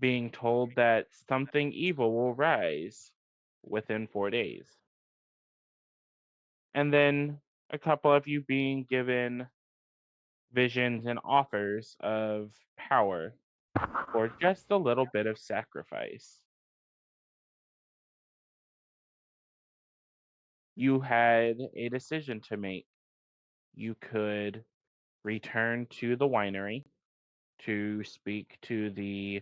being told that something evil will rise within 4 days. And then a couple of you being given visions and offers of power for just a little bit of sacrifice. You had a decision to make. You could return to the winery to speak to the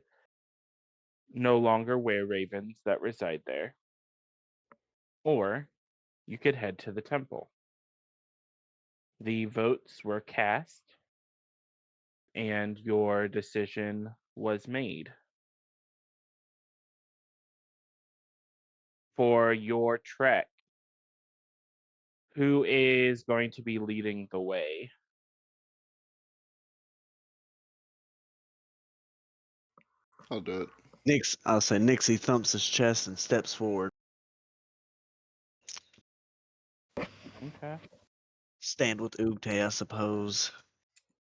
no longer were ravens that reside there, or you could head to the temple. The votes were cast, and your decision was made. For your trek, who is going to be leading the way? I'll do it. I'll say Nixie thumps his chest and steps forward. Okay. Stand with Oogtay, I suppose.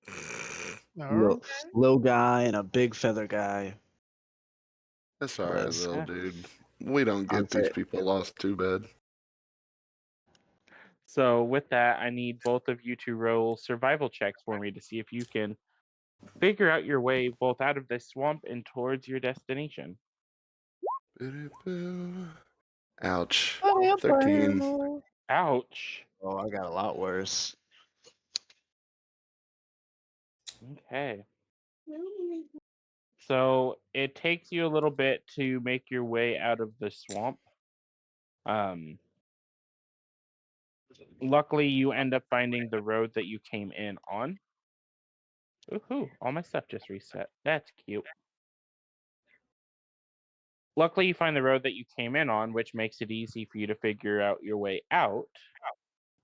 Okay. Little guy and a big feather guy. That's all right, Bless. little dude. We don't get these people lost too bad. So with that, I need both of you to roll survival checks for me to see if you can figure out your way both out of this swamp and towards your destination. Ouch. 13. Ouch. Oh, I got a lot worse. Okay. So it takes you a little bit to make your way out of the swamp. Luckily, you end up finding the road that you came in on. Ooh, all my stuff just reset. That's cute. Luckily, you find the road that you came in on, which makes it easy for you to figure out your way out.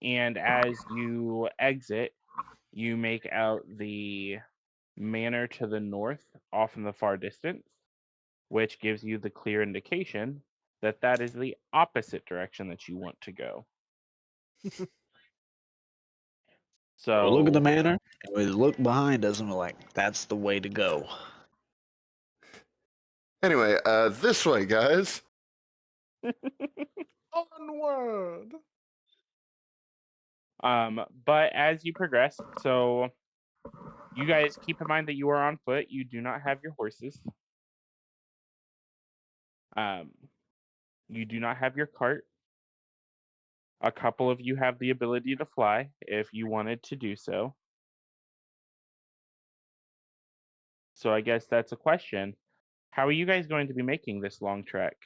And as you exit, you make out the manor to the north off in the far distance, which gives you the clear indication that that is the opposite direction that you want to go. So We look at the manor, and we look behind us, and we're like, "That's the way to go." Anyway, this way, guys. Onward. But as you progress, so you guys keep in mind that you are on foot. You do not have your horses. You do not have your cart. A couple of you have the ability to fly if you wanted to do so. So I guess that's a question. How are you guys going to be making this long trek?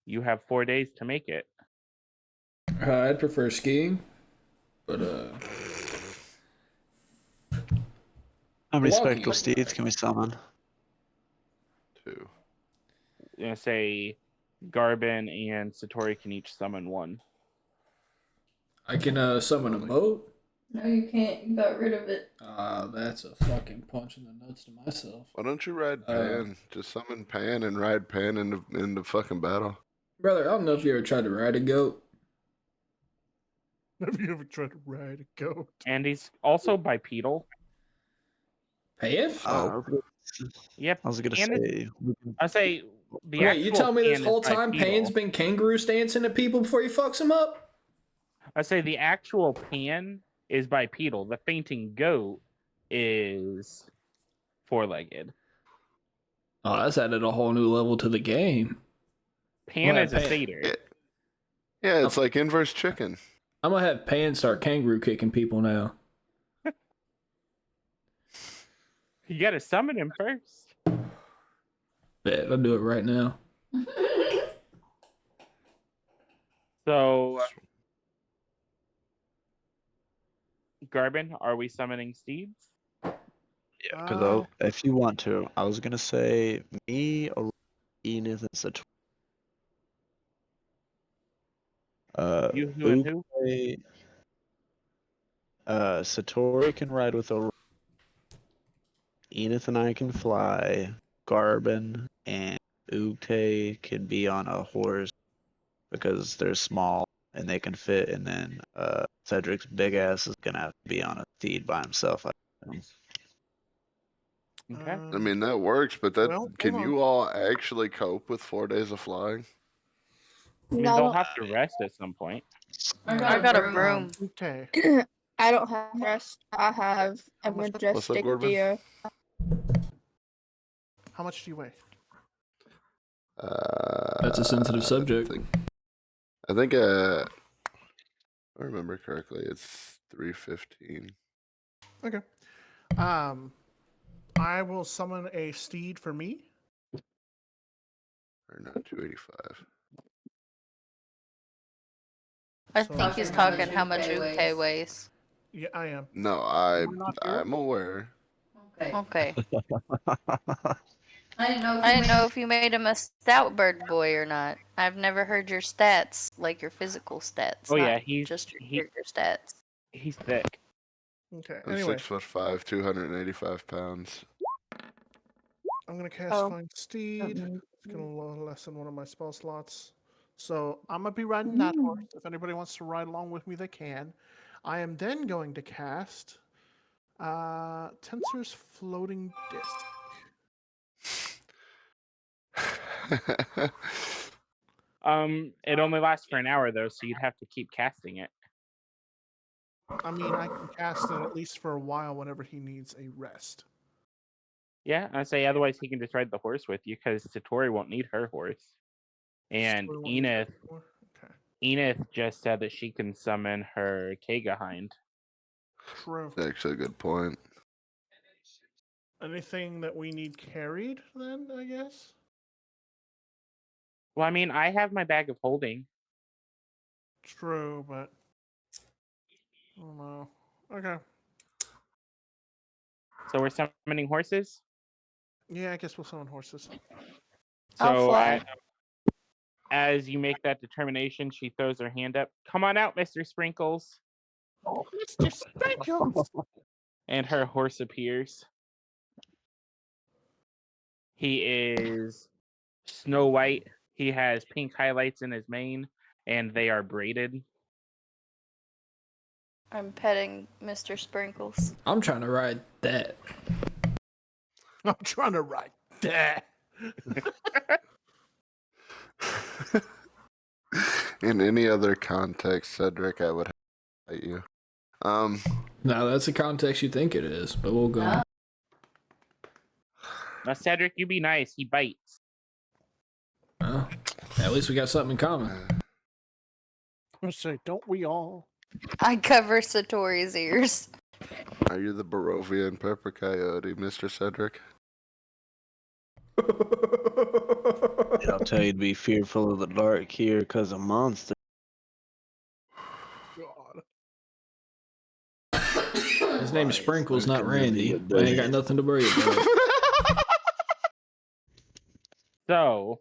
You have 4 days to make it. I'd prefer skiing, but How many Walking. spectral steeds can we summon? 2. I'm gonna say Garbin and Satori can each summon one. I can summon a boat. No, you can't. You got rid of it. That's a fucking punch in the nuts to myself. Why don't you ride Pan? Just summon Pan and ride Pan into fucking battle. Brother, I don't know if you ever tried to ride a goat. Have you ever tried to ride a goat? And he's also bipedal. Pan? Oh. Yep. I was gonna Pan is- say. I say the Wait, you tell me this Pan is whole time bipedal. Pan's been kangaroo dancing at people before he fucks them up? I say the actual Pan is bipedal. The fainting goat is four-legged. Oh, that's added a whole new level to the game. Pan Well, is a Pan- satyr. Yeah, it's like inverse chicken. I'm gonna have Pan start kangaroo kicking people now. You gotta summon him first. Bet, I'll do it right now. So, Garbin, are we summoning steeds? Yeah, because if you want to, I was gonna say me, or Enith, and Satori. You, who, and who? Oogtay, Satori can ride with a. Enith and I can fly. Garbin and Oogtay can be on a horse because they're small and they can fit. And then Cedric's big ass is gonna have to be on a steed by himself. Okay. I mean, that works, but that well, can hold on. you all actually cope with 4 days of flying? I mean, they'll have to rest at some point. I got a broom. Okay. I don't have rest. I have a What's up, majestic Corbin? deer. How much do you weigh? That's a sensitive subject. I think if I remember correctly, it's 315. Okay. I will summon a steed for me. Or not 285. I So- think he's talking how much Uke weighs. Yeah, I am. No, Am I not here? I'm aware. Okay. I I didn't know if you made him a stout bird boy or not. I've never heard your stats, like your physical stats. Oh, yeah, not he's- just your he- character stats. He's thick. Okay. I'm Anyway, 6'5", 285 pounds. I'm gonna cast Oh. Find Steed. It's gonna lessen one of my spell slots. So I'm gonna be riding that horse. If anybody wants to ride along with me, they can. I am then going to cast Tensor's Floating Disc. It only lasts for an hour though, so you'd have to keep casting it. I mean, I can cast it at least for a while whenever he needs a rest. Yeah, I say otherwise he can just ride the horse with you because Satori won't need her horse. And Story won't use that Enith, anymore? Okay. Enith just said that she can summon her Kega Hind. True. That's actually a good point. Anything that we need carried, then, I guess? Well, I mean, I have my bag of holding. True, but. I don't know. Okay. So we're summoning horses. Yeah, I guess we'll summon horses. I'll So fly. as you make that determination, she throws her hand up. Come on out, Mr. Sprinkles. Mr. Sprinkles! And her horse appears. He is snow white. He has pink highlights in his mane, and they are braided. I'm petting Mr. Sprinkles. I'm trying to ride that. I'm trying to ride that. In any other context, Cedric, I would hate you. Now that's the context you think it is, but we'll go. Huh? Now, Cedric, you be nice. He bites. Well, at least we got something in common. I say, don't we all? I cover Satori's ears. Are you the Barovian pepper coyote, Mr. Cedric? I'll tell you to be fearful of the dark here because of monsters. God. His name's Sprinkles, not Fucking Randy. idiot, I ain't got nothing to worry about. So,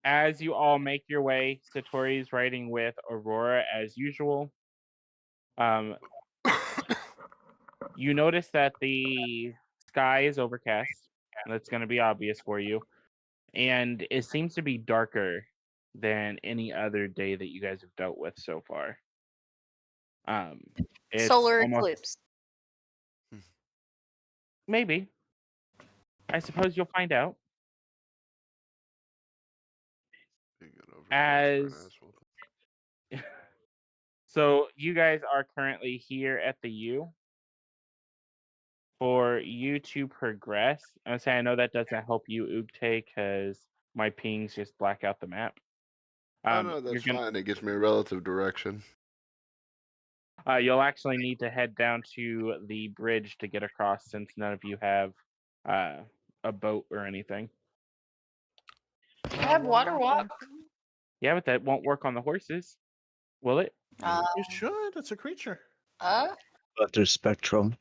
as you all make your way, Satori's riding with Aurora as usual. You notice that the sky is overcast. That's going to be obvious for you. And it seems to be darker than any other day that you guys have dealt with so far. It's Solar almost- eclipse. Maybe. I suppose you'll find out. You get overcast for an As- ass whooping. So you guys are currently here at the U. For you to progress, I'm saying I know that doesn't help you, Ugte, because my pings just black out the map. Oh no, you're that's gonna- fine. It gives me a relative direction. You'll actually need to head down to the bridge to get across, since none of you have a boat or anything. I have water walk. Yeah, but that won't work on the horses, will it? You should. It's a creature. Uh, But they're spectrum.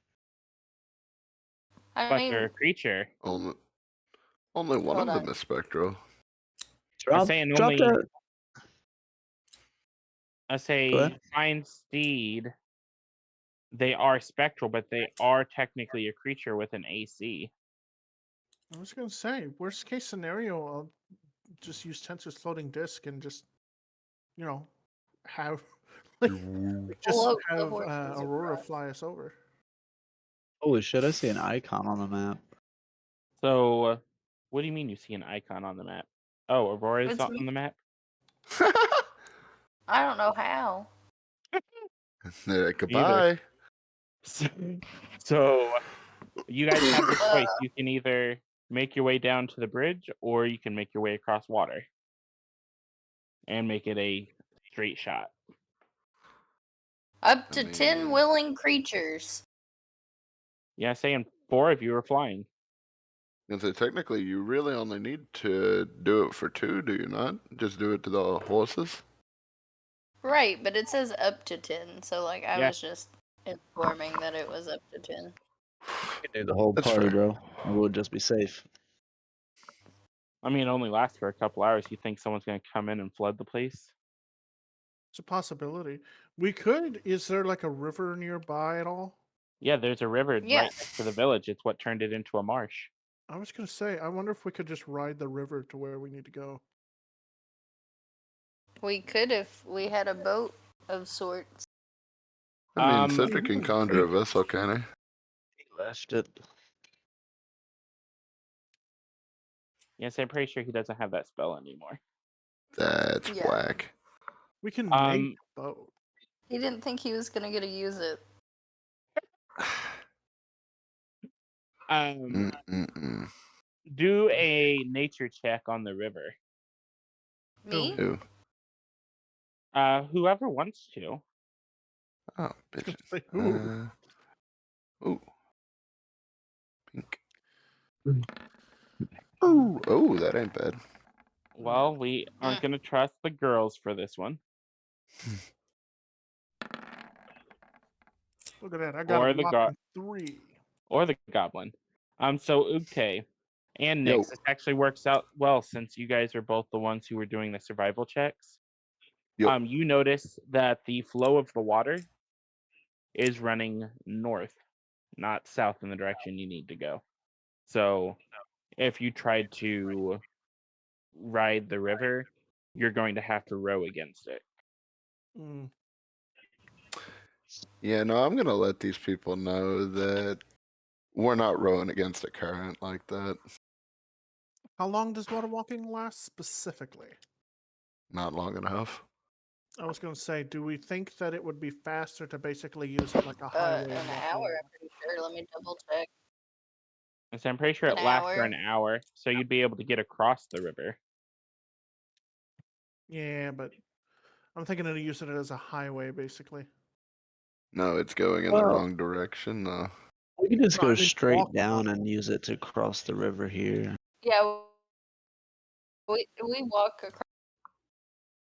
I But mean, they're a creature. Only one Hold of them on. is spectral. Drop, saying drop only- that. I Go say ahead. find steed. They are spectral, but they are technically a creature with an AC. I was going to say, worst case scenario, I'll just use Tensor's Floating Disc and just, have. Like, just Float the have horses Aurora across. fly us over. Holy shit! I see an icon on the map. So, what do you mean you see an icon on the map? Oh, Aurora's It's on the map? I don't know how. Goodbye. So, you guys have the choice. Uh, You can either make your way down to the bridge, or you can make your way across water and make it a straight shot. Up I to 10 mean- willing creatures. Yeah, saying 4 of you are flying. And so technically, you really only need to do it for 2, do you not? Just do it to the horses. Right, but it says up to 10, so like I Yeah. was just informing that it was up to 10. You can do the whole That's party, fair. bro. And we'll just be safe. I mean, it only lasts for a couple hours. You think someone's going to come in and flood the place? It's a possibility. We could. Is there like a river nearby at all? Yeah, there's a river Yeah. right next to the village. It's what turned it into a marsh. I was gonna say, I wonder if we could just ride the river to where we need to go. We could if we had a boat of sorts. I mean, Cedric Mhm. can conjure a vessel, can he? He left it. Yes, I'm pretty sure he doesn't have that spell anymore. That's Yeah. whack. We can make Um, a boat. He didn't think he was gonna get to use it. Mm-mm-mm. Do a nature check on the river. Me? Ew. Whoever wants to. Oh, I was gonna bitches. say, ooh. Ooh. Pink. Ooh. Oh, that ain't bad. Well, we aren't going to trust the girls for this one. Look at that! I got Or a the whopping 3. or the goblin. So Ugte and Yo. Nyx, this actually works out well since you guys are both the ones who were doing the survival checks. Yo. You notice that the flow of the water is running north, not south in the direction you need to go. So if you tried to ride the river, you're going to have to row against it. Mm. Yeah, no, I'm gonna let these people know that we're not rowing against a current like that. How long does water walking last specifically? Not long enough. I was gonna say, do we think that it would be faster to basically use it like a highway? An and walk hour, along? I'm pretty sure. Let me double check. And so I'm pretty sure An it lasts for hour. an hour, so you'd be able to get across the river. Yeah, but I'm thinking of using it as a highway, basically. No, it's going in the Well- wrong direction, though. We can just No, I go mean straight walk down along. and use it to cross the river here. Yeah, we walk across,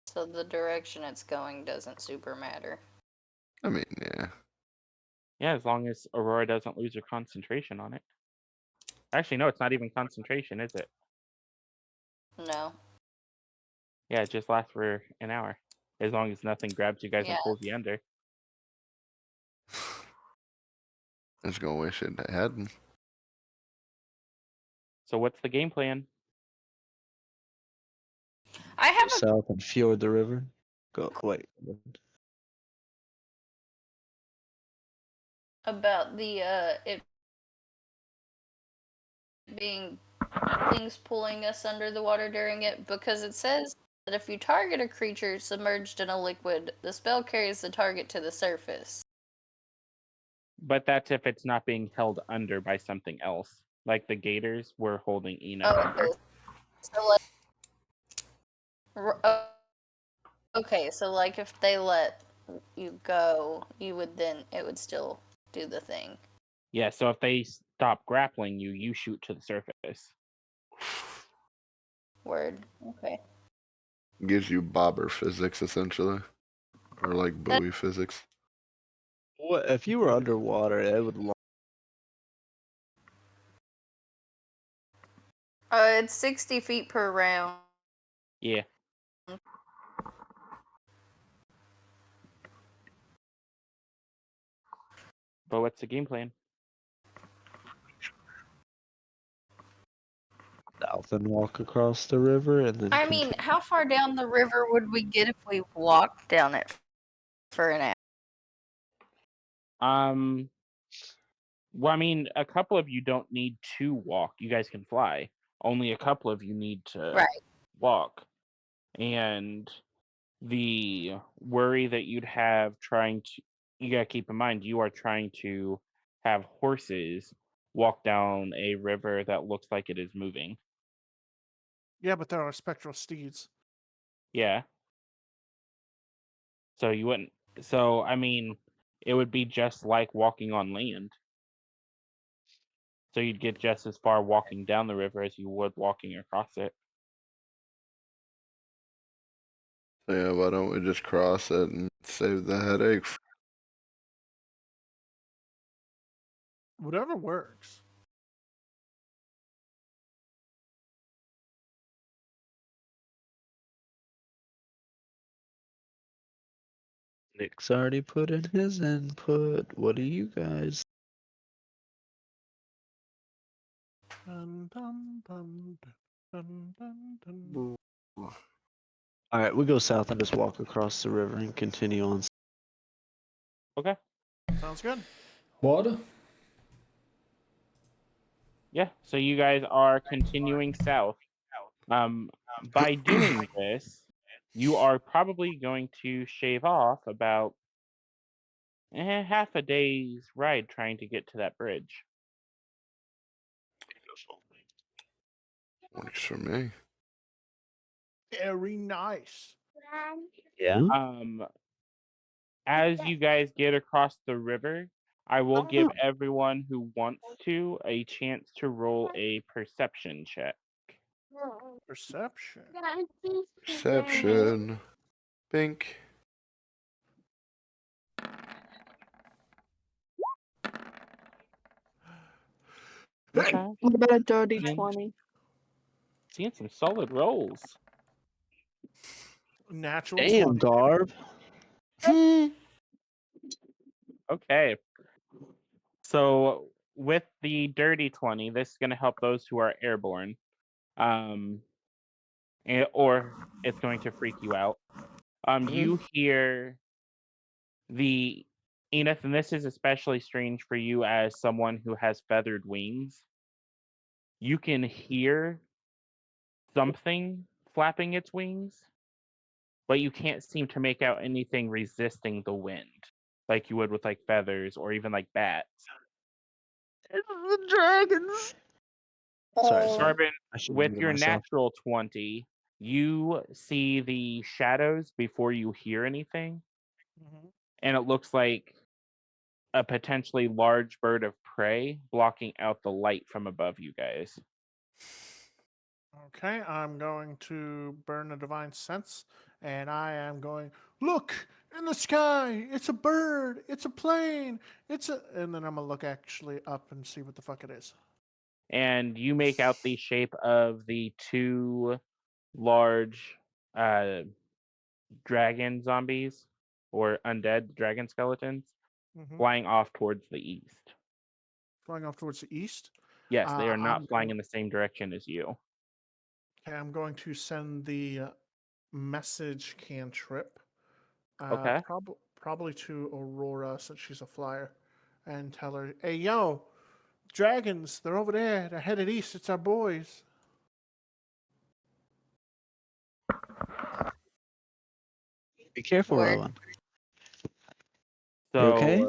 so the direction it's going doesn't super matter. I mean, yeah. Yeah, as long as Aurora doesn't lose her concentration on it. Actually, no, it's not even concentration, is it? No. Yeah, it just lasts for an hour. As long as nothing grabs you guys Yeah. and pulls you under. I was gonna wish it hadn't. So what's the game plan? I Go have a south and fjord the river. Go wait. about the it being things pulling us under the water during it, because it says that if you target a creature submerged in a liquid, the spell carries the target to the surface. But that's if it's not being held under by something else. Like the gators were holding Enoch Oh, under. okay. So like, okay, so like if they let you go, you would then it would still do the thing. Yeah, so if they stop grappling you, you shoot to the surface. Word. Okay. Gives you bobber physics, essentially. Or like buoy physics. What if you were underwater? It would. It's 60 feet per round. Yeah. But what's the game plan? South and walk across the river and then. I mean, how far down the river would we get if we walked down it for an hour? Well, I mean, a couple of you don't need to walk. You guys can fly. Only a couple of you need to Right. walk. And the worry that you'd have trying to, you gotta keep in mind, you are trying to have horses walk down a river that looks like it is moving. Yeah, but there are spectral steeds. Yeah. So you wouldn't. So, I mean, it would be just like walking on land. So you'd get just as far walking down the river as you would walking across it. So yeah, why don't we just cross it and save the headache? Whatever works. Nick's already put in his input. What do you guys? Dun, dun, dun, dun, dun, dun. All right, we go south and just walk across the river and continue on. Okay. Sounds good. Water? Yeah. So you guys are continuing south. By doing this, you are probably going to shave off about half a day's ride trying to get to that bridge. Works for me. Very nice. Yeah. As you guys get across the river, I will give everyone who wants to a chance to roll a perception check. Perception. Perception. Pink. Okay. What about a dirty Seeing- 20? Seeing some solid rolls. Natural Damn, 20. Garb. Okay. So with the dirty 20, this is going to help those who are airborne. Or it's going to freak you out. You hear the Enith, and this is especially strange for you as someone who has feathered wings. You can hear something flapping its wings, but you can't seem to make out anything resisting the wind, like you would with like feathers or even like bats. It's the dragons. Sorry, Oh. sorry. Carbon, I should with mute your myself. natural 20, you see the shadows before you hear anything, Mhm. and it looks like a potentially large bird of prey blocking out the light from above you guys. Okay, I'm going to burn a divine sense, and I am going, look in the sky. It's a bird. It's a plane. And then I'm gonna look actually up and see what the fuck it is. And you make out the shape of the two large dragon zombies or undead dragon skeletons Mhm. flying off towards the east. Flying off towards the east. Yes, they are not I'm flying going, in the same direction as you. okay, I'm going to send the message cantrip. Okay. Probably to Aurora since she's a flyer, and tell her, "Hey, yo, dragons! They're over there. They're headed east. It's our boys." Be careful, Word. Rowan. So, You okay?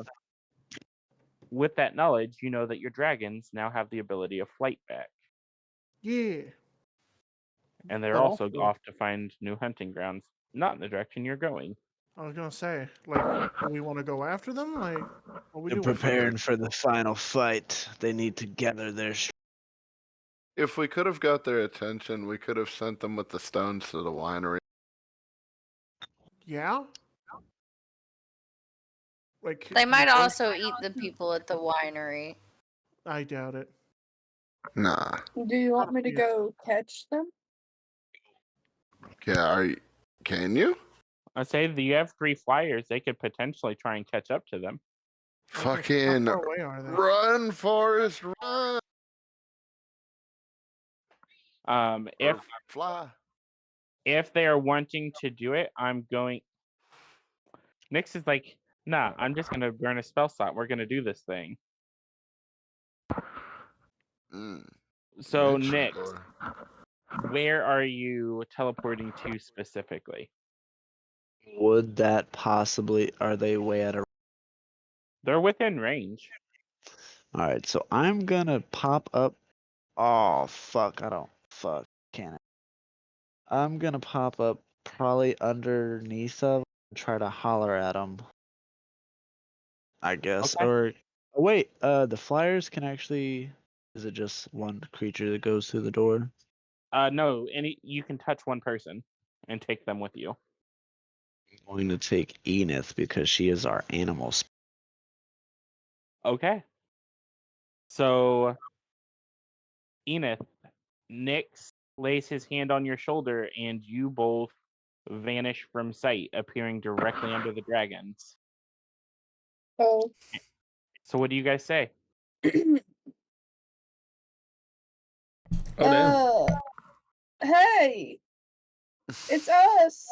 with that knowledge, you know that your dragons now have the ability of flight back. Yeah. And they're But also also, off to find new hunting grounds, not in the direction you're going. I was gonna say, like, do we want to go after them? Like, what we They're doing? preparing for the final fight. They need to gather their. If we could have got their attention, we could have sent them with the stones to the winery. Yeah. Like, They might before- also eat the people at the winery. I doubt it. Nah. Do you want me to Yeah. go catch them? Yeah, can you? I say that you have 3 flyers, they could potentially try and catch up to them. Fucking How far away are they? run, Forrest, run! If Or fly. if they are wanting to do it, I'm going. Nyx is like, nah, I'm just gonna burn a spell slot. We're gonna do this thing. So, Next Nick, door. where are you teleporting to specifically? Would that possibly? Are they way out of? They're within range. All right, so I'm gonna pop up. Oh fuck! I don't fuck. Can it? I'm gonna pop up probably underneath of and try to holler at them. I guess. Okay. Or oh, wait, the flyers can actually. Is it just one creature that goes through the door? No, you can touch one person and take them with you. I'm going to take Enith because she is our animal. Okay. So, Enith, Nyx lays his hand on your shoulder, and you both vanish from sight, appearing directly under the dragons. Oh. So, what do you guys say? Oh damn. Hey, it's us.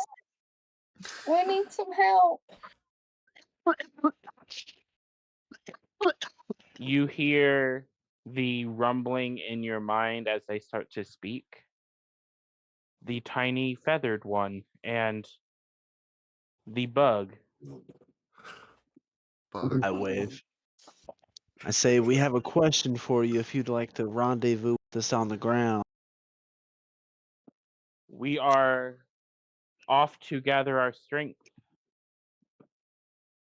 We need some help. You hear the rumbling in your mind as they start to speak. The tiny feathered one and the bug. Bug. I wave. I say, we have a question for you if you'd like to rendezvous with us on the ground. We are off to gather our strength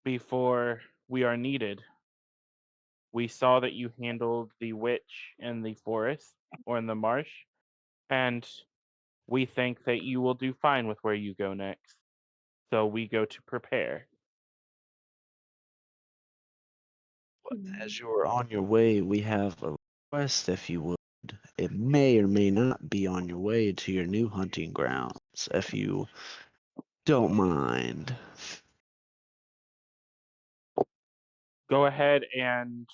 before we are needed. We saw that you handled the witch in the forest or in the marsh, and we think that you will do fine with where you go next. So we go to prepare. As you are on your way, we have a request if you would. It may or may not be on your way to your new hunting grounds, if you don't mind. Go ahead and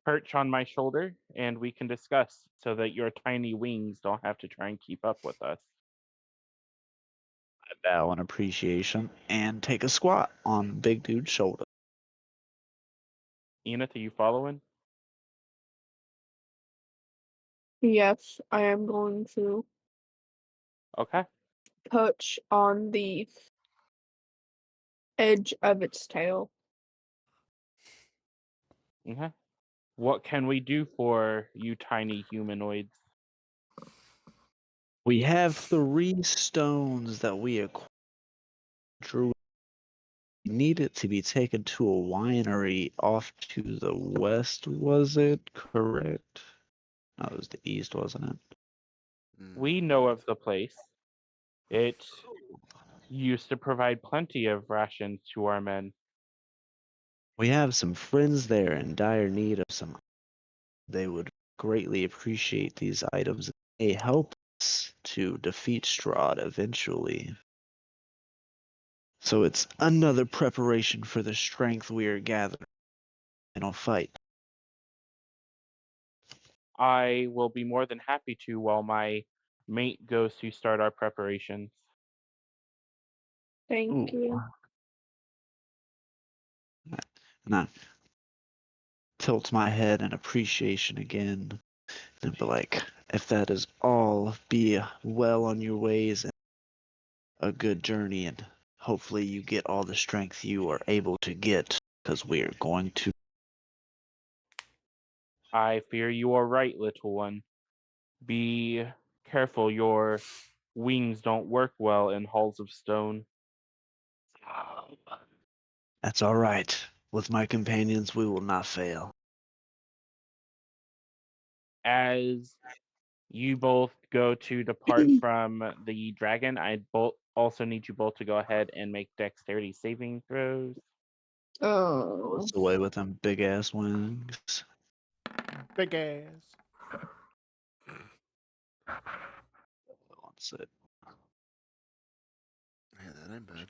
perch on my shoulder, and we can discuss so that your tiny wings don't have to try and keep up with us. I bow in appreciation and take a squat on big dude's shoulder. Enith, are you following? Yes, I am going to Okay. touch on the edge of its tail. Okay. What can we do for you tiny humanoids? We have 3 stones that we acquired. We need it to be taken to a winery off to the west, was it correct? No, it was the east, wasn't it? We know of the place. It used to provide plenty of rations to our men. We have some friends there in dire need of some. They would greatly appreciate these items. They help us to defeat Strahd eventually. So it's another preparation for the strength we are gathering in a fight. I will be more than happy to while my mate goes to start our preparations. Thank you. And I tilt my head in appreciation again and be like, if that is all, be well on your ways and a good journey, and hopefully you get all the strength you are able to get, because we are going to. I fear you are right, little one. Be careful your wings don't work well in halls of stone. That's all right. With my companions, we will not fail. As you both go to depart from the dragon, I also need you both to go ahead and make dexterity saving throws. Oh. What's the way with them big ass wings? Big ass. What's it? Yeah, that ain't bad.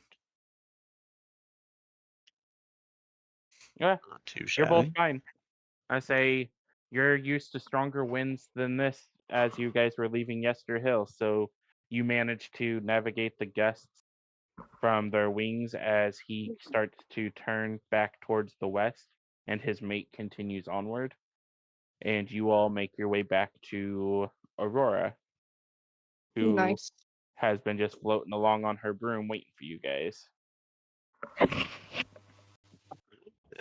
Yeah, Not too you're both shabby. fine. I say you're used to stronger winds than this as you guys were leaving Yester Hill, so you managed to navigate the guests from their wings as he starts to turn back towards the west and his mate continues onward. and you all make your way back to Aurora, who Nice. has been just floating along on her broom waiting for you guys.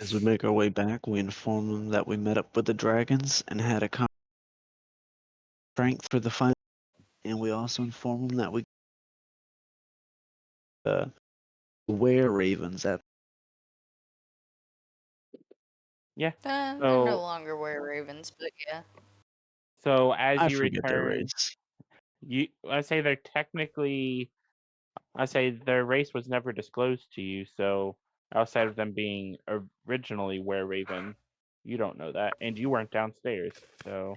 As we make our way back, we inform them that we met up with the dragons and had a strength for the fight, and we also inform them that we were ravens at. Yeah. They're So- no longer were ravens, but yeah. So as I you forget their return, race. I say they're technically, I say their race was never disclosed to you. So outside of them being originally were raven, you don't know that, and you weren't downstairs. So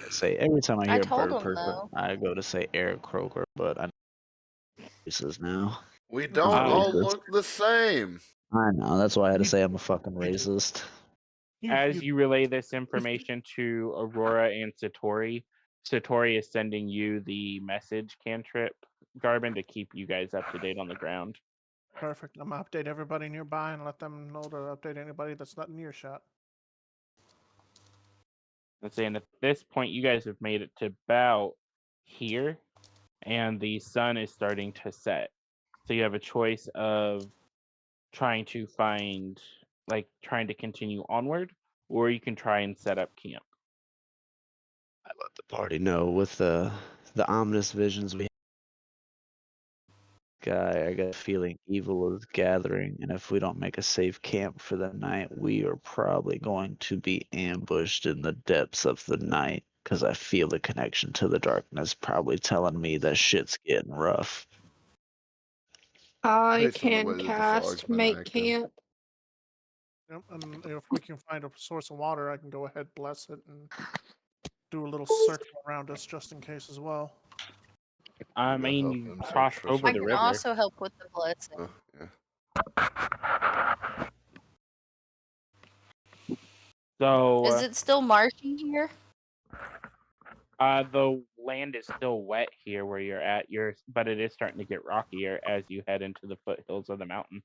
I say every time I I hear told bird them, person, though. I go to say Eric Croker, but I know races now. We don't I'm all racist. look the same. I know, that's why I had to You- say I'm a fucking racist. as you relay this information to Aurora and Satori, Satori is sending you the message cantrip, Garvin, to keep you guys up to date on the ground. Perfect. I'm gonna update everybody nearby and let them know to update anybody that's not in earshot. I'm saying at this point, you guys have made it to about here, and the sun is starting to set. So you have a choice of trying to find, like, trying to continue onward, or you can try and set up camp. I let the party know with the ominous visions we I got a feeling evil is gathering, and if we don't make a safe camp for the night, we are probably going to be ambushed in the depths of the night, because I feel the connection to the darkness probably telling me that shit's getting rough. I Based on the way can that the fog's cast been make acting. camp. Yep, and if we can find a source of water, I can go ahead, bless it, and do a little circle around us just in case as well. I Maybe I'll mean, help you them search crossed for over I the can river. also help with the blessing. Oh, yeah. So Is it still marshy here? the land is still wet here where you're at. But it is starting to get rockier as you head into the foothills of the mountain.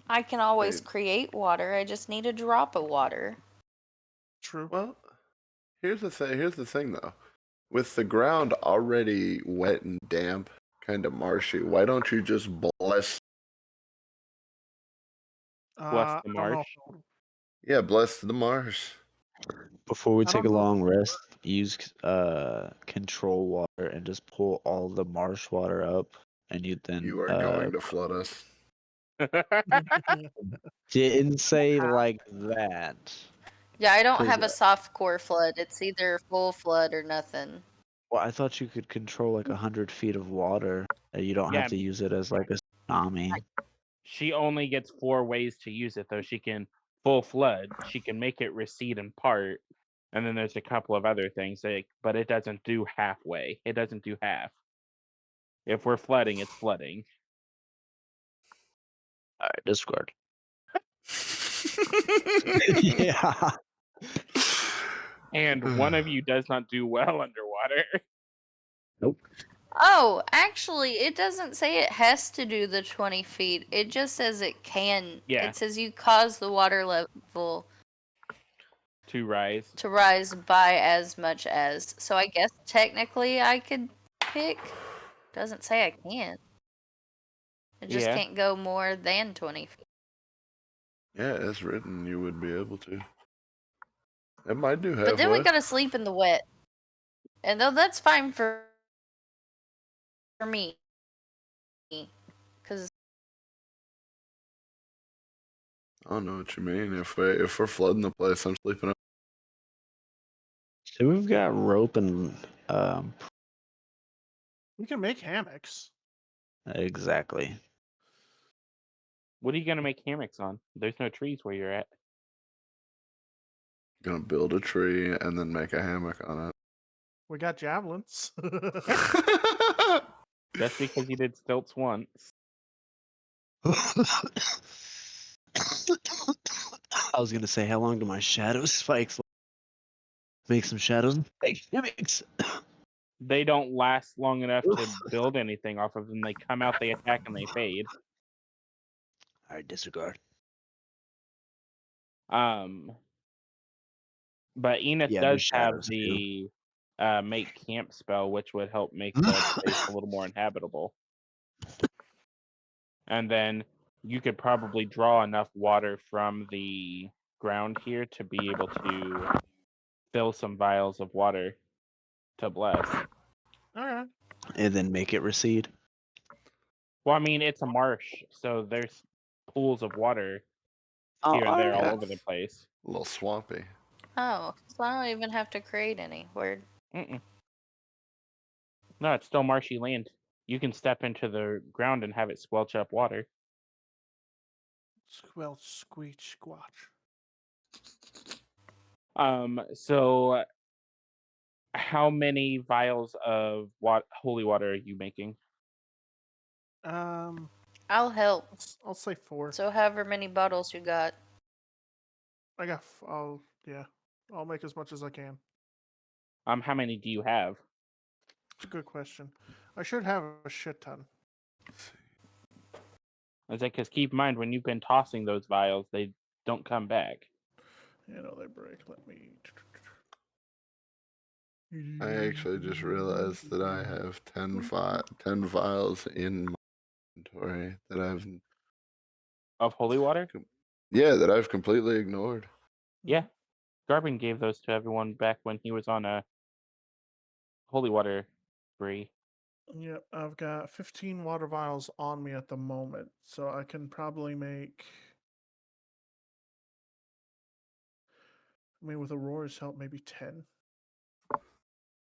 I can always Wait. create water. I just need a drop of water. True. Well, here's the thing. Here's the thing, though. With the ground already wet and damp, kind of marshy, why don't you just bless? Bless the I don't know. marsh. Yeah, bless the marsh. Before we I take a don't know. long rest, use control water and just pull all the marsh water up, and you then You are going to flood us. didn't say like that. Yeah, I don't 'Cause, have a soft core flood. It's either full flood or nothing. Well, I thought you could control like 100 feet of water. You don't Yeah. have to use it as like a tsunami. She only gets 4 ways to use it, though. She can full flood. She can make it recede in part, and then there's a couple of other things. But it doesn't do halfway. It doesn't do half. If we're flooding, it's flooding. All right, discard. Yeah. And one of you does not do well underwater. Nope. Oh, actually, it doesn't say it has to do the 20 feet. It just says it can. Yeah. It says you cause the water level To rise. to rise by as much as. So I guess technically I could pick. Doesn't say I can't. It just Yeah. can't go more than 20 feet. Yeah, as written, you would be able to. It might do halfway. But then we gotta sleep in the wet. And though that's fine for me. Because I don't know what you mean. If we're flooding the place, I'm sleeping up. So we've got rope and We can make hammocks. exactly. What are you gonna make hammocks on? There's no trees where you're at. Gonna build a tree and then make a hammock on We got javelins. it. Just because you did stilts once. I was gonna say, how long do my shadow spikes make some shadows? Make gimmicks. They don't last long enough to build anything off of them. They come out, they attack, and they fade. All right, disregard. But Enith Yeah, does there's have shadows too. the make camp spell, which would help make the place a little more inhabitable. And then you could probably draw enough water from the ground here to be able to fill some vials of water to bless. All right. And then make it recede. Well, I mean, it's a marsh, so there's pools of water here and there all alright. over the place. A little swampy. Oh, so I don't even have to create any. Word. Mm-mm. No, it's still marshy land. You can step into the ground and have it squelch up water. Squelch, squeech, squatch. So how many vials of holy water are you making? I'll help. I'll say 4. So however many bottles you got. I got. I'll make as much as I can. How many do you have? It's a good question. I should have a shit ton. I was like, because keep in mind, when you've been tossing those vials, they don't come back. You know they break. Let me. I actually just realized that I have 10 vials in my inventory that I've Of holy water? that I've completely ignored. Yeah. Garbin gave those to everyone back when he was on a holy water spree. Yep, I've got 15 water vials on me at the moment, so I can probably make. I mean, with Aurora's help, maybe 10.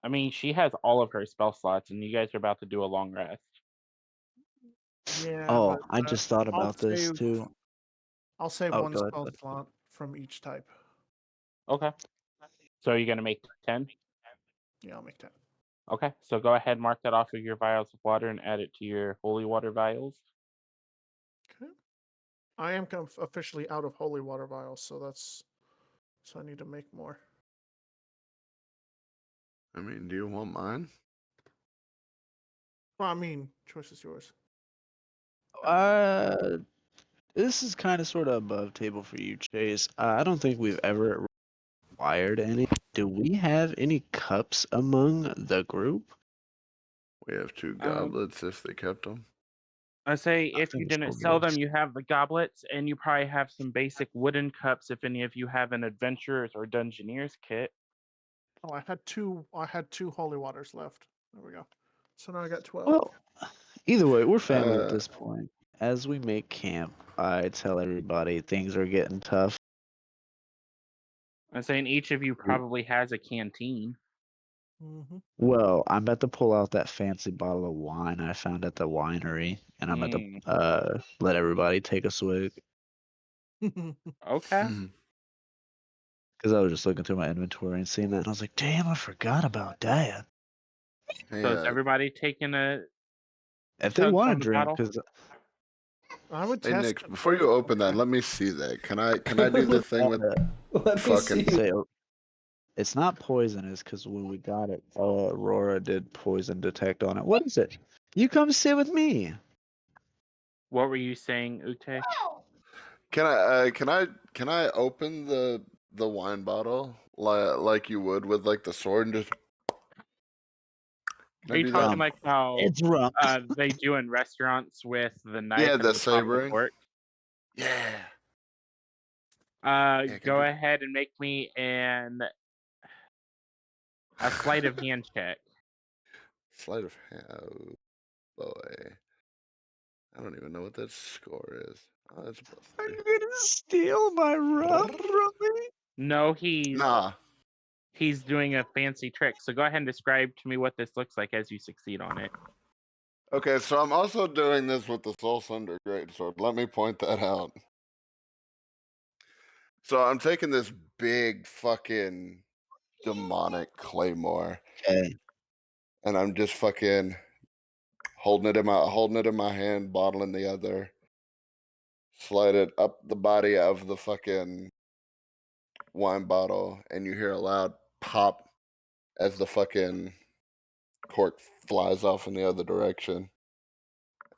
I mean, she has all of her spell slots, and you guys are about to do a long rest. Yeah. Oh, but, I just thought I'll about this save- too. I'll save Oh, one go ahead, spell bud. slot from each type. Okay. So are you going to make 10? Yeah, I'll make 10. Okay. So go ahead, mark that off of your vials of water and add it to your holy water vials. Okay. I am officially out of holy water vials, so I need to make more. I mean, do you want mine? Well, I mean, choice is yours. This is kind of sort of above table for you, Chase. I don't think we've ever required any. Do we have any cups among the group? We have 2 goblets if they kept them. I say I if think you it's didn't for sell them, boys. you have the goblets, and you probably have some basic wooden cups if any of you have an adventurer's or dungeoneer's kit. Oh, I had two holy waters left. There we go. So now I got 12. Well, either way, we're family at this point. As we make camp, I tell everybody things are getting tough. I'm saying each of you probably has a canteen. Mm-hmm. Well, I'm about to pull out that fancy bottle of wine I found at the winery, and I'm about to let everybody take a swig. Okay. Because I was just looking through my inventory and seeing that, and I was like, damn, I forgot about that. Hey, So is everybody taking a If they chug want from to the drink, bottle? because I would hey test Nick, it before first. you open that, let me see that. Can I do the thing with Let me fucking see. say it's not poisonous. Because when we got it, Aurora did poison detect on it. What is it? You come sit with me. What were you saying, Ute? Can I open the wine bottle like you would with like the sword and just can Are I you do talking that? like how It's rum. they do in restaurants with the knife Yeah, at the the top of the sabering. fork? Yeah. Yeah, can Go do ahead and make me a sleight of hand check. sleight of hand. Oh boy. I don't even know what that score is. Oh, that's Are +3. you gonna steal my rum from me? No, Nah. he's doing a fancy trick. So go ahead and describe to me what this looks like as you succeed on it. Okay, so I'm also doing this with the Soul Sunder Greatsword. Let me point that out. So I'm taking this big fucking demonic claymore, Okay. and I'm just fucking holding it in my hand, bottle in the other, slide it up the body of the fucking wine bottle, and you hear a loud pop as the fucking cork flies off in the other direction,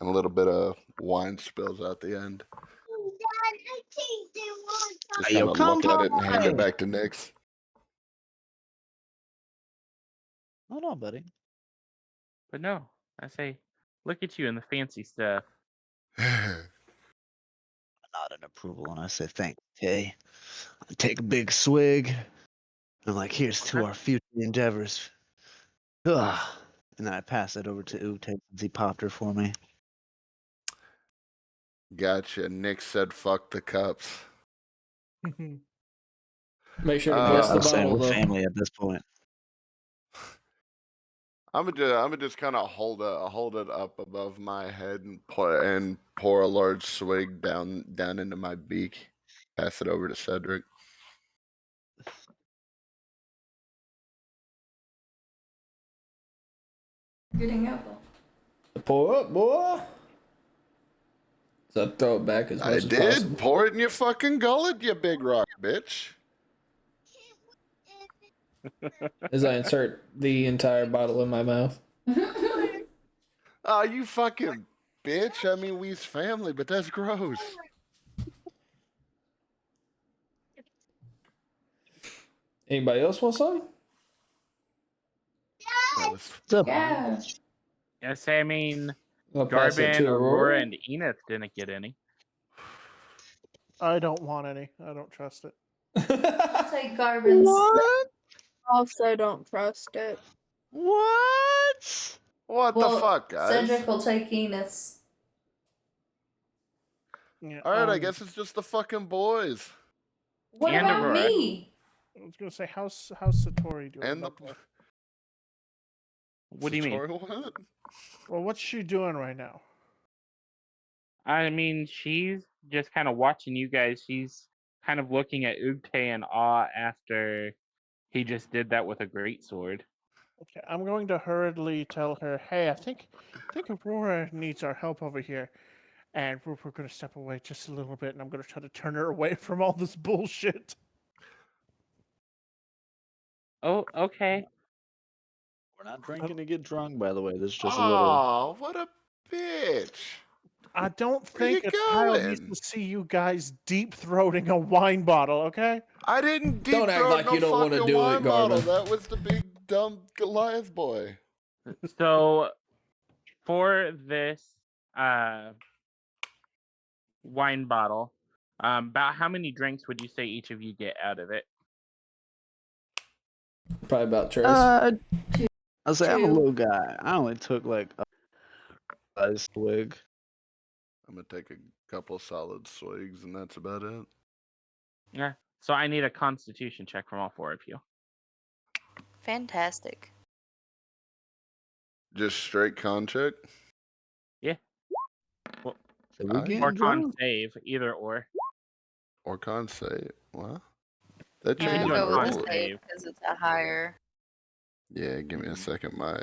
and a little bit of wine spills out the end. Just Hey, yo, kind of come look at it and hand it by. back to Nyx. Hold on, buddy. But no, I say, look at you and the fancy stuff. I nod in approval and I say, thanks, Tay. I take a big swig. I'm like, here's to our future endeavors. Ugh. And then I pass it over to Ute since he popped her for me. Gotcha. Nick said, "Fuck the cups." Make sure to Uh, bless I the was saying bottle, we're though. family at this point. I'm gonna just kind of hold it up above my head and pour a large swig down into my beak. Pass it over to Cedric. Getting alcohol. Pour up, boy. So throw it back as much I as did. possible. Pour it in your fucking gullet, you big rock bitch. As I insert the entire bottle in my mouth. Oh, you fucking bitch. I mean, we's family, but that's gross. Anybody else want some? That was What's up? Yeah. Yes, I mean, I'll pass it Garvin, to Aurora, and Enith didn't get any. I don't want any. I don't trust it. I'll take Garvin's. What? Also, don't trust it. What? what the fuck, guys? Cedric will take Enos. Yeah, All right, I guess it's just the fucking boys What And about Aurora. me? I was gonna say, how's Satori doing? and the. by the way? What do you mean? Satori what? Well, what's she doing right now? I mean, she's just kind of watching you guys. She's kind of looking at Ugte in awe after he just did that with a greatsword. Okay, I'm going to hurriedly tell her, hey, I think Aurora needs our help over here. And we're going to step away just a little bit, and I'm going to try to turn her away from all this bullshit. Oh, okay. We're not drinking to get drunk, by the way. This is just a little. Oh, what a bitch. I don't Where you think a child needs going? to see you guys deep-throating a wine bottle, okay? I didn't deep Don't act throat like no you don't wanna fucking do it, wine bottle. Garvin. That was the big dumb Goliath boy. So, for this wine bottle, about how many drinks would you say each of you get out of it? Probably about Trace. I'll say I'm a Two. little guy. I only took like a swig. I'm gonna take a couple solid swigs, and that's about it. Yeah. So I need a Constitution check from all four of you. Fantastic. Just straight con check. So we Alright. getting Or con drunk. save, either or. Or con save. What? That You can changes do a I'll my go with con the roll. save save. because it's a higher. Yeah, give me a second. My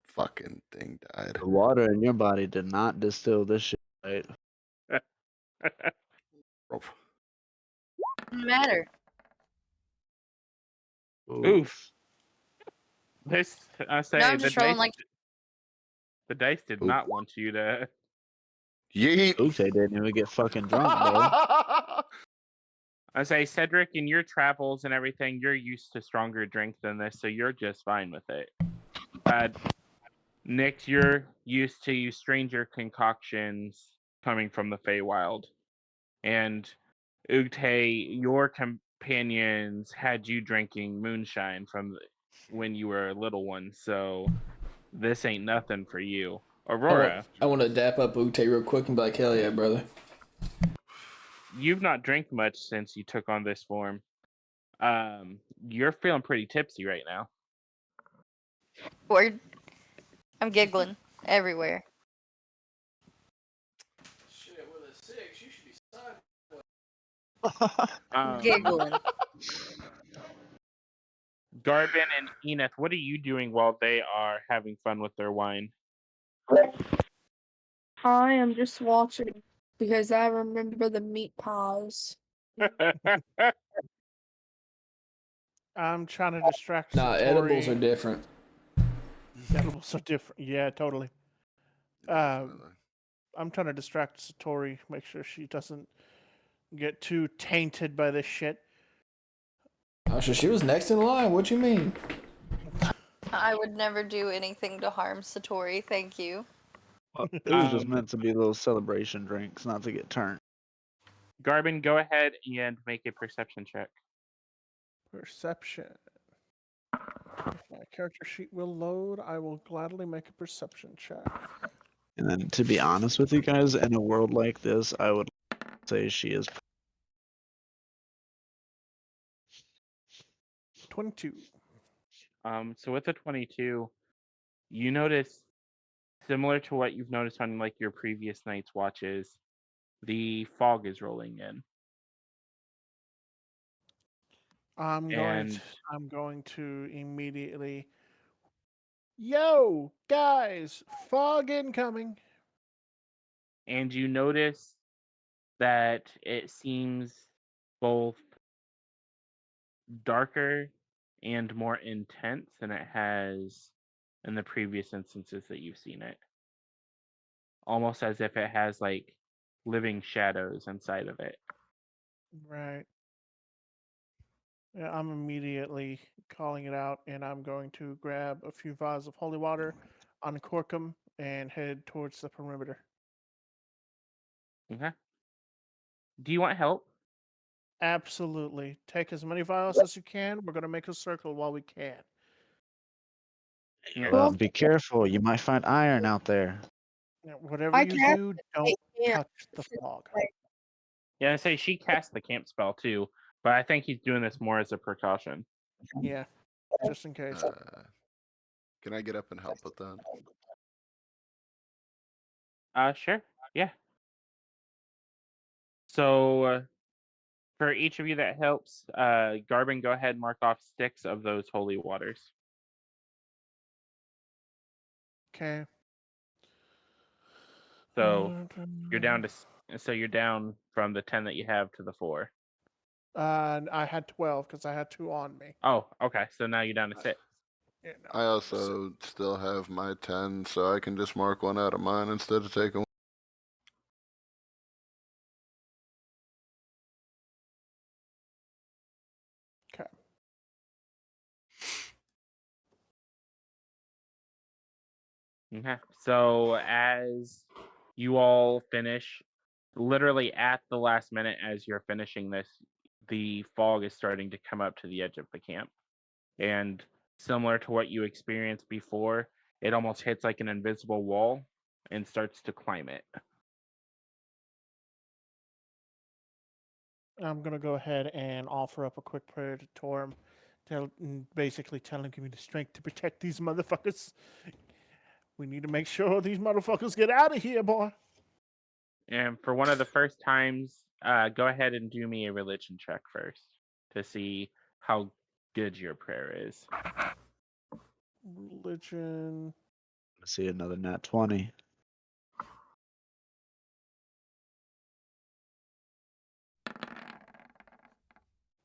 fucking thing died. The water in your body did not distill this shit, right? Oh, Doesn't matter. Oof. This, I say, No, I'm the just rolling dice, like the dice did Oop. not want you to. Yeet. Ute didn't even get fucking drunk, bro. I say, Cedric, in your travels and everything, you're used to stronger drink than this, so you're just fine with it. Nick, you're used to stranger concoctions coming from the Feywild. And Ugte, your companions had you drinking moonshine from when you were a little one, so this ain't nothing for you. Aurora, I want to dap up Ute real quick and be like, hell yeah, brother. you've not drank much since you took on this form. You're feeling pretty tipsy right now. word. I'm giggling everywhere. Shit, with a 6, you should be Giggling. Garvin and Enith, what are you doing while they are having fun with their wine? I am just watching because I remember the meat pies. I'm trying to distract Nah, Satori. edibles are different. Edibles are different. Yeah, totally. Definitely. I'm trying to distract Satori, make sure she doesn't get too tainted by this shit. Oh, so she was next in line. What you mean? I would never do anything to harm Satori, thank you. It was just Um, meant to be little celebration drinks, not to get turned. Garbin, go ahead and make a perception check. Perception. If my character sheet will load, I will gladly make a perception check. And then, to be honest with you guys, in a world like this, I would say she is 22. So with a 22, you notice, similar to what you've noticed on like your previous night's watches, the fog is rolling in. I'm And going to immediately. Yo, guys, fog incoming. and you notice that it seems both darker and more intense than it has in the previous instances that you've seen it. Almost as if it has like living shadows inside of it. Right. Yeah, I'm immediately calling it out, and I'm going to grab a few vials of holy water, uncork them, and head towards the perimeter. Okay. Do you want help? Absolutely. Take as many vials as you can. We're going to make a circle while we can. Yeah. Well, be careful. You might find iron out there. Whatever I you cast do, it, don't can't. touch the fog. Yeah, I say she cast the camp spell too, but I think he's doing this more as a precaution. Yeah, just in case. Can I get up and help with that? Sure. Yeah. So for each of you that helps, Garbin, go ahead and mark off 6 of those holy waters. Okay. So you're down from the 10 that you have to the 4. I had 12 because I had 2 on me. Oh, okay. So now you're down to 6. Yeah, no, I also still have my 10, so I can just mark one out of mine instead of taking one. Okay. Okay. So as you all finish, literally at the last minute as you're finishing this, the fog is starting to come up to the edge of the camp. And similar to what you experienced before, it almost hits like an invisible wall and starts to climb it. I'm going to go ahead and offer up a quick prayer to Torm, basically telling him the strength to protect these motherfuckers. We need to make sure these motherfuckers get out of here, boy. And for one of the first times, go ahead and do me a religion check first to see how good your prayer is. Religion. Let's see another nat 20.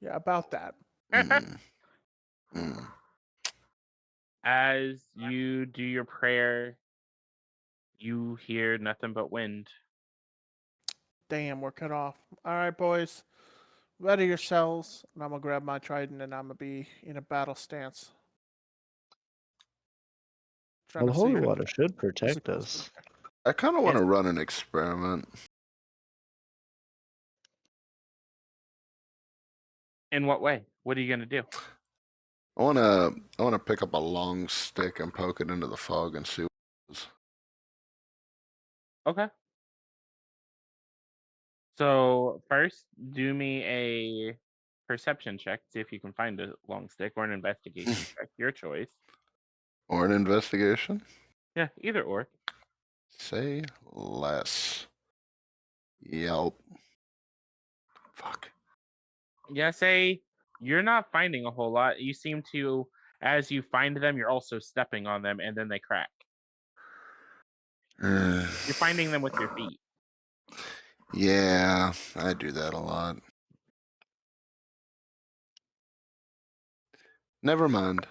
Yeah, about that. Mm. Mm. As you do your prayer, you hear nothing but wind. Damn, we're cut off. All right, boys. Ready yourselves. And I'm going to grab my trident and I'm going to be in a battle stance. Trying Well, to see holy who water should the protect physicals us. I kind of want to Yes. run an experiment. In what way? What are you gonna do? I want to pick up a long stick and poke it into the fog and see what it is. Okay. So first, do me a perception check. See if you can find a long stick, or an investigation check. Your choice. Or an investigation. Yeah, either or. Say less. Yelp. Fuck. Yeah, say you're not finding a whole lot. You seem to, as you find them, you're also stepping on them, and then they crack. You're finding them with your feet. Yeah, I do that a lot. Never mind.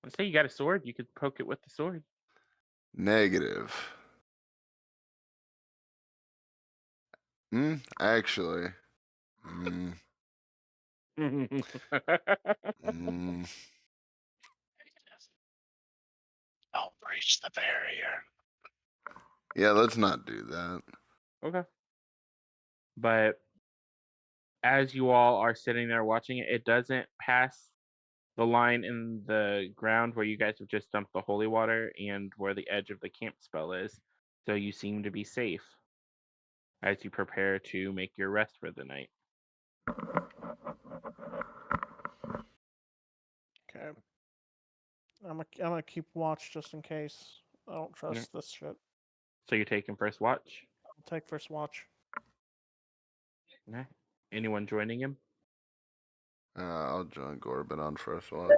Let's say you got a sword. You could poke it with the sword. Negative. Actually. Mm, Don't breach the barrier. Yeah, let's not do that. Okay. But as you all are sitting there watching it, it doesn't pass the line in the ground where you guys have just dumped the holy water and where the edge of the camp spell is. So you seem to be safe as you prepare to make your rest for the night. Okay. I'm gonna keep watch just in case. I don't trust this shit. So you're taking first watch? I'll take first watch. Okay. Anyone joining him? I'll join Corbin on first watch.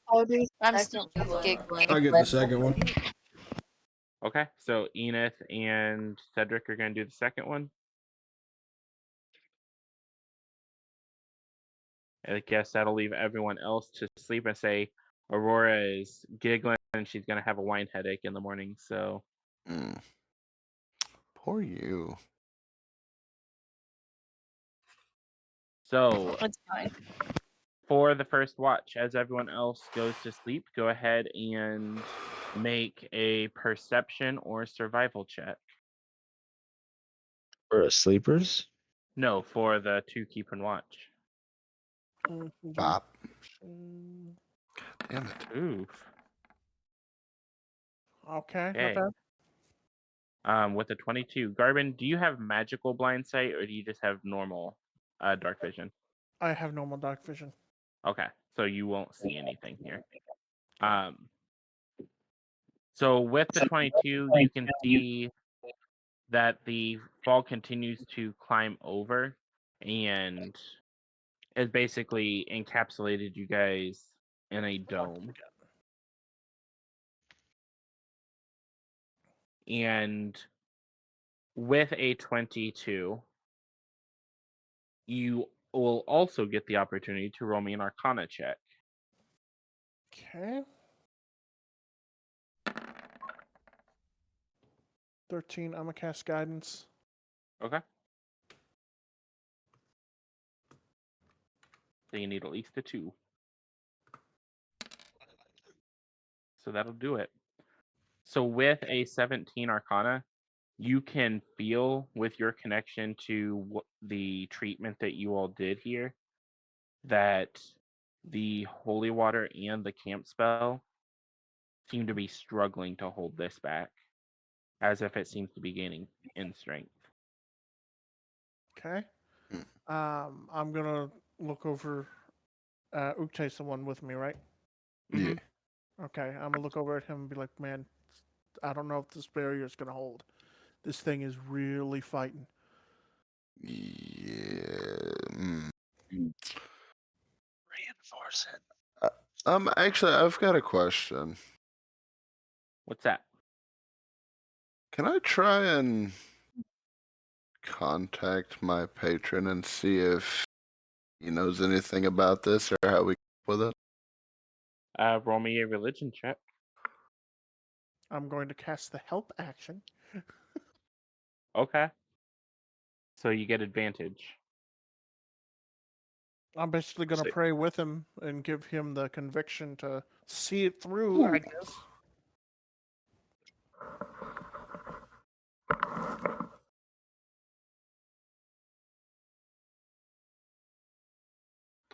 I'll do I'm second still one. giggling. I get the second one. Okay, so Enith and Cedric are going to do the second one. I guess that'll leave everyone else to sleep and say Aurora is giggling and she's going to have a wine headache in the morning. So Poor you. So It's fine. for the first watch, as everyone else goes to sleep, go ahead and make a perception or survival check. For sleepers? No, for the two keeping watch. Bop. Damn it. Oof. Okay, not Okay. bad. With a 22. Garvin, do you have magical blind sight or do you just have normal dark vision? I have normal dark vision. Okay, so you won't see anything here. So with the 22, you can see that the fog continues to climb over and has basically encapsulated you guys in a dome. And with a 22, you will also get the opportunity to roll me an Arcana check. Okay. 13. I'm gonna cast guidance. Okay. So you need at least a 2. So that'll do it. So with a 17 Arcana, you can feel with your connection to the treatment that you all did here that the holy water and the camp spell seem to be struggling to hold this back, as if it seems to be gaining in strength. Okay. I'm gonna look over. Uktay's the one with me, right? Mm-hmm. Yeah. Okay. I'm gonna look over at him and be like, "Man, I don't know if this barrier is gonna hold. This thing is really fighting." Yeah. Reinforce it. Actually, I've got a question. What's that? Can I try and contact my patron and see if he knows anything about this or how we cope with it? Roll me a religion check. I'm going to cast the help action. Okay. So you get advantage. I'm basically gonna Sick. pray with him and give him the conviction to see it through, I guess.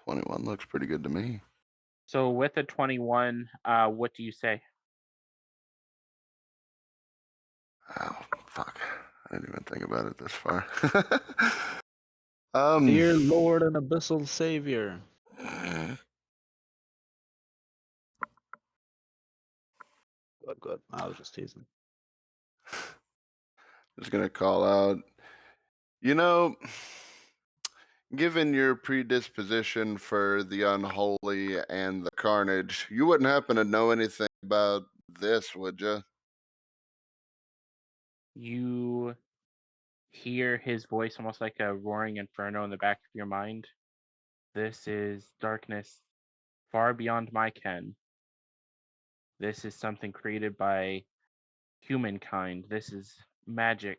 $21 looks pretty good to me. So with a 21, what do you say? Oh, fuck. I didn't even think about it this far. Dear Lord and Abyssal Savior. Good. I was just teasing. Just gonna call out, you know, given your predisposition for the unholy and the carnage, you wouldn't happen to know anything about this, would you? You hear his voice almost like a roaring inferno in the back of your mind. This is darkness far beyond my ken. This is something created by humankind. This is magic.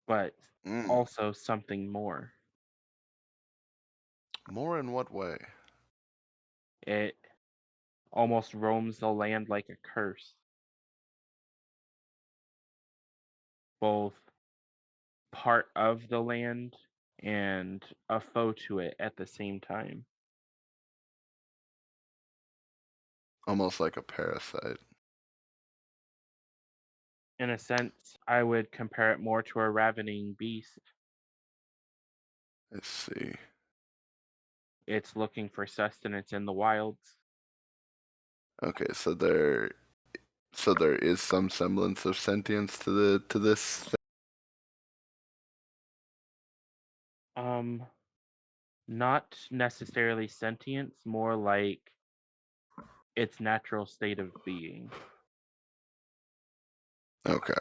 But also something more. More in what way? It almost roams the land like a curse. Both part of the land and a foe to it at the same time. Almost like a parasite. In a sense, I would compare it more to a ravening beast. Let's see. It's looking for sustenance in the wilds. Okay, so there is some semblance of sentience to this thing. Not necessarily sentience, more like its natural state of being. Okay.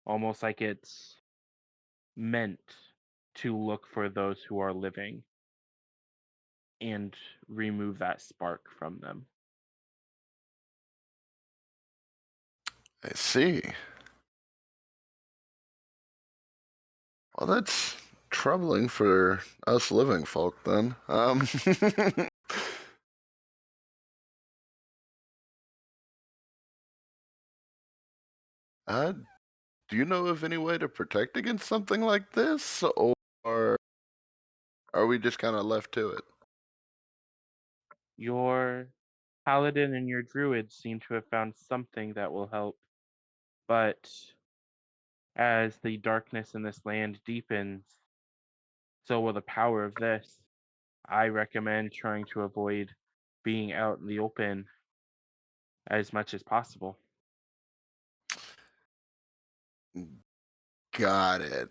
Almost like it's meant to look for those who are living and remove that spark from them. I see. Well, that's troubling for us living folk then. uh, do you know of any way to protect against something like this, or are we just kind of left to it? Your paladin and your druid seem to have found something that will help, but as the darkness in this land deepens, so will the power of this. I recommend trying to avoid being out in the open as much as possible. Got it.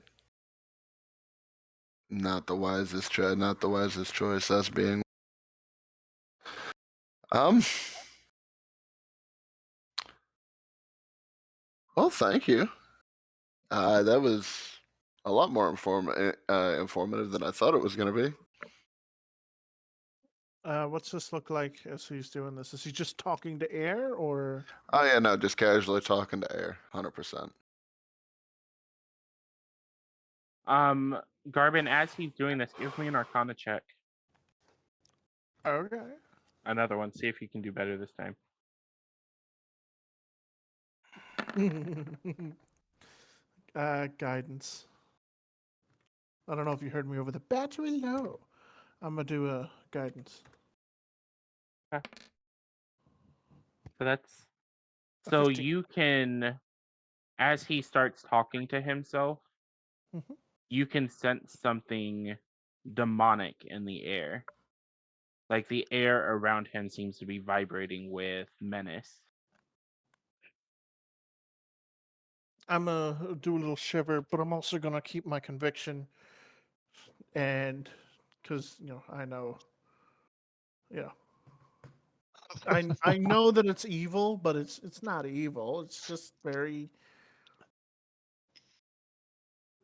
Not the wisest choice. Not the wisest choice. Us being. Well, thank you. That was a lot more informative than I thought it was going to be. What's this look like as he's doing this? Is he just talking to air, or? Oh yeah, no, just casually talking to air, 100%. Garvin, as he's doing this, give me an Arcana check. Okay. Another one. See if you can do better this time. Guidance. I don't know if you heard me over the battery low. I'm gonna do a guidance. Okay. So that's A so 15. you can, as he starts talking to himself, Mhm. you can sense something demonic in the air. Like the air around him seems to be vibrating with menace. I'm gonna do a little shiver, but I'm also gonna keep my conviction, and because I know, yeah, I know that it's evil, but it's not evil. It's just very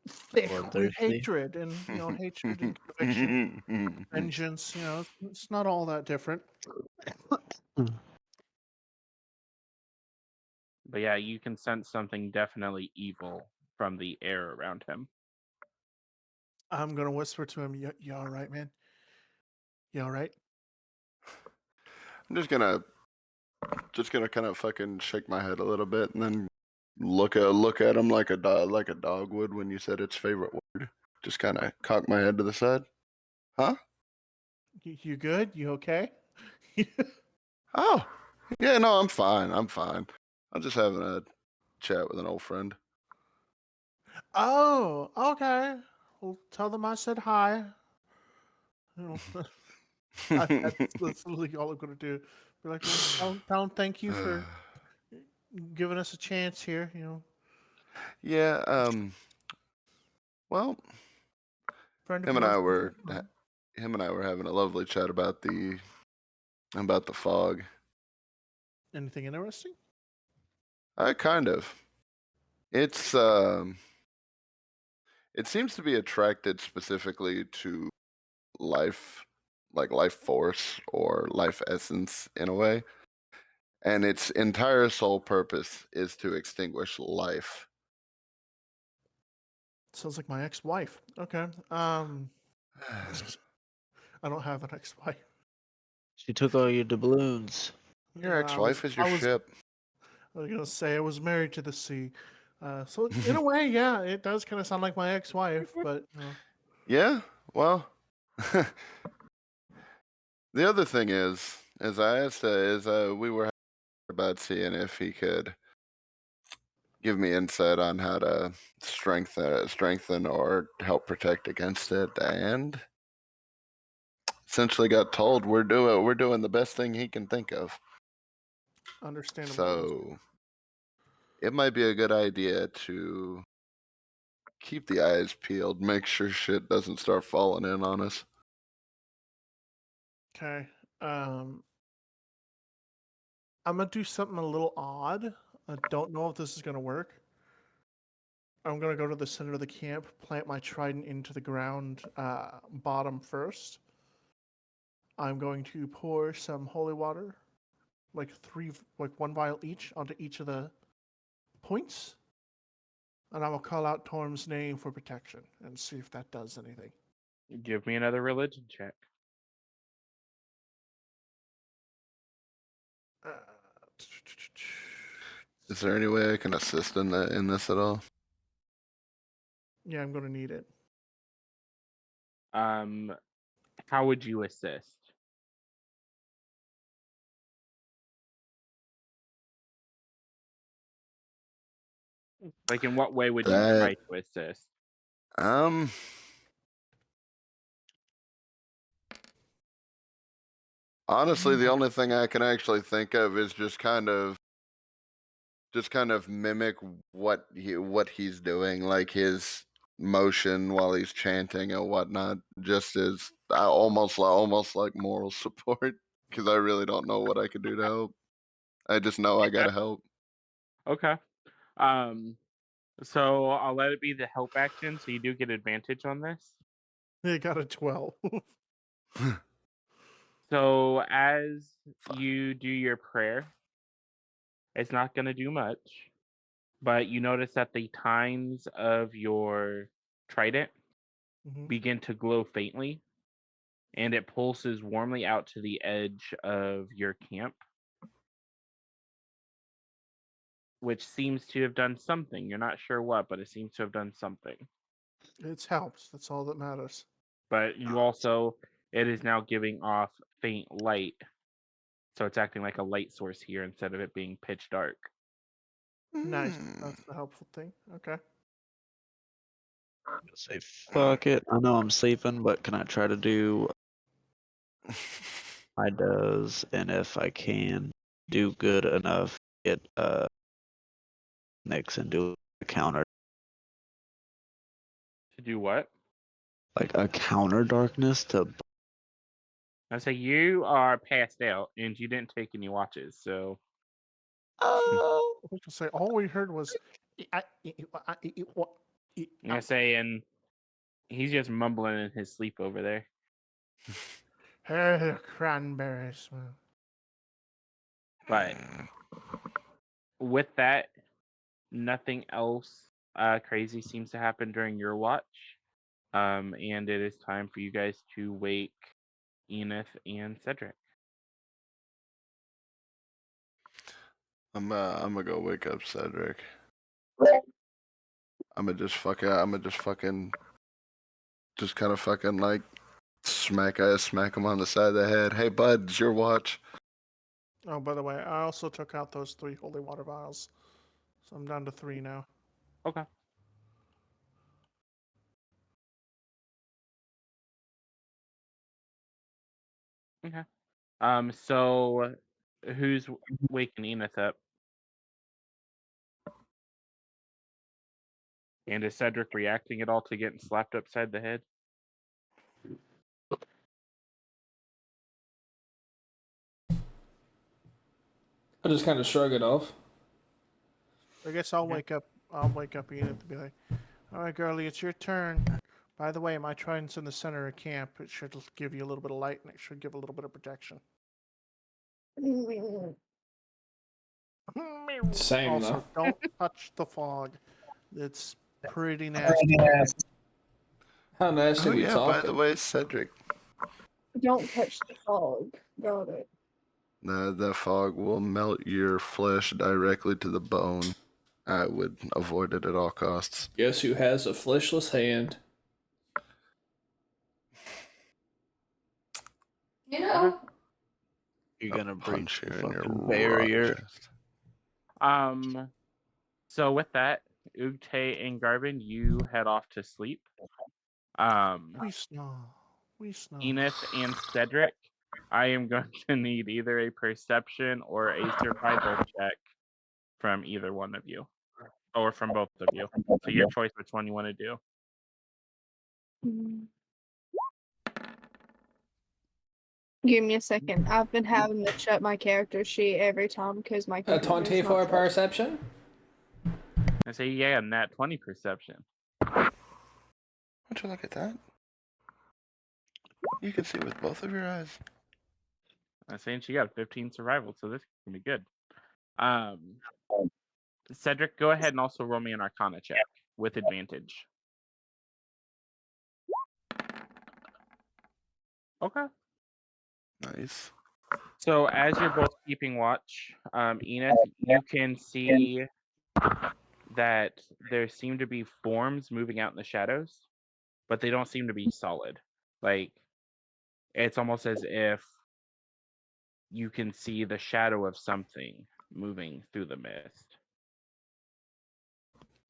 thick with Bloodthirsty. hatred, and hatred and conviction, vengeance. It's not all that different. But yeah, you can sense something definitely evil from the air around him. I'm gonna whisper to him, "You all right, man? You all right?" I'm just gonna kind of fucking shake my head a little bit and then look at him like a dog would when you said its favorite word. Just kind of cock my head to the side. Huh? You good? You okay? Oh, yeah, no, I'm fine. I'm fine. I'm just having a chat with an old friend. Oh, okay. Well, tell them I said hi. That's literally all I'm gonna do. Be like, well, tell them thank you for giving us a chance here. Yeah, well, Friend of him and I yours. were having a lovely chat about the fog. Anything interesting? Kind of. It's it seems to be attracted specifically to life, like life force or life essence in a way. And its entire sole purpose is to extinguish life. Sounds like my ex-wife. Okay. I don't have an ex-wife. She took all your doubloons. Your Yeah, ex-wife is your ship. I was gonna say I was married to the sea. So in a way, yeah, it does kind of sound like my ex-wife, but Yeah, well, the other thing is I asked, we were about seeing if he could give me insight on how to strengthen or help protect against it, and essentially got told we're doing the best thing he can think of. understandable. So it might be a good idea to keep the eyes peeled, make sure shit doesn't start falling in on us. Okay. I'm gonna do something a little odd. I don't know if this is gonna work. I'm gonna go to the center of the camp, plant my trident into the ground, bottom first. I'm going to pour some holy water, like one vial each, onto each of the points, and I will call out Torm's name for protection and see if that does anything. Give me another religion check. Is there any way I can assist in this at all? Yeah, I'm gonna need it. How would you assist? Like, in what way would you try to assist? Honestly, the only thing I can actually think of is just kind of mimic what he's doing, like his motion while he's chanting and whatnot, just as almost like moral support, because I really don't know what I could do to help. I just know I gotta help. Okay. So I'll let it be the help action, so you do get advantage on this. They got a 12. So as you do your prayer, it's not going to do much, but you notice that the tines of your trident begin to glow faintly, and it pulses warmly out to the edge of your camp, which seems to have done something. You're not sure what, but it seems to have done something. It's helped. That's all that matters. But you also, it is now giving off faint light. So it's acting like a light source here instead of it being pitch dark. Nice. That's the helpful thing. Okay. I'm gonna say fuck it. I know I'm sleeping, but can I try to do my does, and if I can do good enough, get Nyx and do a counter, To do what? like a counter darkness to. I say you are passed out and you didn't take any watches, so Oh. I was gonna say all we heard was. I say, and he's just mumbling in his sleep over there. Cranberries. But with that, nothing else crazy seems to happen during your watch. And it is time for you guys to wake Enith and Cedric. I'm gonna go wake up Cedric. I'm gonna just kind of fucking like smack him on the side of the head. Hey bud, it's your watch. Oh, by the way, I also took out those 3 holy water vials, so I'm down to 3 now. Okay. Okay. So who's waking Enith up? And is Cedric reacting at all to getting slapped upside the head? I just kind of shrug it off. I guess I'll wake up. I'll wake up Enid to be like, "All right, girlie, it's your turn." By the way, my trident's in the center of camp. It should give you a little bit of light, and it should give a little bit of protection. Same Also, though. don't touch the fog. It's pretty nasty. How nasty Oh we yeah, talking? by the way, Cedric, Don't touch the fog. Got it. The fog will melt your flesh directly to the bone. I would avoid it at all costs. Guess who has a fleshless hand? You know, You're I'll gonna breach punch the you in your fucking rotten barrier. chest. So with that, Ugte and Garvin, you head off to sleep. We snore. We snore. Enith and Cedric, I am going to need either a perception or a survival check from either one of you, or from both of you. So your choice which one you want to do. Mm. Give me a second. I've been having to shut my character sheet every time because my A computer's 20 not for shut. perception? I say, yeah, nat 20 perception. Why don't you look at that? You can see with both of your eyes. I'm saying she got a 15 survival, so this can be good. Cedric, go ahead and also roll me an Arcana check with advantage. Okay. Nice. So as you're both keeping watch, Enith, you can see that there seem to be forms moving out in the shadows, but they don't seem to be solid. Like, it's almost as if you can see the shadow of something moving through the mist.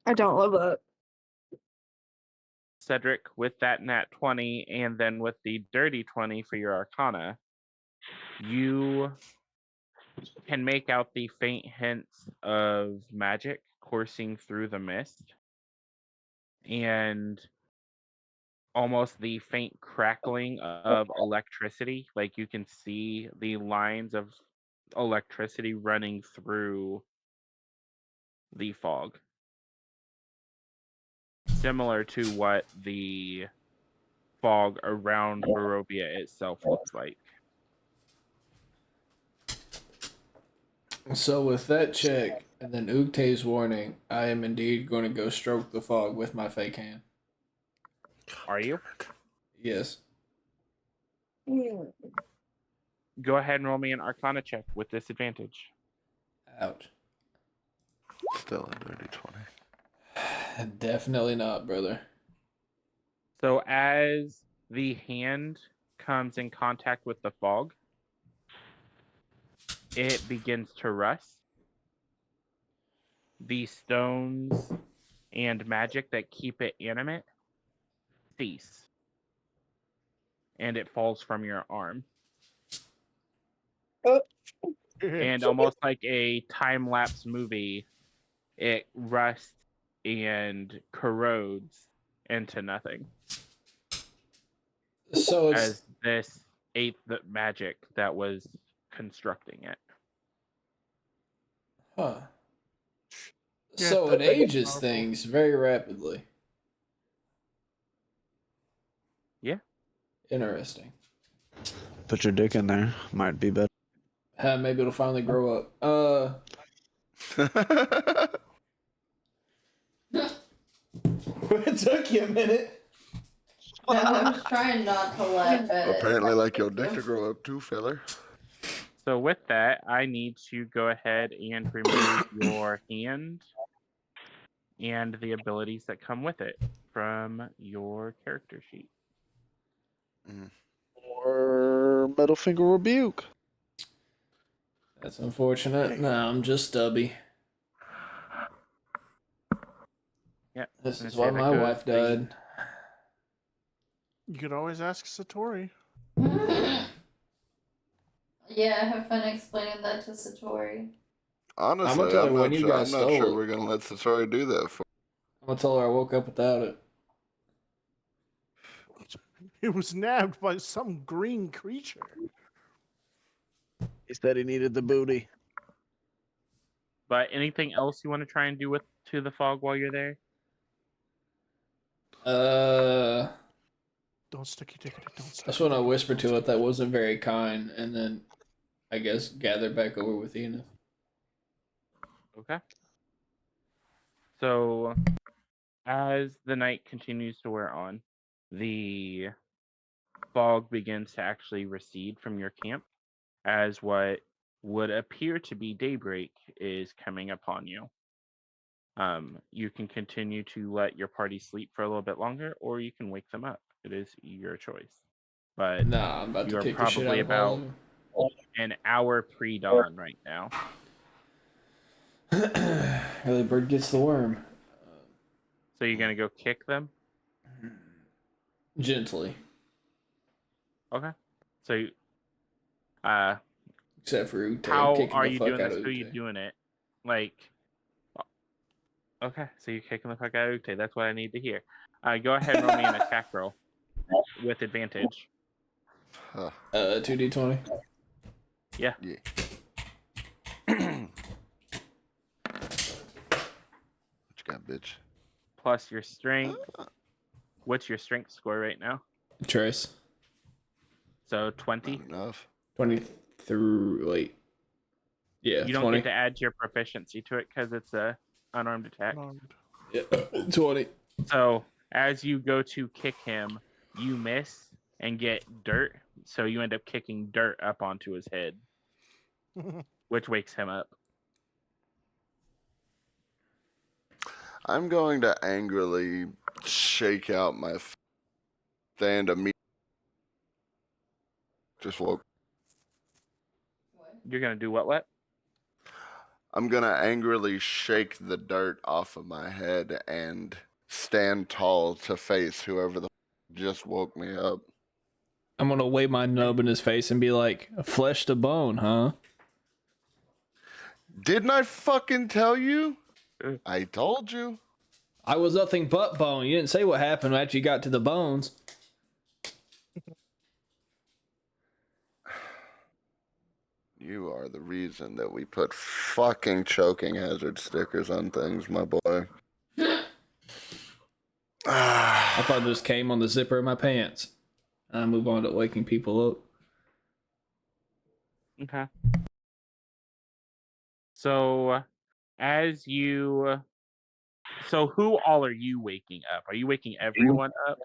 I don't love that. Cedric, with that nat 20 and then with the dirty 20 for your Arcana, you can make out the faint hints of magic coursing through the mist and almost the faint crackling of electricity. Like you can see the lines of electricity running through the fog, similar to what the fog around Barovia itself looks like. So with that check, and then Ugte's warning, I am indeed going to go stroke the fog with my fake hand. Are you? Yes. Mm. Go ahead and roll me an Arcana check with disadvantage. Ouch. Still a dirty 20. Definitely not, brother. So as the hand comes in contact with the fog, it begins to rust. The stones and magic that keep it animate cease, and it falls from your arm. And almost like a time-lapse movie, it rusts and corrodes into nothing So it's as this ate the magic that was constructing it. huh. Yeah, So it that's ages powerful. things very rapidly. Yeah. Interesting. Put your dick in there. Might be better. Maybe it'll finally grow up. It took you a minute. no, I was trying not to laugh at it. Apparently, like your dick to grow up too, feller. So with that, I need to go ahead and remove your hand and the abilities that come with it from your character sheet. Or middle finger rebuke. That's unfortunate. Nah, I'm just stubby. Yeah. This I'm is gonna why say my that wife goes the- died. You could always ask Satori. Yeah, have fun explaining that to Satori. Honestly, tell her I'm when not. you Sure, guys I'm not stole sure it. we're gonna let Satori do that for. I'm gonna tell her I woke up without it. It was nabbed by some green creature. He said he needed the booty. But anything else you want to try and do with to the fog while you're there? Don't stick your dick in it. Don't stick That's your when I dick in whispered Don't to it stick- that wasn't very kind, and then I guess gathered back over with Enid. Okay. So as the night continues to wear on, the fog begins to actually recede from your camp as what would appear to be daybreak is coming upon you. You can continue to let your party sleep for a little bit longer, or you can wake them up. It is your choice. But Nah, I'm about you to are kick the shit out probably of all about of an hour pre-dawn right now. them. Early bird gets the worm. So you're gonna go kick them? Gently. Okay. So, Except for Ute. I'm how kicking are the you fuck doing out this? of Who are you Ute. doing it? Like, okay, so you're kicking the fuck out of Ute. That's what I need to hear. Go ahead and roll me an attack roll with advantage. 2d20. Yeah. Yeah. What you got, bitch? Plus your strength. What's your strength score right now? Trace. So 20. Not enough. 20 through, wait. Yeah, You don't 20. get to add your proficiency to it because it's a unarmed attack. Yeah, 20. So as you go to kick him, you miss and get dirt. So you end up kicking dirt up onto his head, which wakes him up. I'm going to angrily shake out my stand immediately. Just woke. You're gonna do what? I'm going to angrily shake the dirt off of my head and stand tall to face whoever the just woke me up. I'm gonna wave my nub in his face and be like, flesh to bone, huh? Didn't I fucking tell you? I told you. I was nothing but bone. You didn't say what happened after you got to the bones. You are the reason that we put fucking choking hazard stickers on things, my boy. I thought it just came on the zipper of my pants. I move on to waking people up. Okay. So, as you, so who all are you waking up? Are you waking everyone up?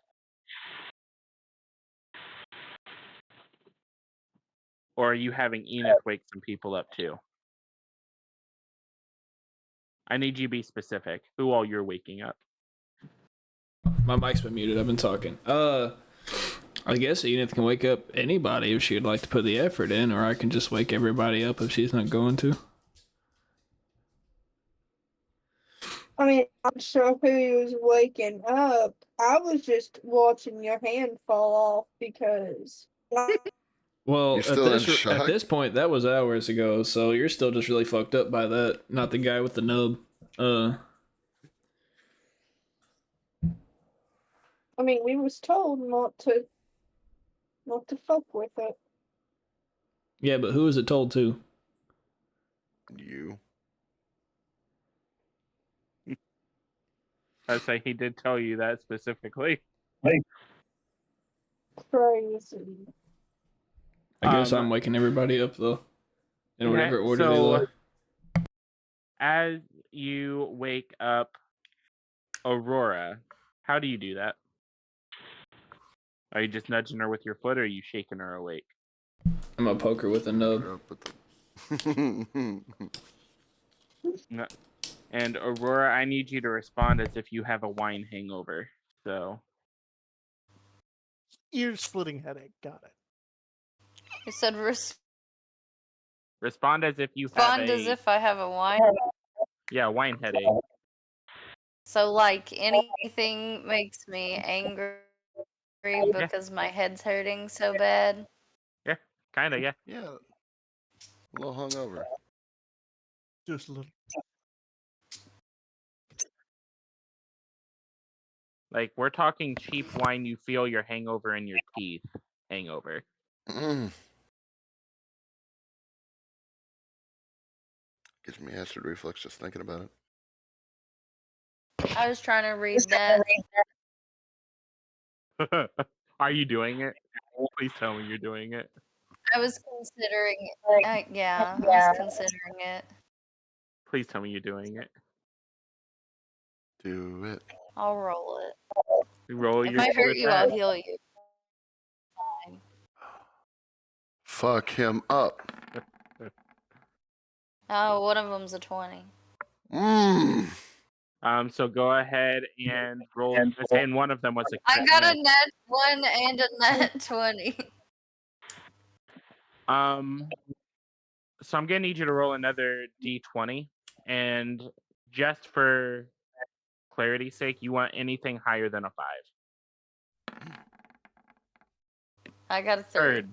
Or are you having Enith wake some people up too? I need you to be specific. Who all you're waking up? My mic's been muted. I've been talking. I guess Edith can wake up anybody if she'd like to put the effort in, or I can just wake everybody up if she's not going to. I mean, I'm sure who he was waking up. I was just watching your hand fall off because. Well, You're still in shock? at this point, that was hours ago, so you're still just really fucked up by that. Not the guy with the nub. I mean, we was told not to fuck with it. Yeah, but who was it told to? You. I say he did tell you that specifically. Crazy. I guess I'm waking everybody up though, in whatever order they so look. as you wake up Aurora, how do you do that? Are you just nudging her with your foot, or are you shaking her awake? I'm a poker with a nub. No. And Aurora, I need you to respond as if you have a wine hangover. So Ear splitting headache. Got it. You said respond as if you have respond a as if I have a wine. wine headache. So, like, anything makes me angry because my head's hurting so bad. Yeah, kind of. Yeah. Yeah. A little hungover. Just a little. Like, we're talking cheap wine. You feel your hangover in your teeth. Hangover. Gives me acid reflux just thinking about it. I was trying to read that. Are you doing it? Please tell me you're doing it. I was considering it. Yeah, I was considering it. Please tell me you're doing it. Do it. I'll roll it. Roll If your I hurt you, I'll attack. heal you. Fuck him up. Oh, one of them's a 20. Mmm. So go ahead and roll. And one of them was a I crit got a miss. net 1 and a net 20. So I'm gonna need you to roll another d20, and just for clarity's sake, you want anything higher than a 5. I got a 3. Third.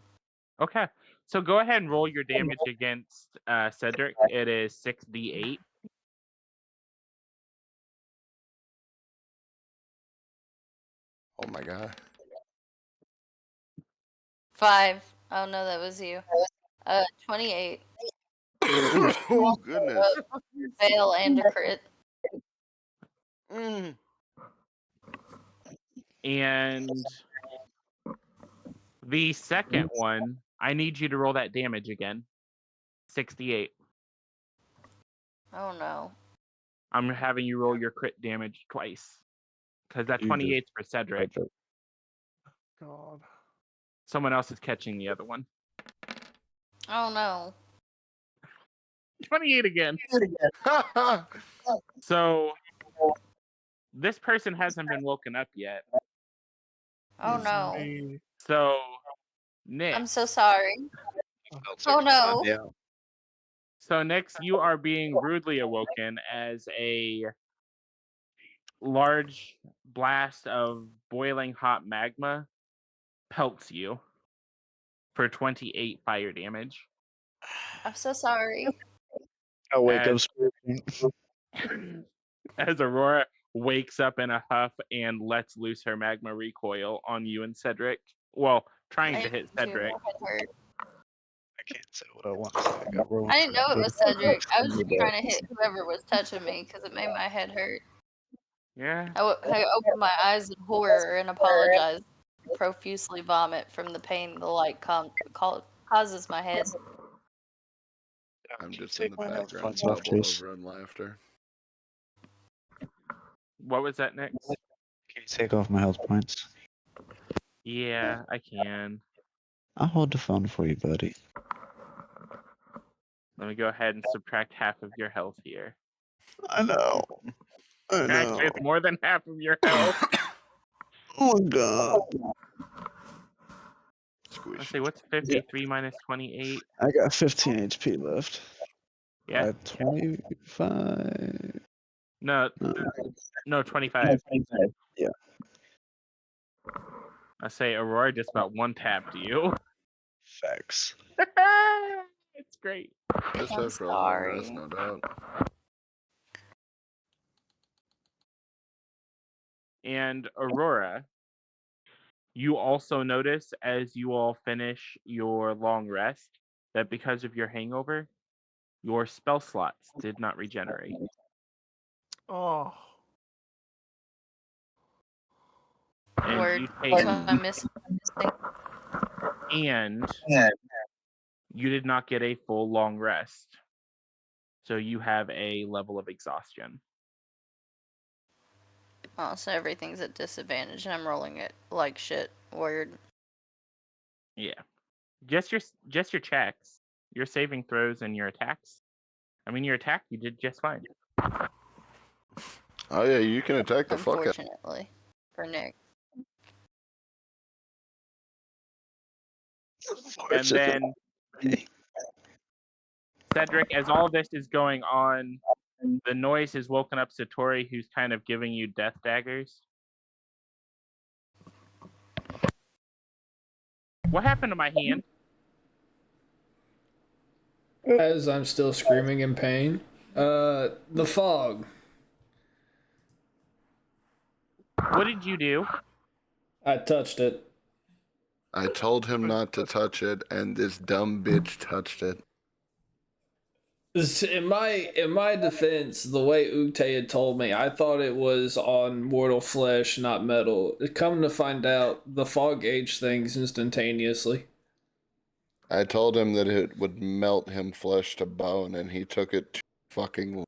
Okay. So go ahead and roll your damage against Cedric. It is 6d8. Oh my god. 5. Oh no, that was you. 28. Oh goodness. Fail and a crit. Mm. And the second one, I need you to roll that damage again. 68. Oh no. I'm having you roll your crit damage twice. Because that You 28's for Cedric. God. Someone else is catching the other one. Oh no. 28 again. So this person hasn't been woken up yet. Oh It's no. me. So Nick. I'm so sorry. Oh no. Yeah. So Nix, you are being rudely awoken as a large blast of boiling hot magma pelts you for 28 fire damage. I'm so sorry. I wake up As- screaming. As Aurora wakes up in a huff and lets loose her magma recoil on you and Cedric. Well, trying to hit Cedric. My head hurt. I can't say what I want to say. I got rolling I didn't know it was Cedric. I was just Yeah. trying to hit whoever was touching me because it made my head hurt. Yeah. I opened my eyes in horror and apologized. Profusely vomit from the pain the light causes my head. I'm Can you just in take the my health background points off, doubled Chase? over in laughter. What was that, Nick? Can you take off my health points? Yeah, I can. I'll hold the phone for you, buddy. Let me go ahead and subtract half of your health here. I know. I know. Actually, it's more than half of your health. Oh my god. Let's see, what's 53 minus 28? I got 15 HP left. Yeah. 25. No, No. no, 25. Yeah. I say Aurora just about one tapped you. Facts. It's great. Just I'm after a long sorry. rest, no doubt. And Aurora, you also notice as you all finish your long rest that because of your hangover, your spell slots did not regenerate. Oh. And Word. you So take, I missed. and you did not get a full long rest. So you have a level of exhaustion. Oh, so everything's at disadvantage and I'm rolling it like shit. Word. Yeah. Just your checks, your saving throws, and your attacks. I mean, your attack, you did just fine. Oh yeah, you can attack the fuck out. Unfortunately. For Nick. And then, Cedric, as all this is going on, the noise has woken up Satori, who's kind of giving you death daggers. What happened to my hand? As I'm still screaming in pain. The fog. What did you do? I touched it. I told him not to touch it, and this dumb bitch touched it. In my defense, the way Ukte had told me, I thought it was on mortal flesh, not metal. Come to find out, the fog aged things instantaneously. I told him that it would melt him flesh to bone, and he took it too fucking.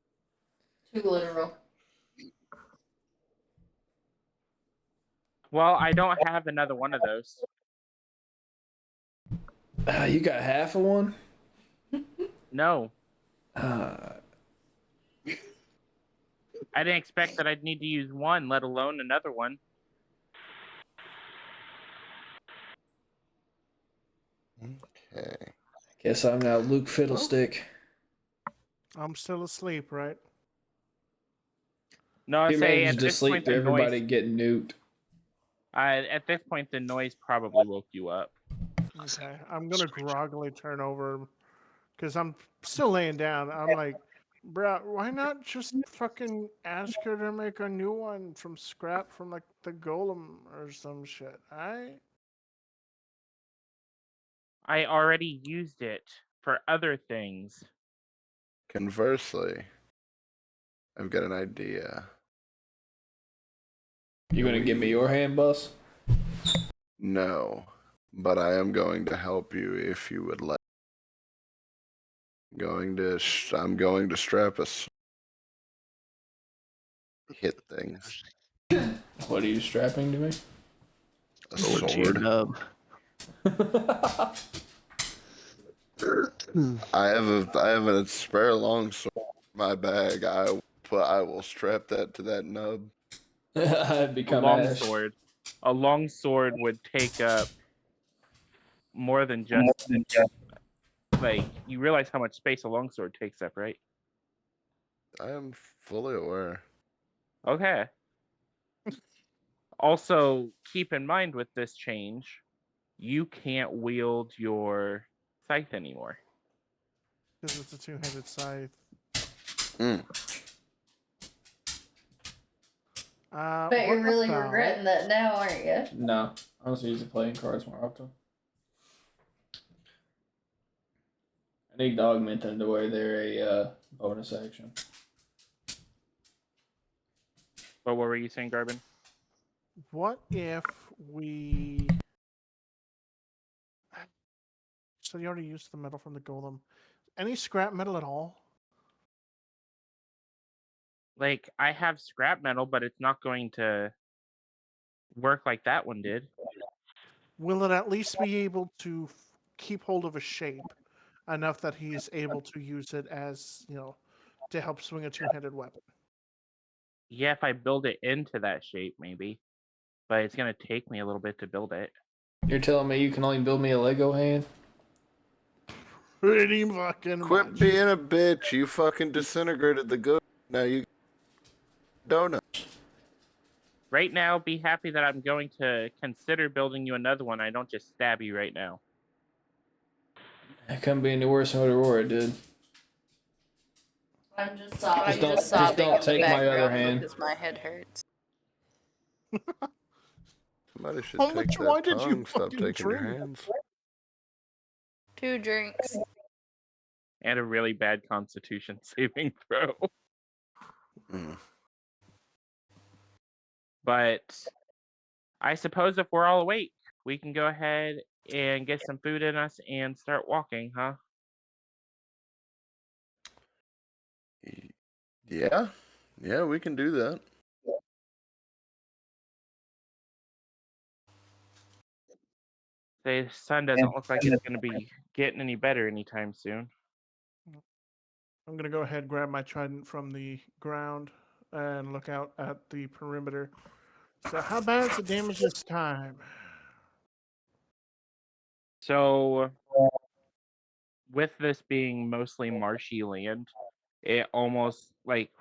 Too literal. Well, I don't have another one of those. You got half of one? No, Uh, I didn't expect that I'd need to use one, let alone another one. Okay. guess I'm now Luke Fiddlestick. I'm still asleep, right? No, I You say managed at to this sleep point through the everybody noise. getting nuked. At this point, the noise probably woke you up. Okay. I'm gonna groggily turn over because I'm still laying down. I'm like, bruh, why not just fucking ask her to make a new one from scrap from like the golem or some shit? I already used it for other things. Conversely, I've got an idea. You gonna give me your hand, boss? No, but I am going to help you if you would like. I'm going to strap us. Hit things. What are you strapping to me? A Sword to your sword. nub. I have a spare long sword in my bag. I will strap that to that nub. I'd A become long Ash. sword. A long sword would take up more than just like you realize how much space a longsword takes up, right? I am fully aware. Okay. Also, keep in mind with this change, you can't wield your scythe anymore. Because it's a two-handed scythe. Mm. Bet you're What really about- regretting that now, aren't you? No, I was using playing cards more often. I need to augment them to where they're a bonus action. But what were you saying, Garbin? What if we? So you already used the metal from the golem. Any scrap metal at all? Like, I have scrap metal, but it's not going to work like that one did. Will it at least be able to keep hold of a shape enough that he's able to use it as, to help swing a two-handed weapon? Yeah, if I build it into that shape, maybe. But it's going to take me a little bit to build it. You're telling me you can only build me a Lego hand? Pretty fucking Quit much. being a bitch. You fucking disintegrated the good. Now you donut. Right now, be happy that I'm going to consider building you another one. I don't just stab you right now. It couldn't be any worse than what Aurora did. I'm just sobbing. Just sobbing don't in the take my other background hand. because my head hurts. Somebody should How take much that wine did you tongue. Stop fucking taking your drink? hands. 2 drinks. And a really bad constitution saving throw. Mm. But I suppose if we're all awake, we can go ahead and get some food in us and start walking, huh? Yeah. Yeah, we can do that. The sun doesn't look like it's going to be getting any better anytime soon. I'm gonna go ahead and grab my trident from the ground and look out at the perimeter. So how bad is the damage this time? So, with this being mostly marshy land, it almost like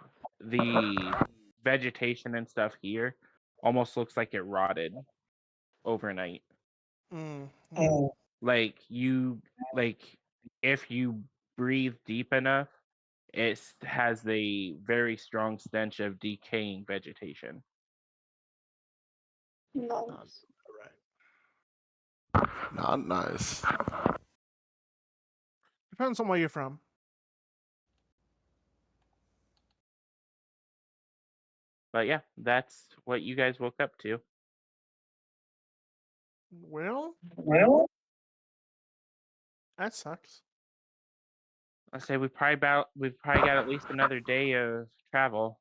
the vegetation and stuff here almost looks like it rotted overnight. Mm. Like if you breathe deep enough, it has the very strong stench of decaying vegetation. Nice. Right. Not nice. Depends on where you're from. But yeah, that's what you guys woke up to. Well, that sucks. I say we've probably got at least another day of travel.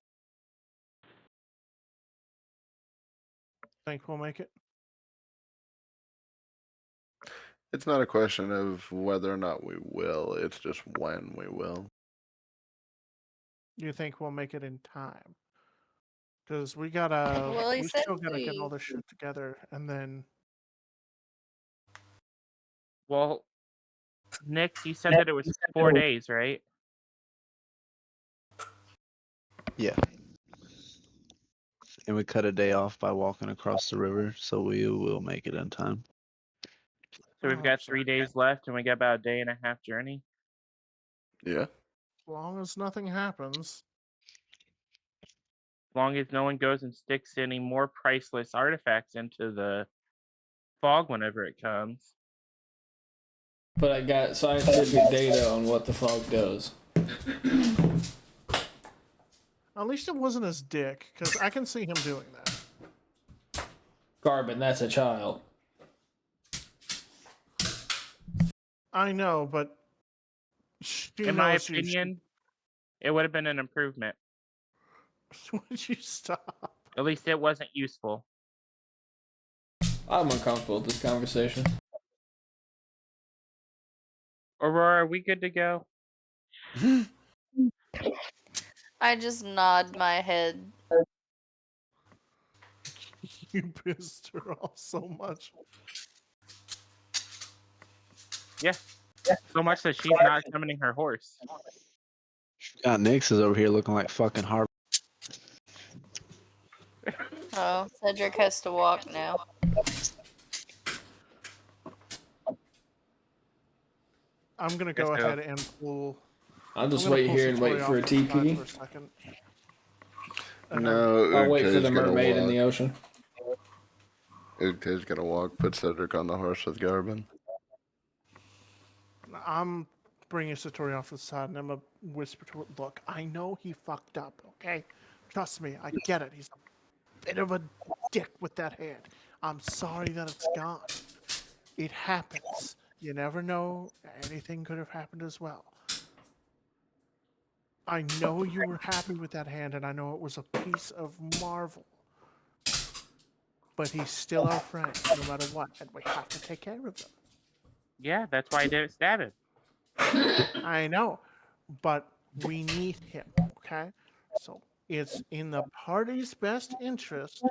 Think we'll make it? It's not a question of whether or not we will. It's just when we will. You think we'll make it in time? Because we gotta, Well, he we said still gotta get all leave. this shit together, and then Well, Nick, you said that it was 4 days, right? Yeah. And we cut a day off by walking across the river, so we will make it in time. So we've Oh, got sorry. 3 days left, and we got about a day and a half journey. Yeah. As long as nothing happens. As long as no one goes and sticks any more priceless artifacts into the fog whenever it comes. But I got scientific data on what the fog does. At least it wasn't his dick, because I can see him doing that. Carbon, that's a child. I know, but she In my knows you. opinion, it would have been an improvement. Would you stop? At least it wasn't useful. I'm uncomfortable with this conversation. Aurora, are we good to go? I just nod my head. You pissed her off so much. So much that she's not summoning her horse. God, Nix is over here looking like fucking Harvey. Oh, Cedric has to walk now. I'm gonna go Yes, sir. ahead and pull. I'll just I'm gonna wait pull here and wait Satori for a off to the side TP. for a second. And No, I'll wait for Ugte's the gonna mermaid in walk. the ocean. Ugte's gonna walk. Put Cedric on the horse with Garbin. I'm bringing Satori off to the side, and I'm gonna whisper to her, "Look, I know he fucked up. Okay, trust me, I get it. He's a bit of a dick with that hand. I'm sorry that it's gone. It happens. You never know. Anything could have happened as well. I know you were happy with that hand, and I know it was a piece of marvel. But he's still our friend, no matter what, and we have to take care of him. Yeah, that's why I didn't stab him. I know, but we need him, okay? So it's in the party's best interest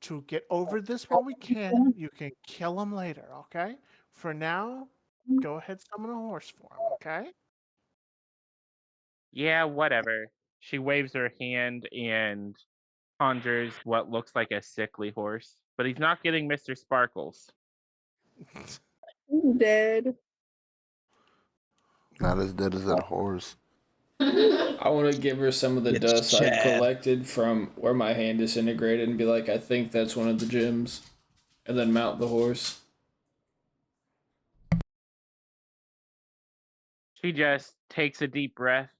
to get over this while we can. You can kill him later, okay? For now, go ahead, summon a horse for him, okay? Yeah, whatever. She waves her hand and conjures what looks like a sickly horse. But he's not getting Mr. Sparkles. Dead. Not as dead as that horse. I want to give her some of the It's dust I Chad. collected from where my hand disintegrated and be like, I think that's one of the gems. And then mount the horse. She just takes a deep breath.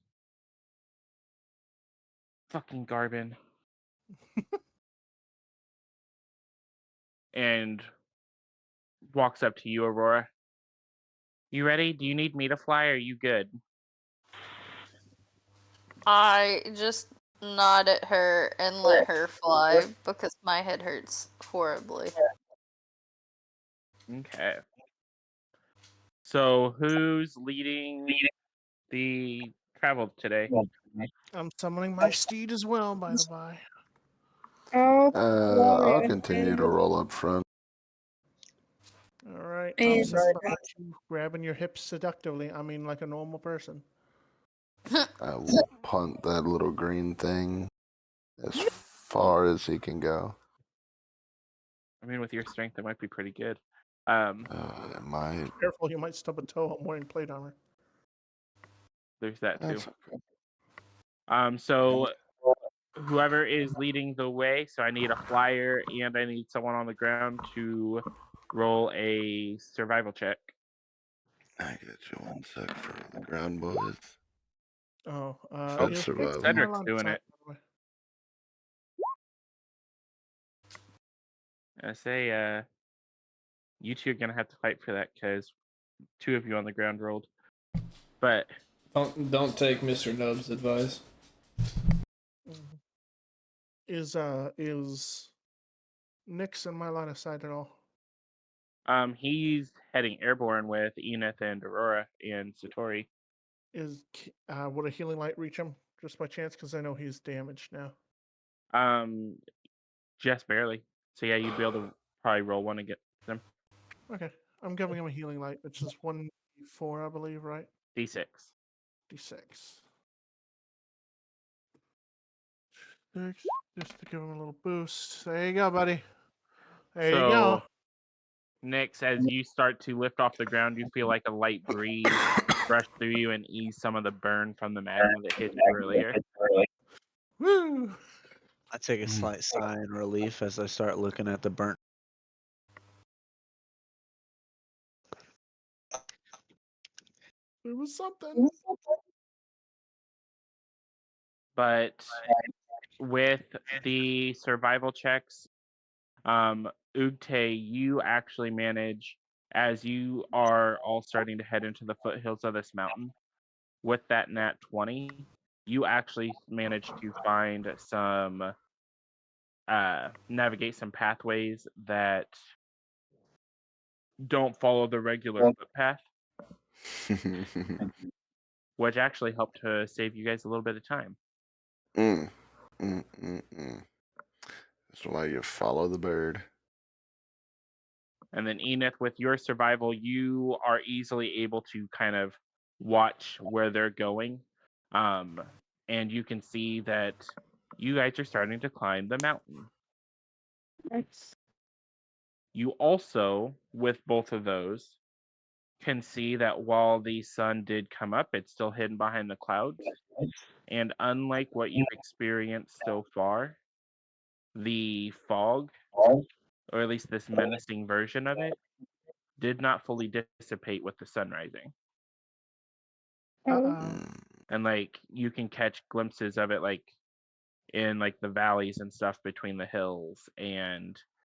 Fucking Garbin. And walks up to you, Aurora. You ready? Do you need me to fly, or are you good? I just nod at her and let her fly because my head hurts horribly. Okay. So who's leading the travel today? I'm summoning my steed as well, by the by. Oh, I'll yeah. continue to roll up front. All right, And- I'm just behind you, grabbing your hips seductively. I mean, like a normal person. I will punt that little green thing as far as he can go. I mean, with your strength, it might be pretty good. It might. Careful, you might stub a toe. I'm wearing plate armor. There's that too. That's okay. So whoever is leading the way, so I need a flyer and I need someone on the ground to roll a survival check. I get you 1 sec for the ground boys. Oh, Oh, is survival. Nick's Cedric's line of doing sight, it. by the way? I say, you two are gonna have to fight for that because 2 of you on the ground rolled. But Don't take Mr. Nub's advice. Mhm. Is Nick's in my line of sight at all? He's heading airborne with Enith and Aurora and Satori. Would a healing light reach him just by chance? Because I know he's damaged now. Just barely. So yeah, you'd be able to probably roll one against them. Okay, I'm giving him a healing light, which is 1d4, I believe, right? D6. D6. 6, just to give him a little boost. There you go, buddy. There you go. Nyx, as you start to lift off the ground, you feel like a light breeze brush through you and ease some of the burn from the magma that hit you earlier. Woo! I take a slight sigh in relief as I start looking at the burnt. It was something. But with the survival checks, Ugte, you actually manage, as you are all starting to head into the foothills of this mountain, with that nat 20, you actually manage to find some, navigate some pathways that don't follow the regular footpath, which actually helped to save you guys a little bit of time. That's why you follow the bird. And then Enith, with your survival, you are easily able to kind of watch where they're going. And you can see that you guys are starting to climb the mountain. Nice. You also, with both of those, can see that while the sun did come up, it's still hidden behind the clouds. And unlike what you've experienced so far, the fog, or at least this menacing version of it, did not fully dissipate with the sun rising. Oh, And like you can catch glimpses of it like in like the valleys and stuff between the hills, and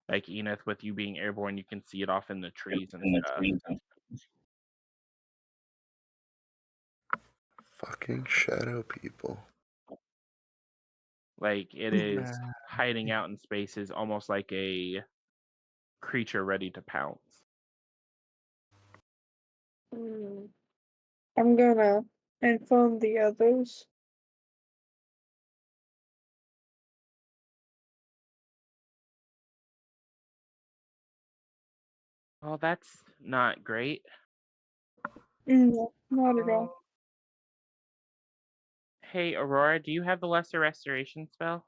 like Enith, with you being airborne, you can see it off in the trees and stuff. Fucking shadow people. Like it is hiding out in spaces almost like a creature ready to pounce. I'm gonna inform the others. Well, that's not great. No, not at all. Hey, Aurora, do you have the lesser restoration spell?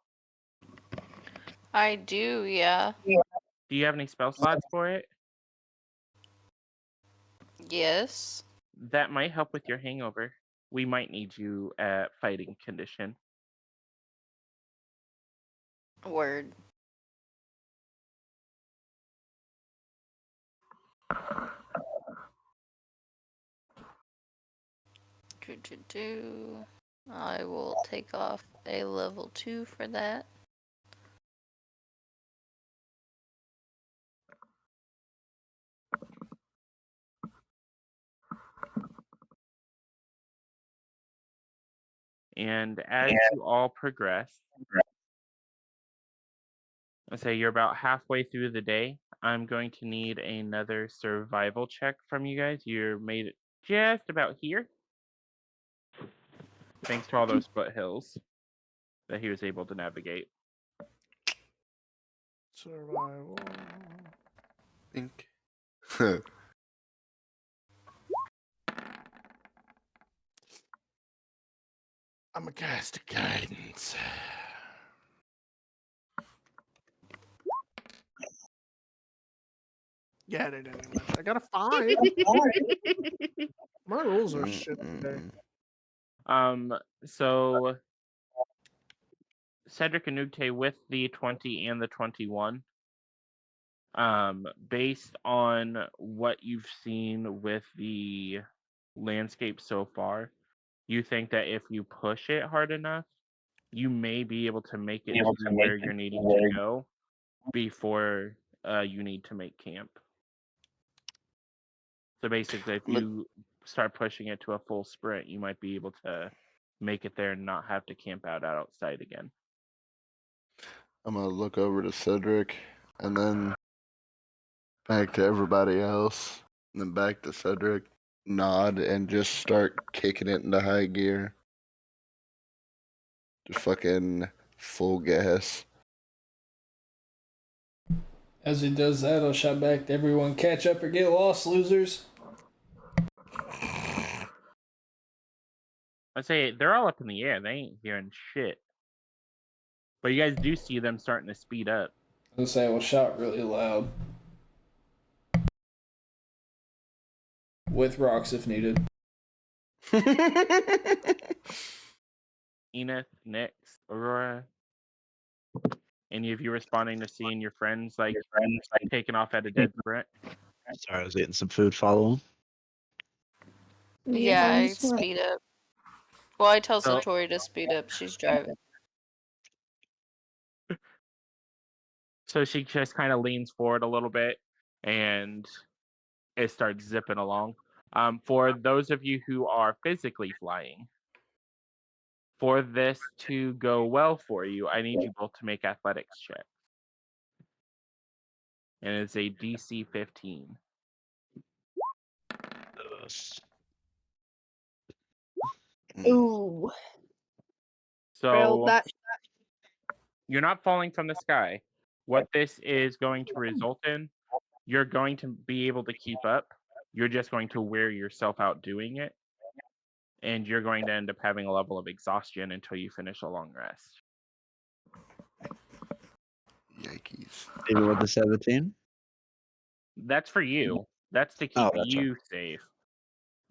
I do, yeah. Do you have any spell slots for it? Yes. That might help with your hangover. We might need you at fighting condition. Word. I will take off a level 2 for that. And as you all progress, let's say you're about halfway through the day, I'm going to need another survival check from you guys. You're made it just about here. Thanks to all those foothills that he was able to navigate. Survival. Think. I'm a cast of guidance. Yeah, they didn't do much. I got a 5. My rolls are shit today. So Cedric and Nugte with the 20 and the 21. Based on what you've seen with the landscape so far, you think that if you push it hard enough, you may be able to make it to where you're needing to go before you need to make camp. So basically, if you start pushing it to a full sprint, you might be able to make it there and not have to camp out outside again. I'm gonna look over to Cedric and then Back to everybody else. And then back to Cedric. Nod and just start kicking it into high gear. Just fucking full gas. As he does that, I'll shout back to everyone, catch up or get lost, losers. I say they're all up in the air. They ain't hearing shit. But you guys do see them starting to speed up. I'll say I will shout really loud. With rocks if needed. Enith, Nyx, Aurora. Any of you responding to seeing your friends taking off at a dead sprint? Sorry, I was eating some food. Follow. Yeah, I Yes. speed up. Well, I tell So- Satori to speed up. She's driving. So she just kind of leans forward a little bit and it starts zipping along. For those of you who are physically flying, for this to go well for you, I need you both to make athletics checks. And it's a DC 15. Ooh. Failed So that. you're not falling from the sky. What this is going to result in, you're going to be able to keep up. You're just going to wear yourself out doing it. And you're going to end up having a level of exhaustion until you finish a long rest. Yikes. Even with the 17. That's for you. That's to keep Oh, that's you safe.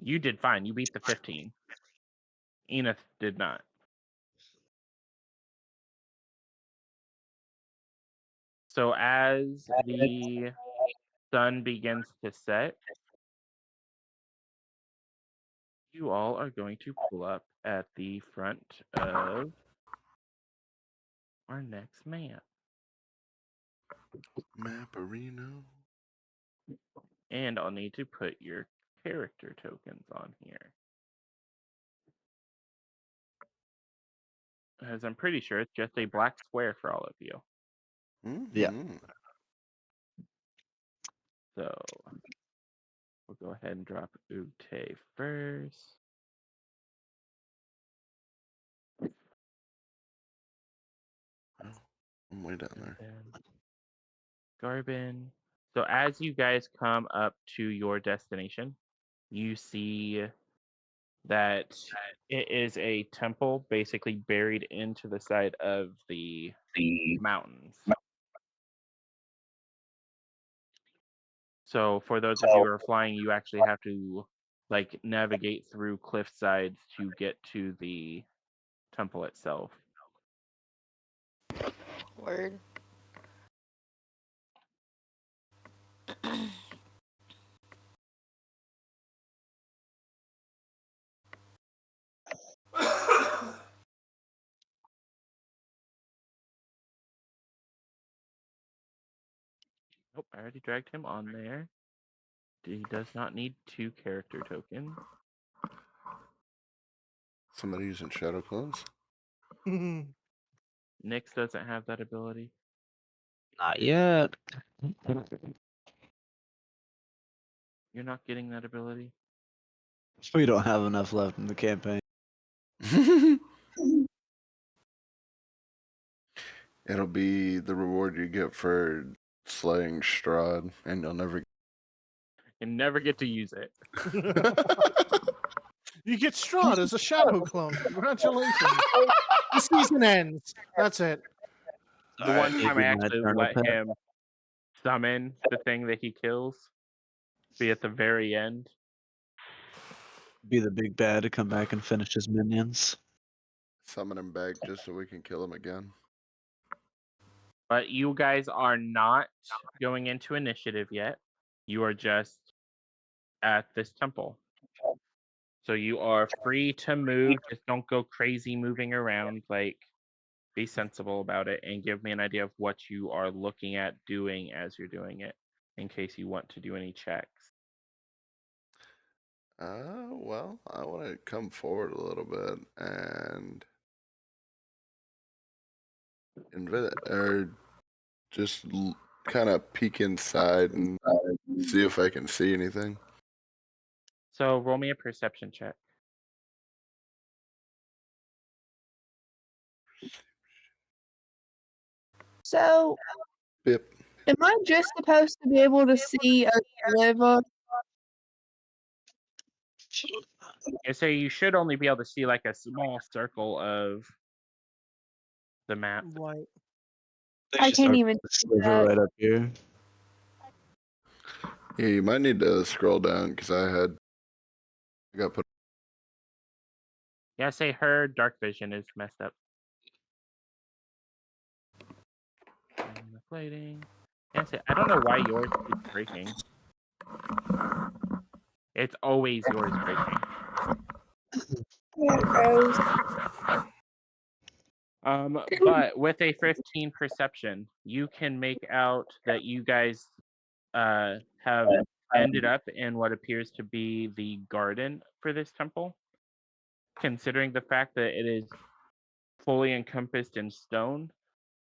You did fine. You beat the 15. Enith did not. So as the sun begins to set, you all are going to pull up at the front of our next map. Maparino. And I'll need to put your character tokens on here. As I'm pretty sure it's just a black square for all of you. Yeah. So we'll go ahead and drop Ute first. I'm way down and there. then Garbin. So as you guys come up to your destination, you see that it is a temple basically buried into the side of the mountains. So for those of you who are flying, you actually have to navigate through cliff sides to get to the temple itself. Word. Nope, I already dragged him on there. He does not need 2 character tokens. Somebody using shadow clones? Nyx doesn't have that ability. Not yet. You're not getting that ability. We don't have enough left in the campaign. It'll be the reward you get for slaying Strahd, and you'll never. And never get to use it. You get Strahd as a shadow clone. Congratulations. The season ends. That's it. The one Alright, time I give me my actually eternal let pet. him summon the thing that he kills be at the very end. Be the big bad to come back and finish his minions. Summon him back just so we can kill him again. But you guys are not going into initiative yet. You are just at this temple. So you are free to move. Just don't go crazy moving around. Be sensible about it and give me an idea of what you are looking at doing as you're doing it, in case you want to do any checks. Well, I want to come forward a little bit and or just kind of peek inside and see if I can see anything. So roll me a perception check. So, Yep. am I just supposed to be able to see a river? And so you should only be able to see like a small circle of the map. Like, I can't even This see river that. right up here. Yeah, you might need to scroll down because I got put. Yeah, say her dark vision is messed up. And the plating. Yeah, say I don't know why yours keeps breaking. It's always yours breaking. There it goes. But with a 15 perception, you can make out that you guys have ended up in what appears to be the garden for this temple. Considering the fact that it is fully encompassed in stone,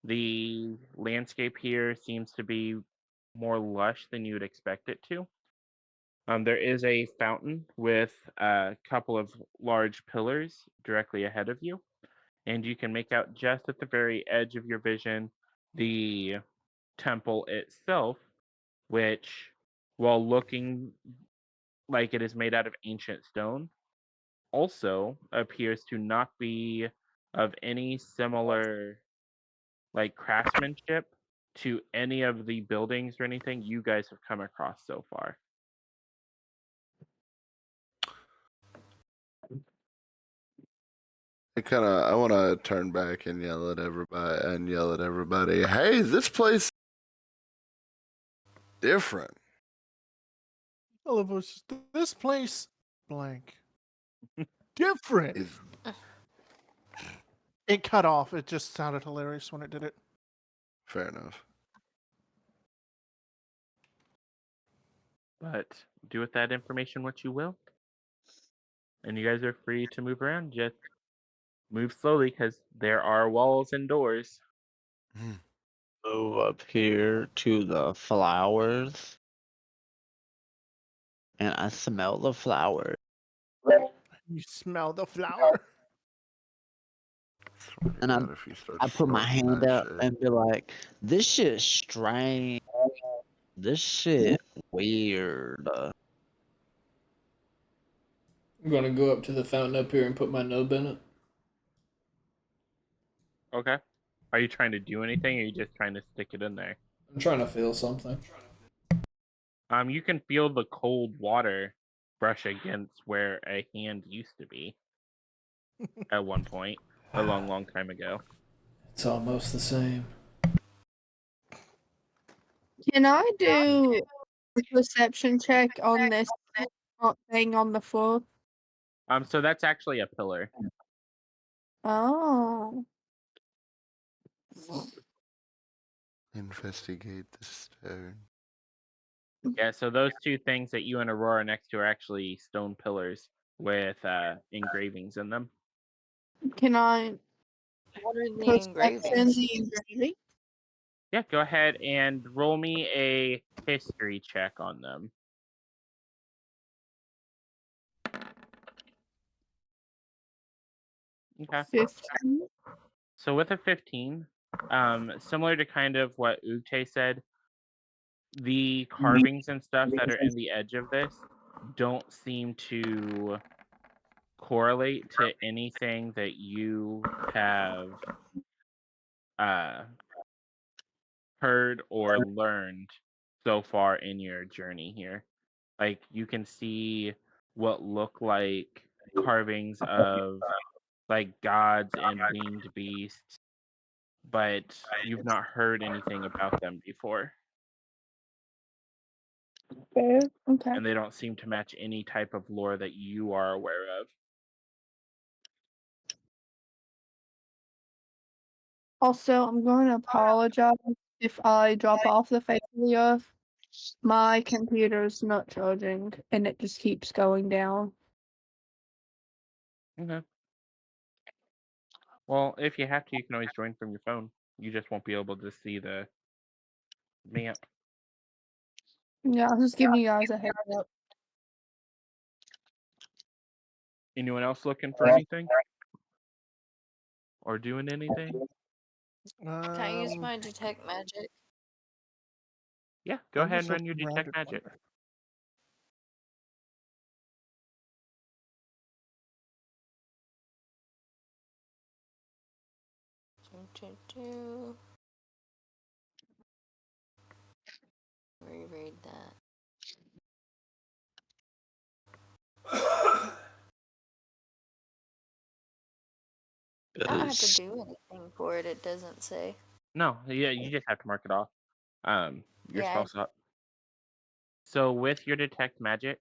the landscape here seems to be more lush than you would expect it to. There is a fountain with a couple of large pillars directly ahead of you, and you can make out just at the very edge of your vision the temple itself, which, while looking like it is made out of ancient stone, also appears to not be of any similar like craftsmanship to any of the buildings or anything you guys have come across so far. I want to turn back and yell at everybody. Hey, this place different. all of us, this place, blank. Different. Is It cut off. It just sounded hilarious when it did it. fair enough. But do with that information what you will. And you guys are free to move around. Just move slowly because there are walls and doors. Move up here to the flowers. And I smell the flower. You smell the flower. And If you start I put my snorting hand that out shit. and be like, this shit's strange. This shit weird. I'm gonna go up to the fountain up here and put my nub in it. Okay. Are you trying to do anything or are you just trying to stick it in there? I'm trying to feel something. You can feel the cold water brush against where a hand used to be at one point, a long, long time ago. It's almost the same. Can I do a perception check on this thing on the floor? So that's actually a pillar. Oh. Investigate the stone. Yeah, so those two things that you and Aurora are next to are actually stone pillars with engravings in them. Can I What are the perception engravings? the engraving? Yeah, go ahead and roll me a history check on them. Okay. 15. So with a 15, similar to kind of what Ute said, the carvings and stuff that are in the edge of this don't seem to correlate to anything that you have heard or learned so far in your journey here. Like you can see what look like carvings of like gods and winged beasts, but you've not heard anything about them before. Fair. Okay. And they don't seem to match any type of lore that you are aware of. Also, I'm going to apologize if I drop off the face of the earth. My computer's not charging, and it just keeps going down. Okay. Well, if you have to, you can always join from your phone. You just won't be able to see the Ma'am. Yeah, I was just giving you guys a heads up. Anyone else looking for anything? Or doing anything? Can I use my detect magic? Yeah, go I'm ahead just and run your looking around detect and magic. wonder. Reread that. I don't have to Because do anything for it, it doesn't say. No, yeah, you just have to mark it off. Your Yeah, spell slot. So with your detect magic,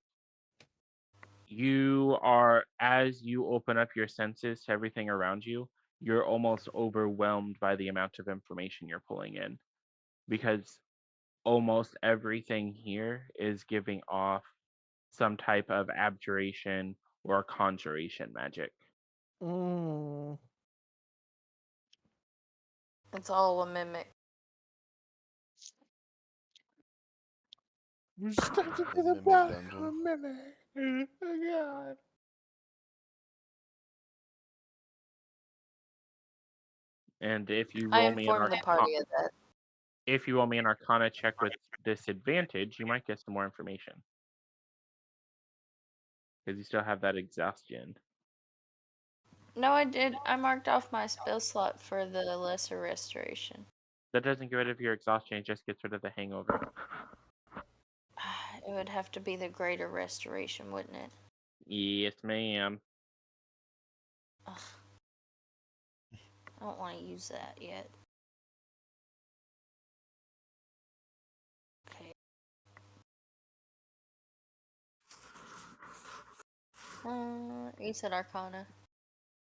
you are, as you open up your senses to everything around you, you're almost overwhelmed by the amount of information you're pulling in, because almost everything here is giving off some type of abjuration or conjuration magic. Mm. it's all a mimic. We just have to A be the mimic best dungeon. a minute. Oh, God. And if you I roll me an informed the party of that. if you roll me an Arcana check with disadvantage, you might get some more information because you still have that exhaustion. No, I did. I marked off my spell slot for the lesser restoration. That doesn't get rid of your exhaustion; it just gets rid of the hangover. It would have to be the greater restoration, wouldn't it? Yes, ma'am. Ugh. I don't want to use that yet. Okay. You said Arcana.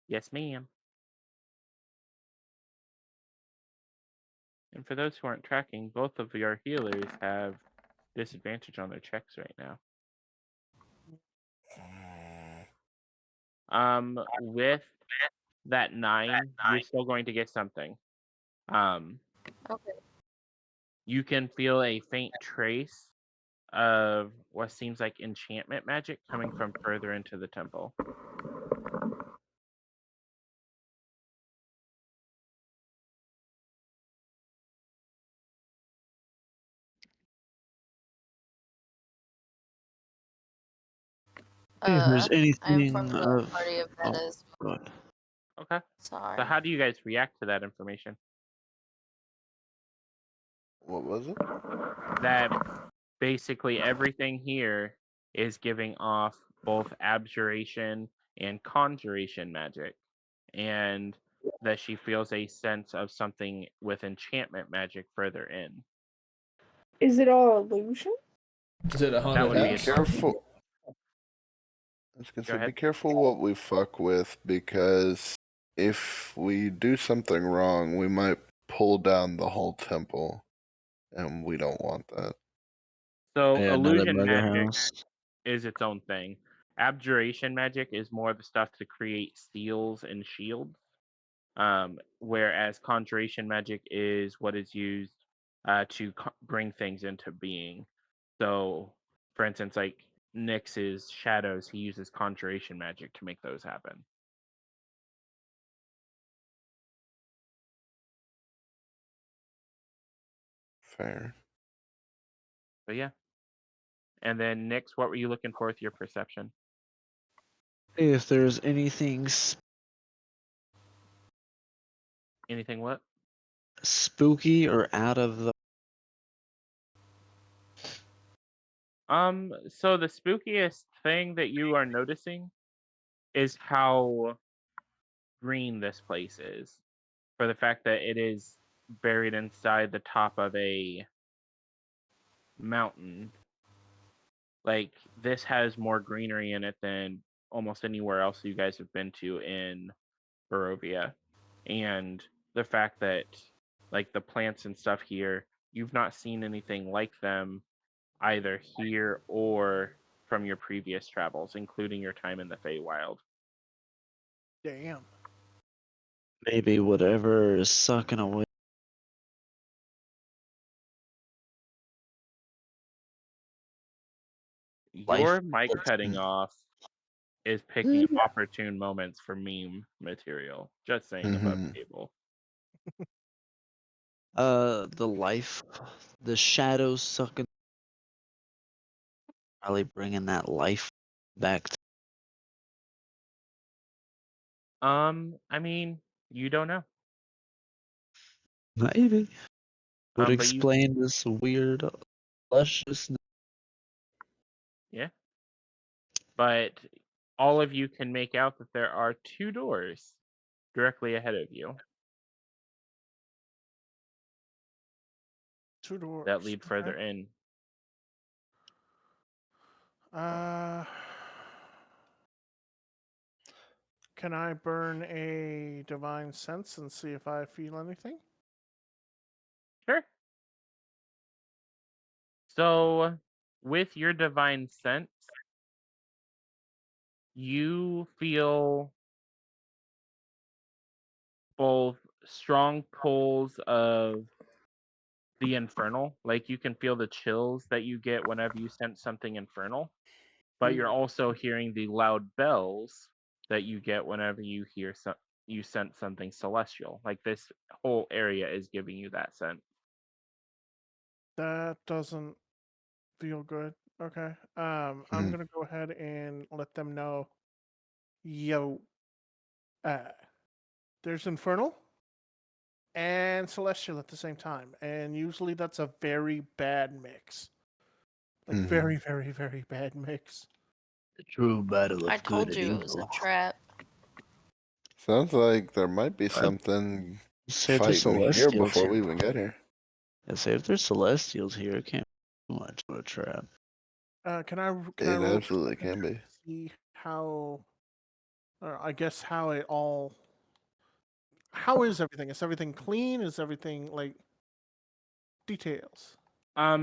Yes, ma'am. And for those who aren't tracking, both of your healers have disadvantage on their checks right now. With that 9, you're still going to get something. Okay. You can feel a faint trace of what seems like enchantment magic coming from further into the temple. if there's I anything informed the of party of that as God. Okay. sorry. So how do you guys react to that information? What was it? That basically everything here is giving off both abjuration and conjuration magic, and that she feels a sense of something with enchantment magic further in. Is it all illusion? Is it a haunted would be house? a- Careful. I was gonna Go say, be ahead. careful what we fuck with, because if we do something wrong, we might pull down the whole temple, and we don't want that. So Yeah, another illusion murder magic house. is its own thing. Abjuration magic is more the stuff to create seals and shields, whereas conjuration magic is what is used to bring things into being. So, for instance, like Nyx's shadows, he uses conjuration magic to make those happen. Fair. But yeah. And then Nyx, what were you looking for with your perception? If there's anything Anything what? spooky or out of the So the spookiest thing that you are noticing is how green this place is, for the fact that it is buried inside the top of a mountain. Like, this has more greenery in it than almost anywhere else you guys have been to in Barovia. And the fact that, like, the plants and stuff here, you've not seen anything like them either here or from your previous travels, including your time in the Feywild. Damn. maybe whatever is sucking away Your life. mic cutting off is picking opportune moments for meme material. Just saying above Mhm. table. The life, the shadows sucking, probably bringing that life back. I mean, you don't know. Maybe would But you, explain this weird lusciousness. yeah. But all of you can make out that there are 2 doors directly ahead of you 2 doors. that lead further Okay. in. Can I burn a divine sense and see if I feel anything? Sure. So, with your divine sense, you feel both strong pulls of the infernal, like you can feel the chills that you get whenever you sense something infernal, but you're also hearing the loud bells that you get whenever you hear you sense something celestial. Like this whole area is giving you that sense. That doesn't feel good. Okay. I'm gonna go ahead and let them know. Yo, there's infernal and celestial at the same time, and usually that's a very bad mix. Like Mhm. very, very, very bad mix. The true battle I of good told and you it was a evil. trap. Sounds like there might be I something say if there's fighting here celestials before here. we even get here. I say if there's celestials here, it can't be much of a trap. Can I It roll absolutely perception can check be. to see how? I guess how it all. How is everything? Is everything clean? Is everything like details?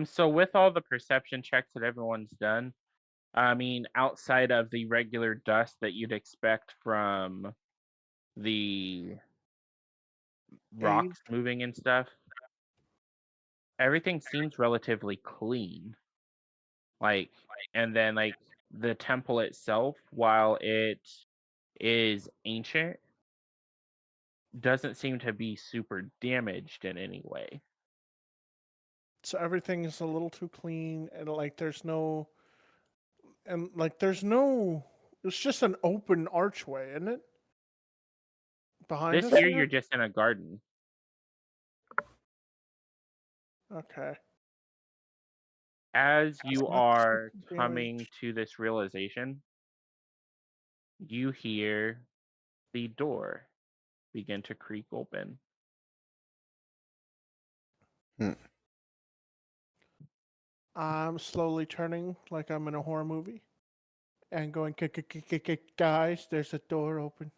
So with all the perception checks that everyone's done, I mean, outside of the regular dust that you'd expect from the Aid. rocks moving and stuff, everything seems relatively clean. Like, and then like the temple itself, while it is ancient, doesn't seem to be super damaged in any way. So everything is a little too clean, and like there's no, and like there's no. It's just an open archway, isn't it? Behind This us year, there. you're just in a garden. Okay. As It's you not are super coming damaged. to this realization, you hear the door begin to creak open. I'm slowly turning like I'm in a horror movie and going, guys, there's a door open.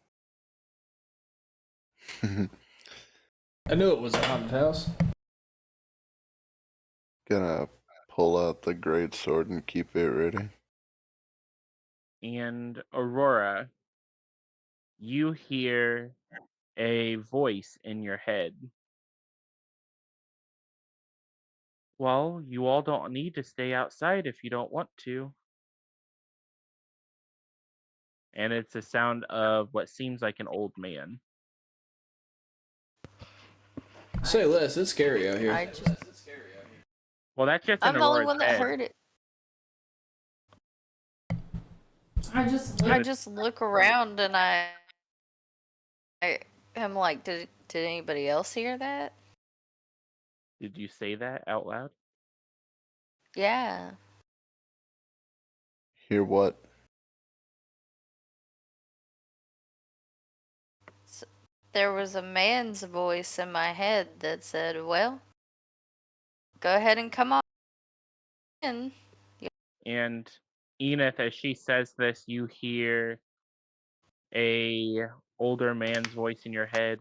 I knew it was a haunted house. Gonna pull out the great sword and keep it ready. And Aurora, you hear a voice in your head. Well, you all don't need to stay outside if you don't want to. And it's the sound of what seems like an old man. Say less, it's scary out here. Well, that's just in I'm the only Aurora's one that head. heard it. I just I just look around and I am like, did anybody else hear that? Did you say that out loud? Yeah. Hear what? There was a man's voice in my head that said, well, go ahead and come on in. And Enith, as she says this, you hear a older man's voice in your head.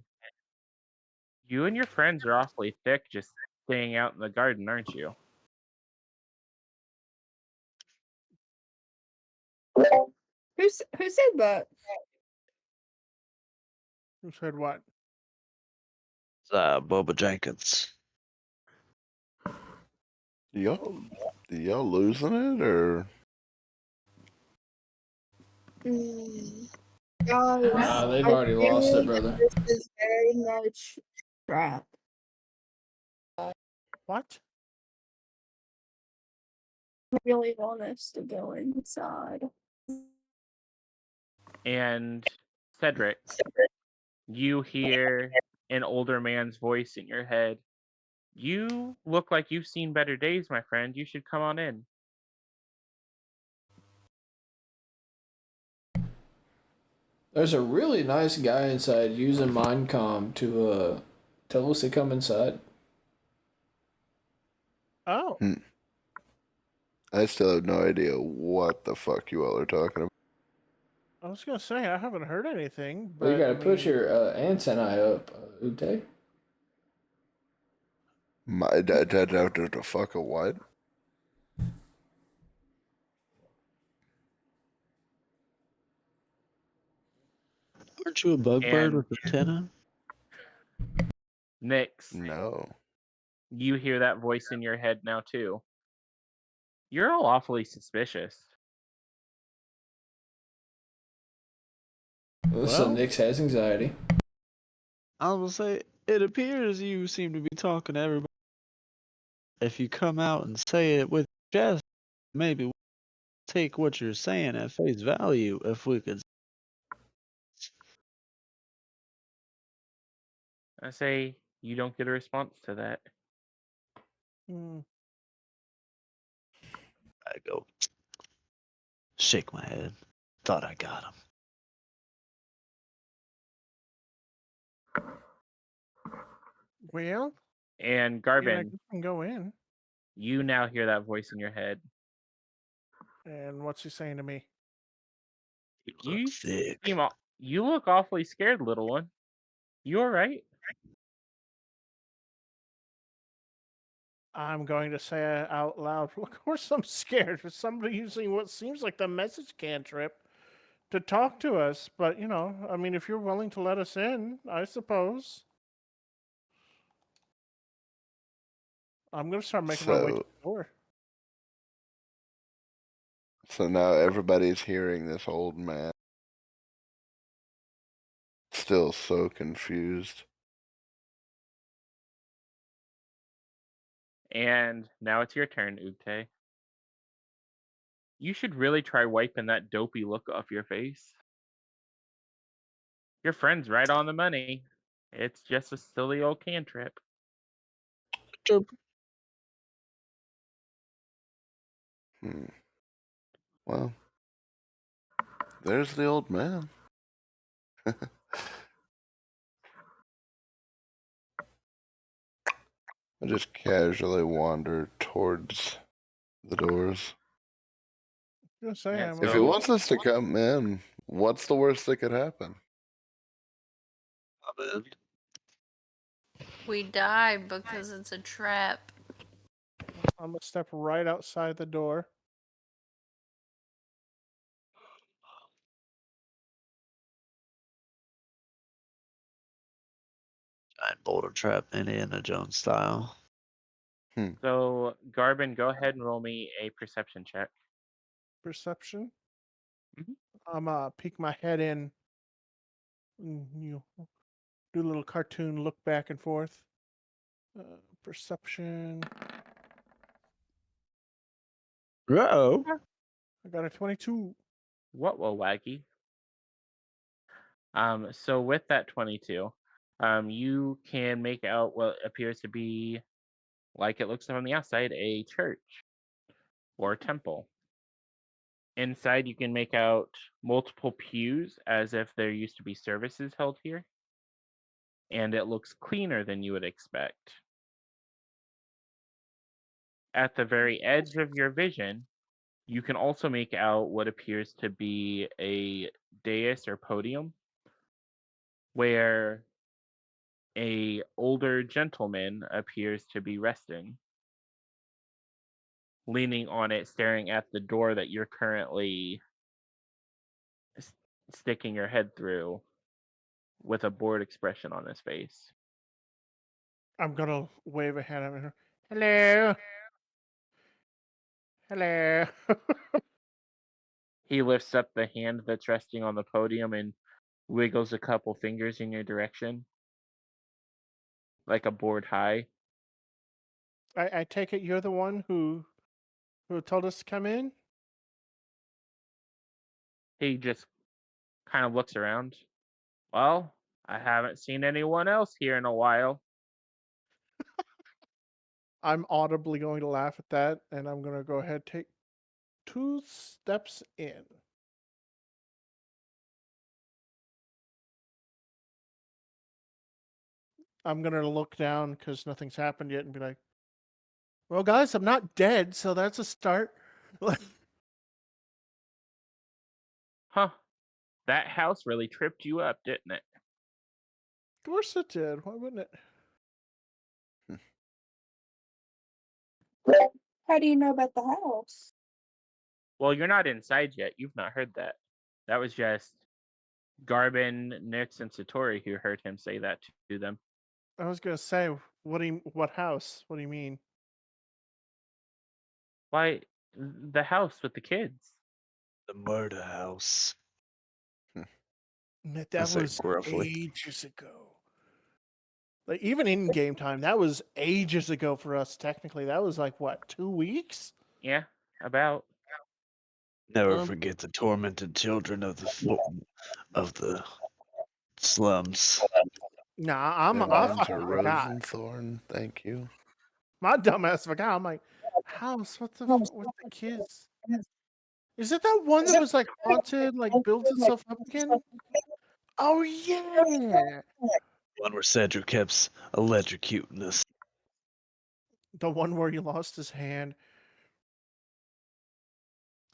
You and your friends are awfully thick just staying out in the garden, aren't you? Who said that? Who said what? Boba Jenkins. Do y'all losing it or? Mm. Guys, They've I already lost it, think brother. this is very much trap. What? I really want us to go inside. And Cedric, you hear an older man's voice in your head. You look like you've seen better days, my friend. You should come on in. There's a really nice guy inside using Mindcom to tell us to come inside. Oh, I still have no idea what the fuck you all are talking about. I was gonna say I haven't heard anything, but Well, you gotta I push mean, your antennae up, Ute. My dad the fuck a what? Aren't you a bug bird And with antenna? Nyx, No. you hear that voice in your head now too. You're all awfully suspicious. So Well- Nix has anxiety. I will say, it appears you seem to be talking to everybody. If you come out and say it with your chest, maybe we'll take what you're saying at face value if we could. I say you don't get a response to that. hmm, I go, shake my head. Thought I got him. well, And yeah, I Garvin, guess we can go in. you now hear that voice in your head. And what's he saying to me? You look sick. You look awfully scared, little one. You all right? I'm going to say out loud, of course I'm scared for somebody using what seems like the message cantrip to talk to us. But, you know, I mean, if you're willing to let us in, I suppose. I'm going to start making my way to the door. So now everybody's hearing this old man. Still so confused. And now it's your turn, Ute. You should really try wiping that dopey look off your face. Your friend's right on the money. It's just a silly old cantrip. Well, there's the old man. I just casually wander towards the doors. I'm going to say, Yeah, I'm If he so- wants us to come in, what's the worst that could happen? We die because it's a trap. I'm going to step right outside the door. Giant boulder trap, Indiana Jones style. So, Garvin, go ahead and roll me a perception check. Perception. Mhm. I'm going to peek my head in. You do a little cartoon look back and forth. Perception. Uh-oh. I got a 22. What will waggy? So with that 22, you can make out what appears to be, like it looks from the outside, a church or a temple. Inside, you can make out multiple pews as if there used to be services held here, and it looks cleaner than you would expect. At the very edge of your vision, you can also make out what appears to be a dais or podium where a older gentleman appears to be resting, leaning on it, staring at the door that you're currently sticking your head through with a bored expression on his face. I'm going to wave a hand at him. Hello. Hello. He lifts up the hand that's resting on the podium and wiggles a couple fingers in your direction, like a board high. I take it you're the one who told us to come in? He just kind of looks around. Well, I haven't seen anyone else here in a while. I'm audibly going to laugh at that, and I'm going to go ahead and take 2 steps in. I'm going to look down because nothing's happened yet and be like, well, guys, I'm not dead, so that's a start. Of Huh. That house really tripped you up, didn't it? course it did. Why wouldn't it? How do you know about the house? Well, you're not inside yet. You've not heard that. That was just Garbin, Nix, and Satori who heard him say that to them. I was going to say, what house? What do you mean? Why, the house with the kids. The murder house. That say was gruffly. ages ago. Like, even in game time, that was ages ago for us, technically. That was like, what, 2 weeks? Yeah, about. Never Um, forget the tormented children of the slums. Nah, Their I names are fucking Rose forgot. and Thorn. Thank you. My dumbass forgot. I'm like, house, what the with the kids? Is it that one that was like haunted, like builds itself up again? Oh yeah, One where Cedric kept electrocuting us. the one where he lost his hand.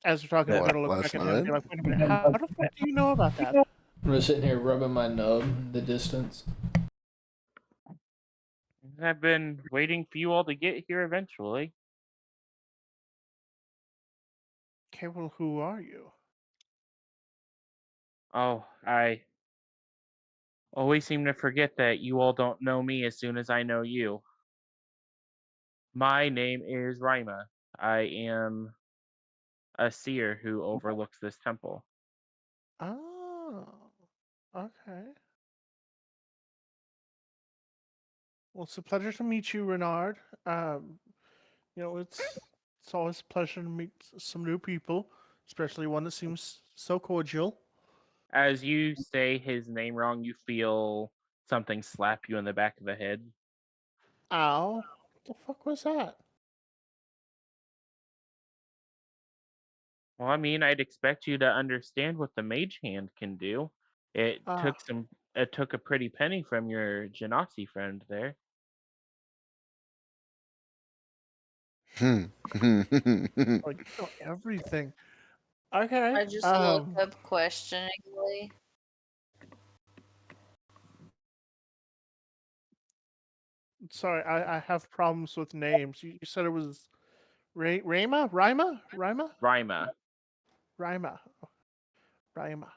As we're talking, I'm That gonna look Last back at him and be night? like, wait a minute, how the fuck do you know about that? I'm just sitting here rubbing my nub in the distance. I've been waiting for you all to get here eventually. Okay, well, who are you? Oh, I always seem to forget that you all don't know me as soon as I know you. My name is Rhaima. I am a seer who overlooks this temple. Oh, okay. Well, it's a pleasure to meet you, Renard. It's always a pleasure to meet some new people, especially one that seems so cordial. As you say his name wrong, you feel something slap you in the back of the head. Ow, what the fuck was that? Well, I mean, I'd expect you to understand what the mage hand can do. It Ah, took it took a pretty penny from your Genasi friend there. like you know everything. Okay. I just look up questioningly. Sorry, I have problems with names. You said it was Rhaima? Rhaima? Rhaima? Rhaima. Rhaima. Rhaima.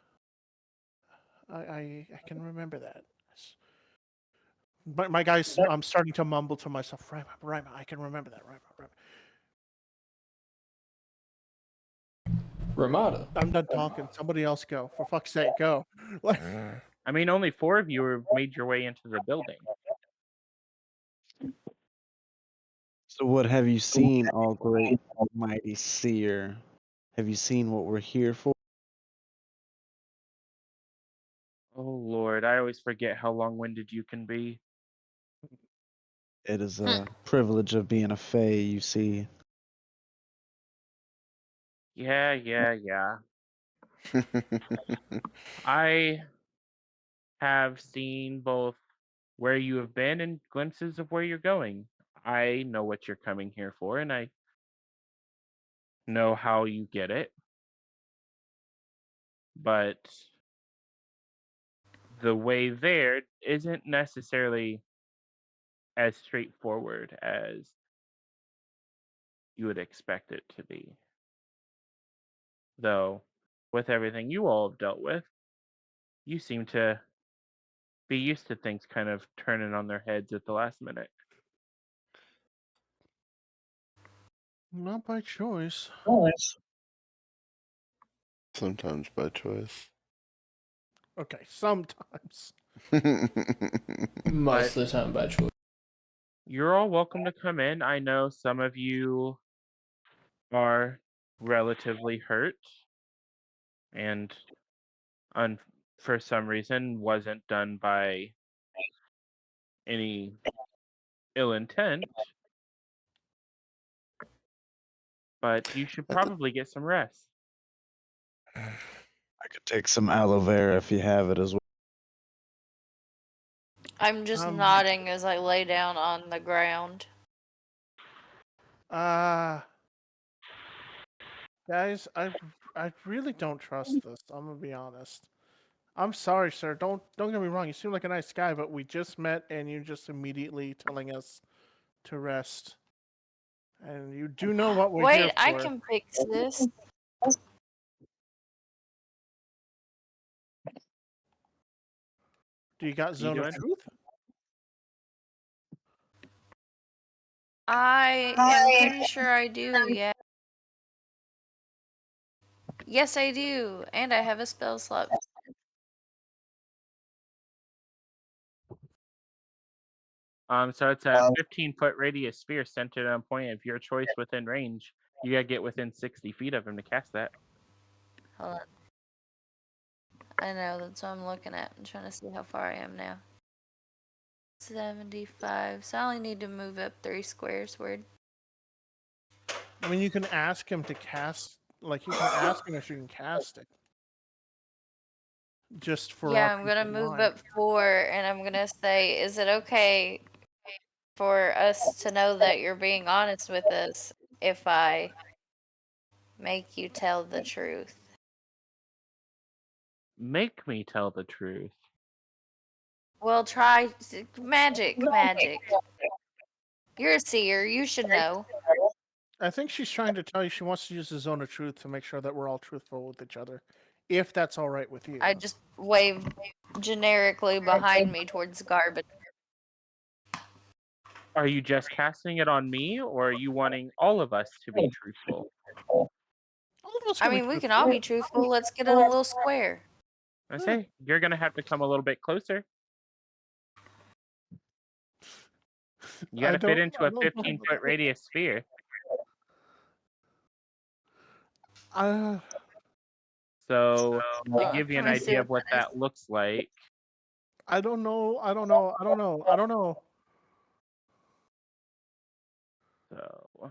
I can remember that. But my guys, I'm starting to mumble to myself. Rhaima, Rhaima. I can remember that. Rhaima, Rhaima. Ramada. I'm done talking. Somebody else go. For fuck's sake, go. Like, I mean, only 4 of you have made your way into the building. So what have you seen, all great mighty seer? Have you seen what we're here for? Oh Lord, I always forget how long-winded you can be. It is a privilege of being a fae, you see. Yeah. I have seen both where you have been and glimpses of where you're going. I know what you're coming here for, and I know how you get it. But the way there isn't necessarily as straightforward as you would expect it to be. Though, with everything you all have dealt with, you seem to be used to things kind of turning on their heads at the last minute. not by choice. Sometimes by choice. Okay, sometimes. Most of the time by choice. You're all welcome to come in. I know some of you are relatively hurt and for some reason wasn't done by any ill intent, but you should probably get some rest. I could take some aloe vera if you have it as well. I'm just nodding as I lay down on the ground. Guys, I really don't trust this. I'm gonna be honest. I'm sorry, sir. Don't get me wrong. You seem like a nice guy, but we just met, and you're just immediately telling us to rest. And you do know what we're here Wait, for. I can fix this. Do you got Zone of doing? Truth? I am pretty sure I do, yeah. Yes, I do. And I have a spell slot. So it's a 15-foot radius sphere centered on a point of your choice within range. You gotta get within 60 feet of him to cast that. Hold on. I know, that's what I'm looking at. I'm trying to see how far I am now. 75. So I only need to move up 3 squares. Word. I mean, you can ask him to cast. Like, you can ask him if you can cast it. Just for Yeah, our I'm gonna peace of move mind. up 4, and I'm gonna say, is it okay for us to know that you're being honest with us if I make you tell the truth? Make me tell the truth. Well, try magic. You're a seer. You should know. I think she's trying to tell you she wants to use the Zone of Truth to make sure that we're all truthful with each other. If that's all right with you. I just waved generically behind me towards garbage. Are you just casting it on me, or are you wanting all of us to be truthful? All of us I can be mean, we can truthful. all be truthful. Let's get in a little square. I say you're gonna have to come a little bit closer. You gotta fit into a 15-foot radius sphere. So to give you an Let me see idea of what what that looks like, I don't know. so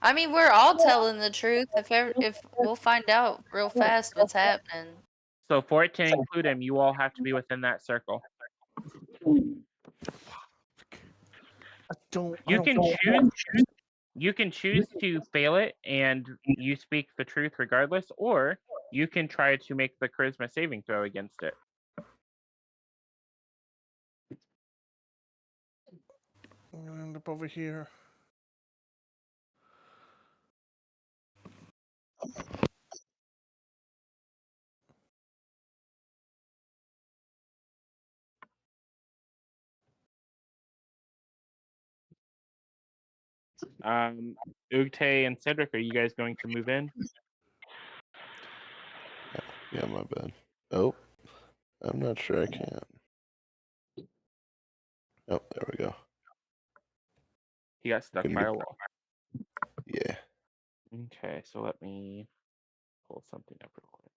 I mean, we're all telling the truth. If we'll find out real fast what's happening. so for it to include him, you all have to be within that circle. You can choose to fail it and you speak the truth regardless, or you can try to make the charisma saving throw against it. I'm gonna end up over here. Ugte and Cedric, are you guys going to move in? Yeah, my bad. Oh, I'm not sure I can. Oh, there we go. He got stuck Can by you- a wall. Yeah. Okay, so let me pull something up real quick.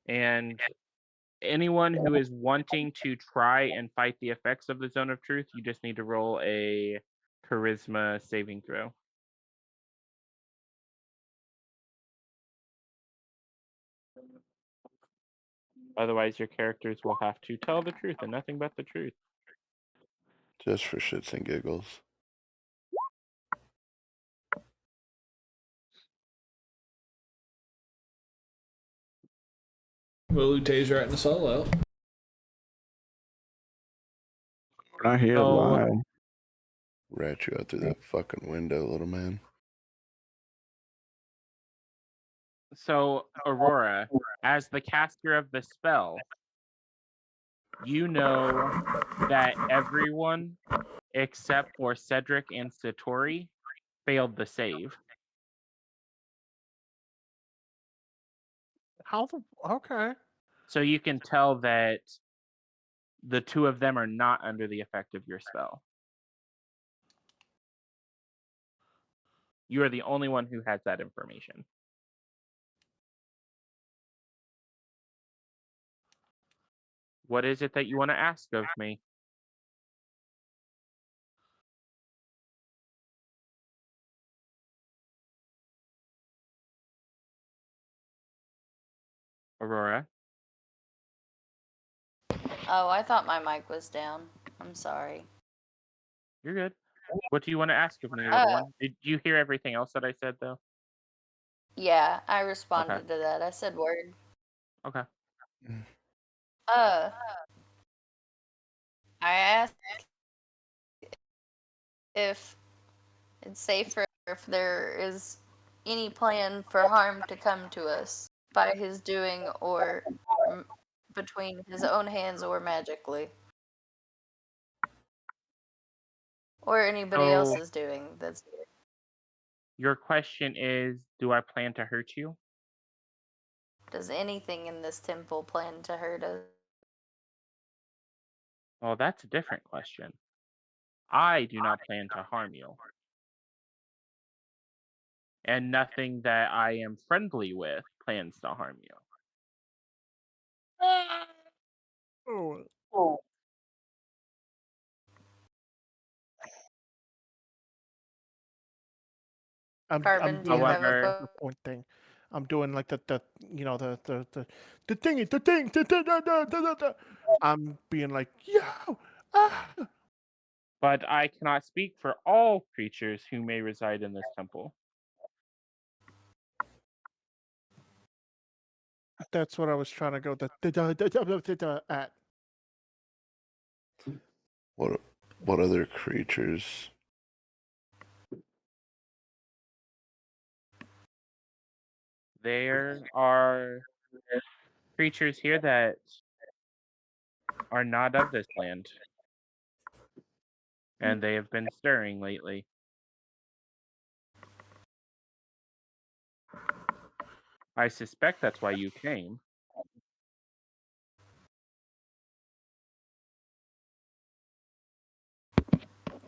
And anyone who is wanting to try and fight the effects of the Zone of Truth, you just need to roll a charisma saving throw. Otherwise, your characters will have to tell the truth and nothing but the truth. Just for shits and giggles. Well, Ute's writing us all out. We're not here to So- lie. Rat you out through that fucking window, little man. So, Aurora, as the caster of the spell, you know that everyone except for Cedric and Satori failed the save. Okay. So you can tell that the two of them are not under the effect of your spell. You are the only one who has that information. What is it that you want to ask of me? Aurora? Oh, I thought my mic was down. I'm sorry. You're good. What do you want to ask of me, little one? Did you hear everything else that I said, though? Yeah, I responded to that. I said word. Okay. I asked if it's safer if there is any plan for harm to come to us by his doing or between his own hands or magically. Or anybody So- else's doing that's here. Your question is, do I plan to hurt you? Does anything in this temple plan to hurt us? Well, that's a different question. I do not plan to harm you. And nothing that I am friendly with plans to harm you. Oh. I'm Carbon, do doing you have However- a the point thing. I'm doing like the thing. I'm being like, yo, But I cannot speak for all creatures who may reside in this temple. That's what I was trying to go at. What other creatures? There are creatures here that are not of this land. And they have been stirring lately. I suspect that's why you came.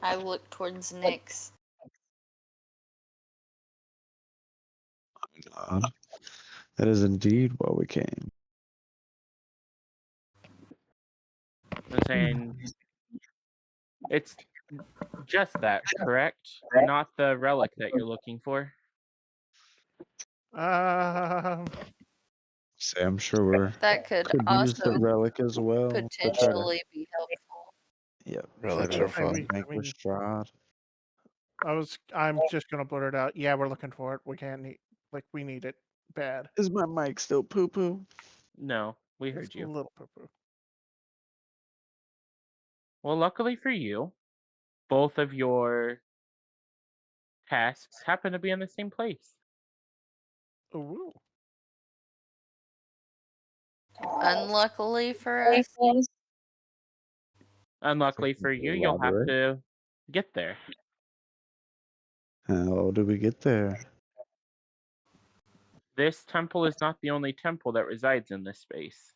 I look towards Nyx. God. That is indeed why we came. I'm saying it's just that, correct? Not the relic that you're looking for. Say, I'm sure we're That could could use the also relic as well. to try to- potentially be helpful. Yep. Relics try are to fun. vanquish Strahd. I'm just gonna blurt it out. Yeah, we're looking for it. We can't need we need it bad. Is my mic still poo poo? No, we It's heard a you. little poo-poo. Well, luckily for you, both of your tasks happen to be in the same place. Ooh. Unluckily for us, Unluckily for you, you'll have Elaborate. to get there. How do we get there? This temple is not the only temple that resides in this space.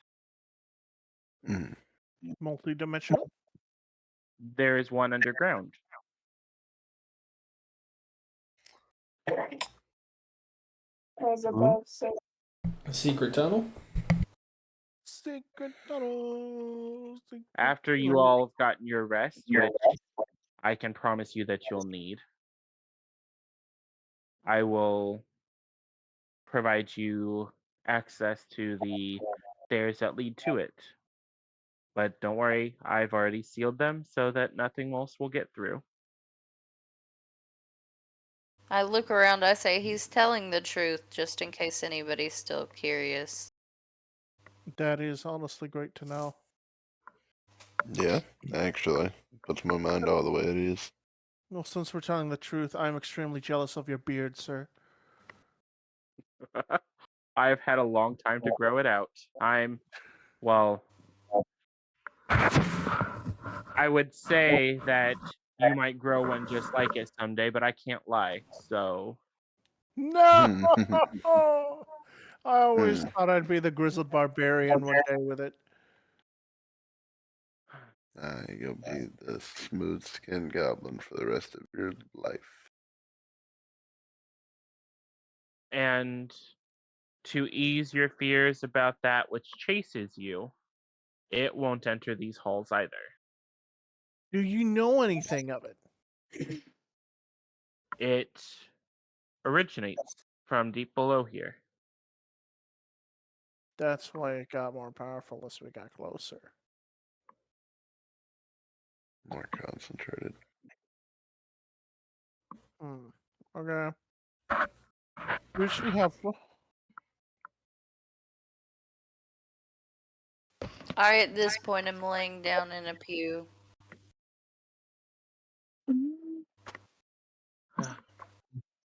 Mm. Multi-dimensional. There is one underground. As above, so A secret tunnel? Secret tunnel. After you all have gotten your rest, which I can promise you that you'll need, I will provide you access to the stairs that lead to it. But don't worry, I've already sealed them so that nothing else will get through. I look around, I say he's telling the truth just in case anybody's still curious. That is honestly great to know. Yeah, actually, puts my mind all the way it is. Well, since we're telling the truth, I'm extremely jealous of your beard, sir. I've had a long time to grow it out. Well, I would say that you might grow one just like it someday, but I can't lie, so... No! I always thought I'd be the grizzled barbarian one day with it. You'll be the smooth skinned goblin for the rest of your life. And to ease your fears about that which chases you, it won't enter these halls either. Do you know anything of it? It originates from deep below here. That's why it got more powerful as we got closer. More concentrated. Okay. We should have. I, at this point, am laying down in a pew.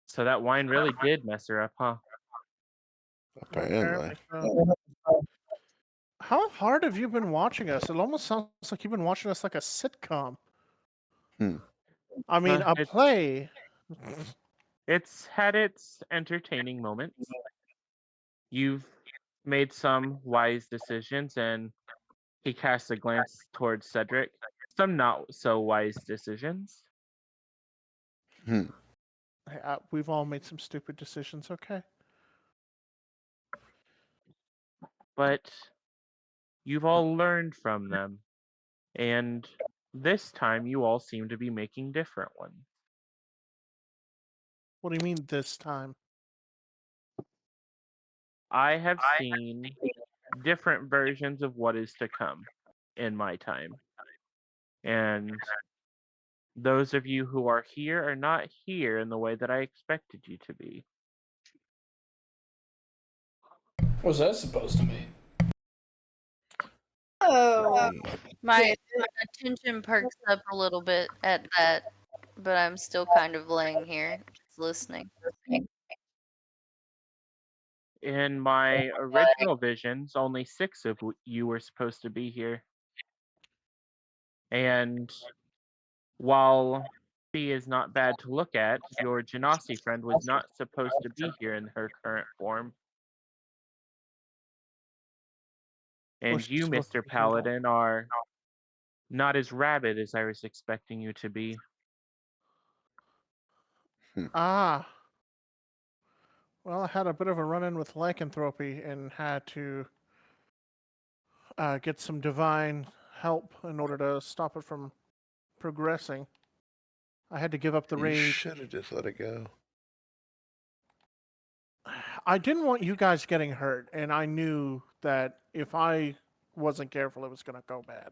So that wine really did mess her up, huh? Apparently. How hard have you been watching us? It almost sounds like you've been watching us like a sitcom. I mean, a It's play. It's had its entertaining moments. You've made some wise decisions, and he casts a glance towards Cedric. Some not so wise decisions. Hey, we've all made some stupid decisions, okay? But you've all learned from them. And this time you all seem to be making different ones. What do you mean this time? I have seen different versions of what is to come in my time. And those of you who are here are not here in the way that I expected you to be. What's that supposed to mean? Oh, My attention perks up a little bit at that, but I'm still kind of laying here, just listening. In my original visions, only 6 of you were supposed to be here. And while she is not bad to look at, your Genasi friend was not supposed to be here in her current form. And Was she you, supposed to Mr. be here at all? Paladin, are not as rabid as I was expecting you to be. Ah. Well, I had a bit of a run-in with lycanthropy and had to get some divine help in order to stop it from progressing. I had to give up the You rage. should have just let it go. I didn't want you guys getting hurt, and I knew that if I wasn't careful, it was going to go bad.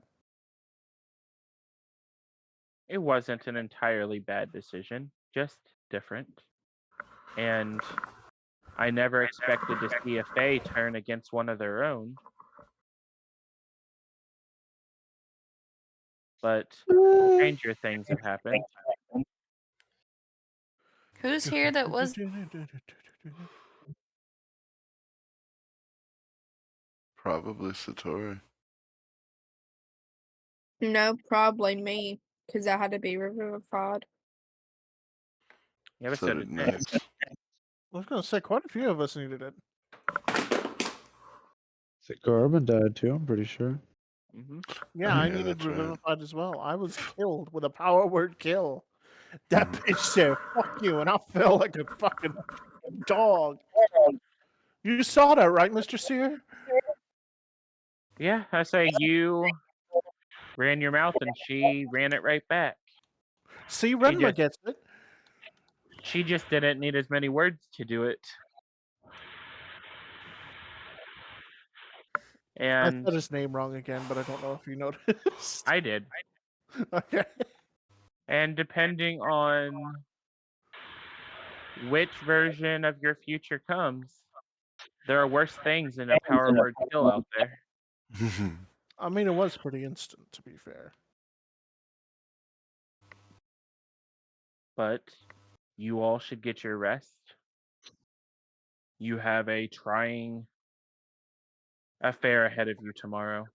It wasn't an entirely bad decision, just different. And I never expected to see a Fae turn against one of their own. But stranger things have happened. Who's here that was? Probably Satori. no, probably me, because I had to be revivified. Yeah, but So so did did Nick. Nyx. I was going to say, quite a few of us needed it. Garvin died too, I'm pretty sure. Mm-hmm. Yeah, I Yeah, needed that's right. revivified as well. I was killed with a power word kill. That bitch said, fuck you, and I fell like a fucking dog. You saw that, right, Mr. Seer? Yeah, I say you ran your mouth and she ran it right back. See, Rhaima just- gets it. She just didn't need as many words to do it. I And said his name wrong again, but I don't know if you noticed. I did. Okay. And depending on which version of your future comes, there are worse things than a power word kill out there. I mean, it was pretty instant, to be fair. But you all should get your rest. You have a trying affair ahead of you tomorrow.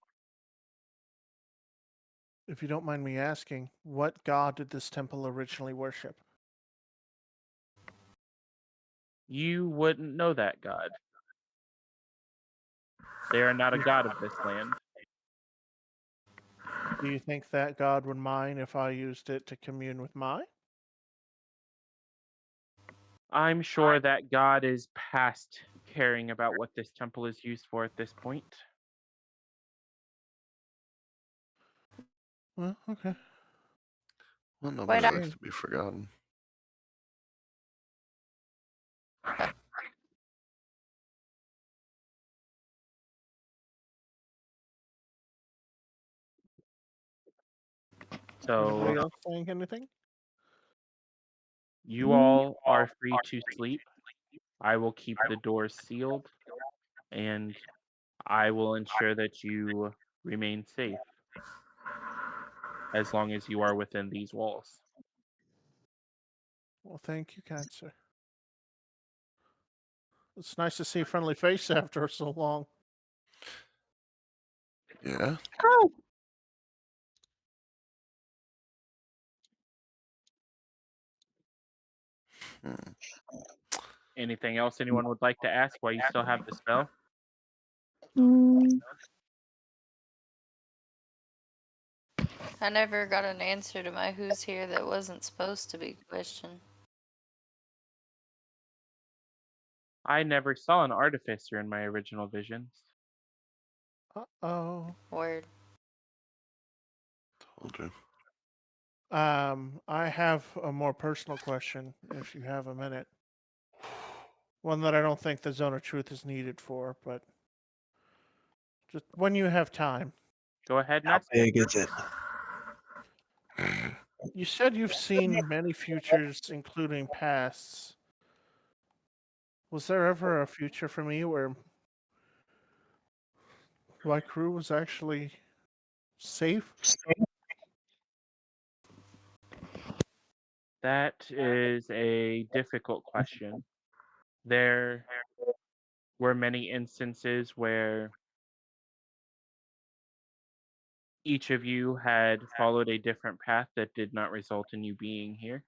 If you don't mind me asking, what god did this temple originally worship? You wouldn't know that god. They are not a god of this land. Do you think that God would mind if I used it to commune with Mai? I'm sure that God is past caring about what this temple is used for at this point. Well, okay. Well, nobody Wait, likes to be forgotten. So Anybody else saying anything? you all are free to sleep. I will keep the doors sealed, and I will ensure that you remain safe as long as you are within these walls. Well, thank you, kind sir. It's nice to see a friendly face after so long. Yeah. Hmm. Anything else anyone would like to ask while you still have the spell? Mm, I never got an answer to my who's here that wasn't supposed to be question. I never saw an artificer in my original visions. Uh-oh. Word. Told you. I have a more personal question, if you have a minute. One that I don't think the Zone of Truth is needed for, but just when you have time. Go ahead and How ask it. big is it? You said you've seen many futures, including pasts. Was there ever a future for me where my crew was actually safe? That is a difficult question. There were many instances where each of you had followed a different path that did not result in you being here.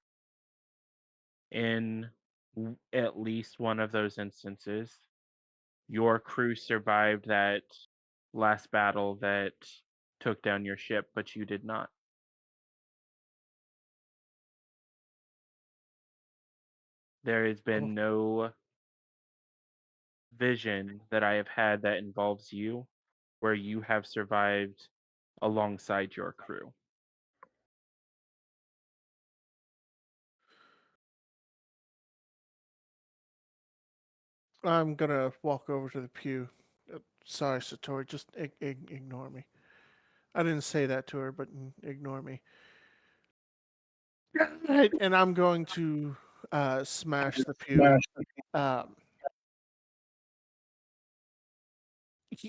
In at least one of those instances, your crew survived that last battle that took down your ship, but you did not. There has been no vision that I have had that involves you where you have survived alongside your crew. I'm gonna walk over to the pew. Sorry, Satori, just ignore me. I didn't say that to her, but ignore me. Right, and I'm going to smash the pew. Um,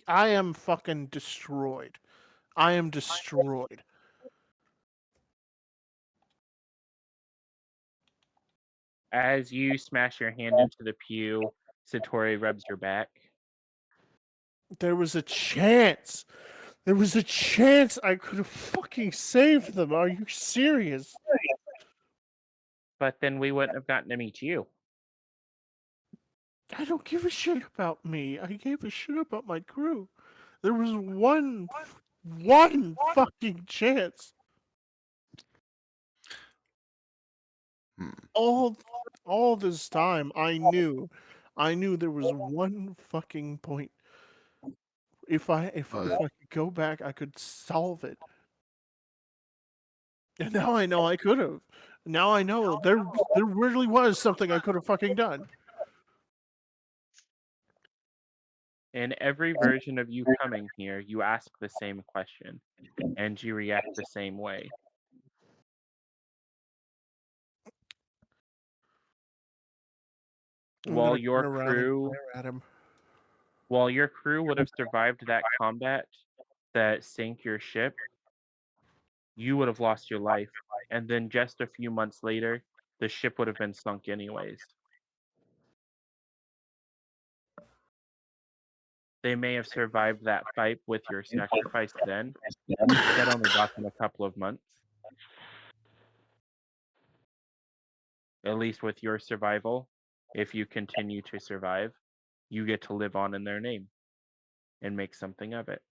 I am fucking destroyed. I am destroyed. As you smash your hand into the pew, Satori rubs your back. There was a chance. There was a chance I could have fucking saved them. Are you serious? But then we wouldn't have gotten to meet you. I don't give a shit about me. I gave a shit about my crew. There was one fucking chance. Hmm. All this time, I knew there was one fucking point. If I could go back, I could solve it. And now I know I could have. Now I know there really was something I could have fucking done. In every version of you coming here, you ask the same question, and you react the same way. I'm While gonna your turn around and crew glare at him. While your crew would have survived that combat that sank your ship, you would have lost your life. And then just a few months later, the ship would have been sunk anyways. They may have survived that fight with your sacrifice then, but that only got them a couple of months. At least with your survival, if you continue to survive, you get to live on in their name. and make something of it.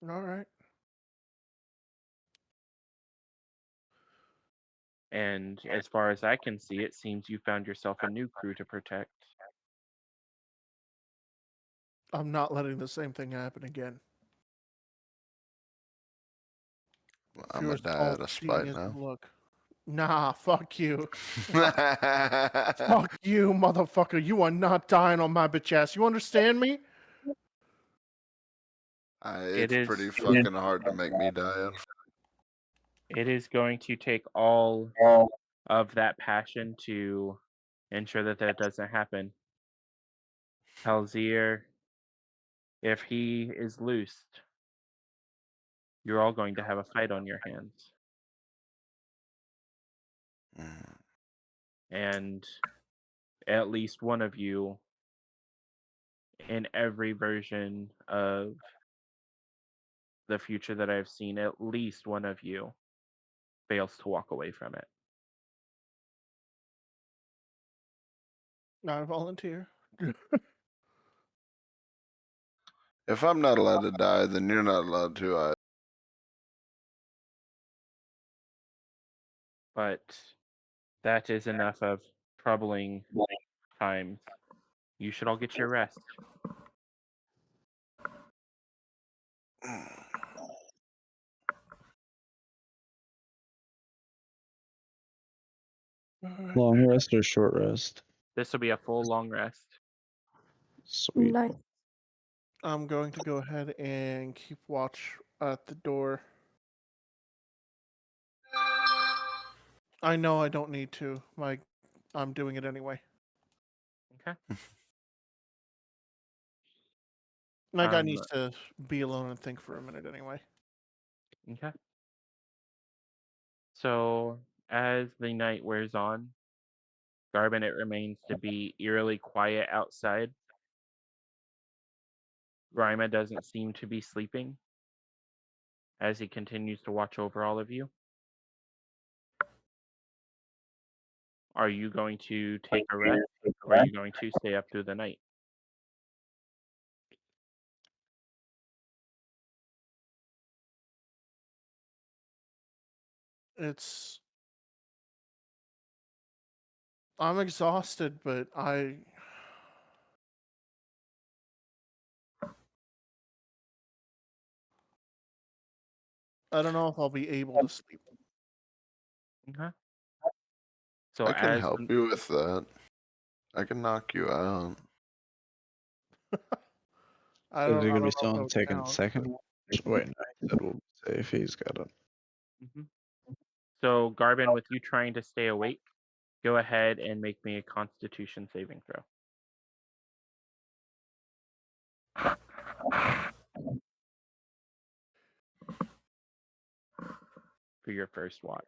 All right. And as far as I can see, it seems you found yourself a new crew to protect. I'm not letting the same thing happen again. I'm Pure gonna die out of self-seeing spite is now. look. Nah, fuck you. Fuck you, motherfucker. You are not dying on my bitch ass. You understand me? It's is- pretty fucking hard to make me die out of. It is going to take all of that passion to ensure that that doesn't happen. Halzir, if he is loosed, you're all going to have a fight on your hands. Mm. And at least one of you, in every version of the future that I've seen, at least one of you fails to walk away from it. I volunteer. If I'm not allowed to die, then you're not allowed to. But that is enough of troubling times. You should all get your rest. Alright. Long rest or short rest? This will be a full long rest. Sweet. Nice. I'm going to go ahead and keep watch at the door. I know I don't need to. I'm doing it anyway. Okay. My guy needs to be alone and think for a minute anyway. Okay. So as the night wears on, Garben, it remains to be eerily quiet outside. Rhaima doesn't seem to be sleeping as he continues to watch over all of you. Are you going to take a rest, or are you going to stay up through the night? I'm exhausted, but I don't know if I'll be able to sleep. Okay. So I can as help you with that. I can knock you out. I Is don't he gonna know be if still that in would taking count. second? Wait, no, he said we'll say if he's got it. Mhm. So Garben, with you trying to stay awake, go ahead and make me a Constitution saving throw for your first watch.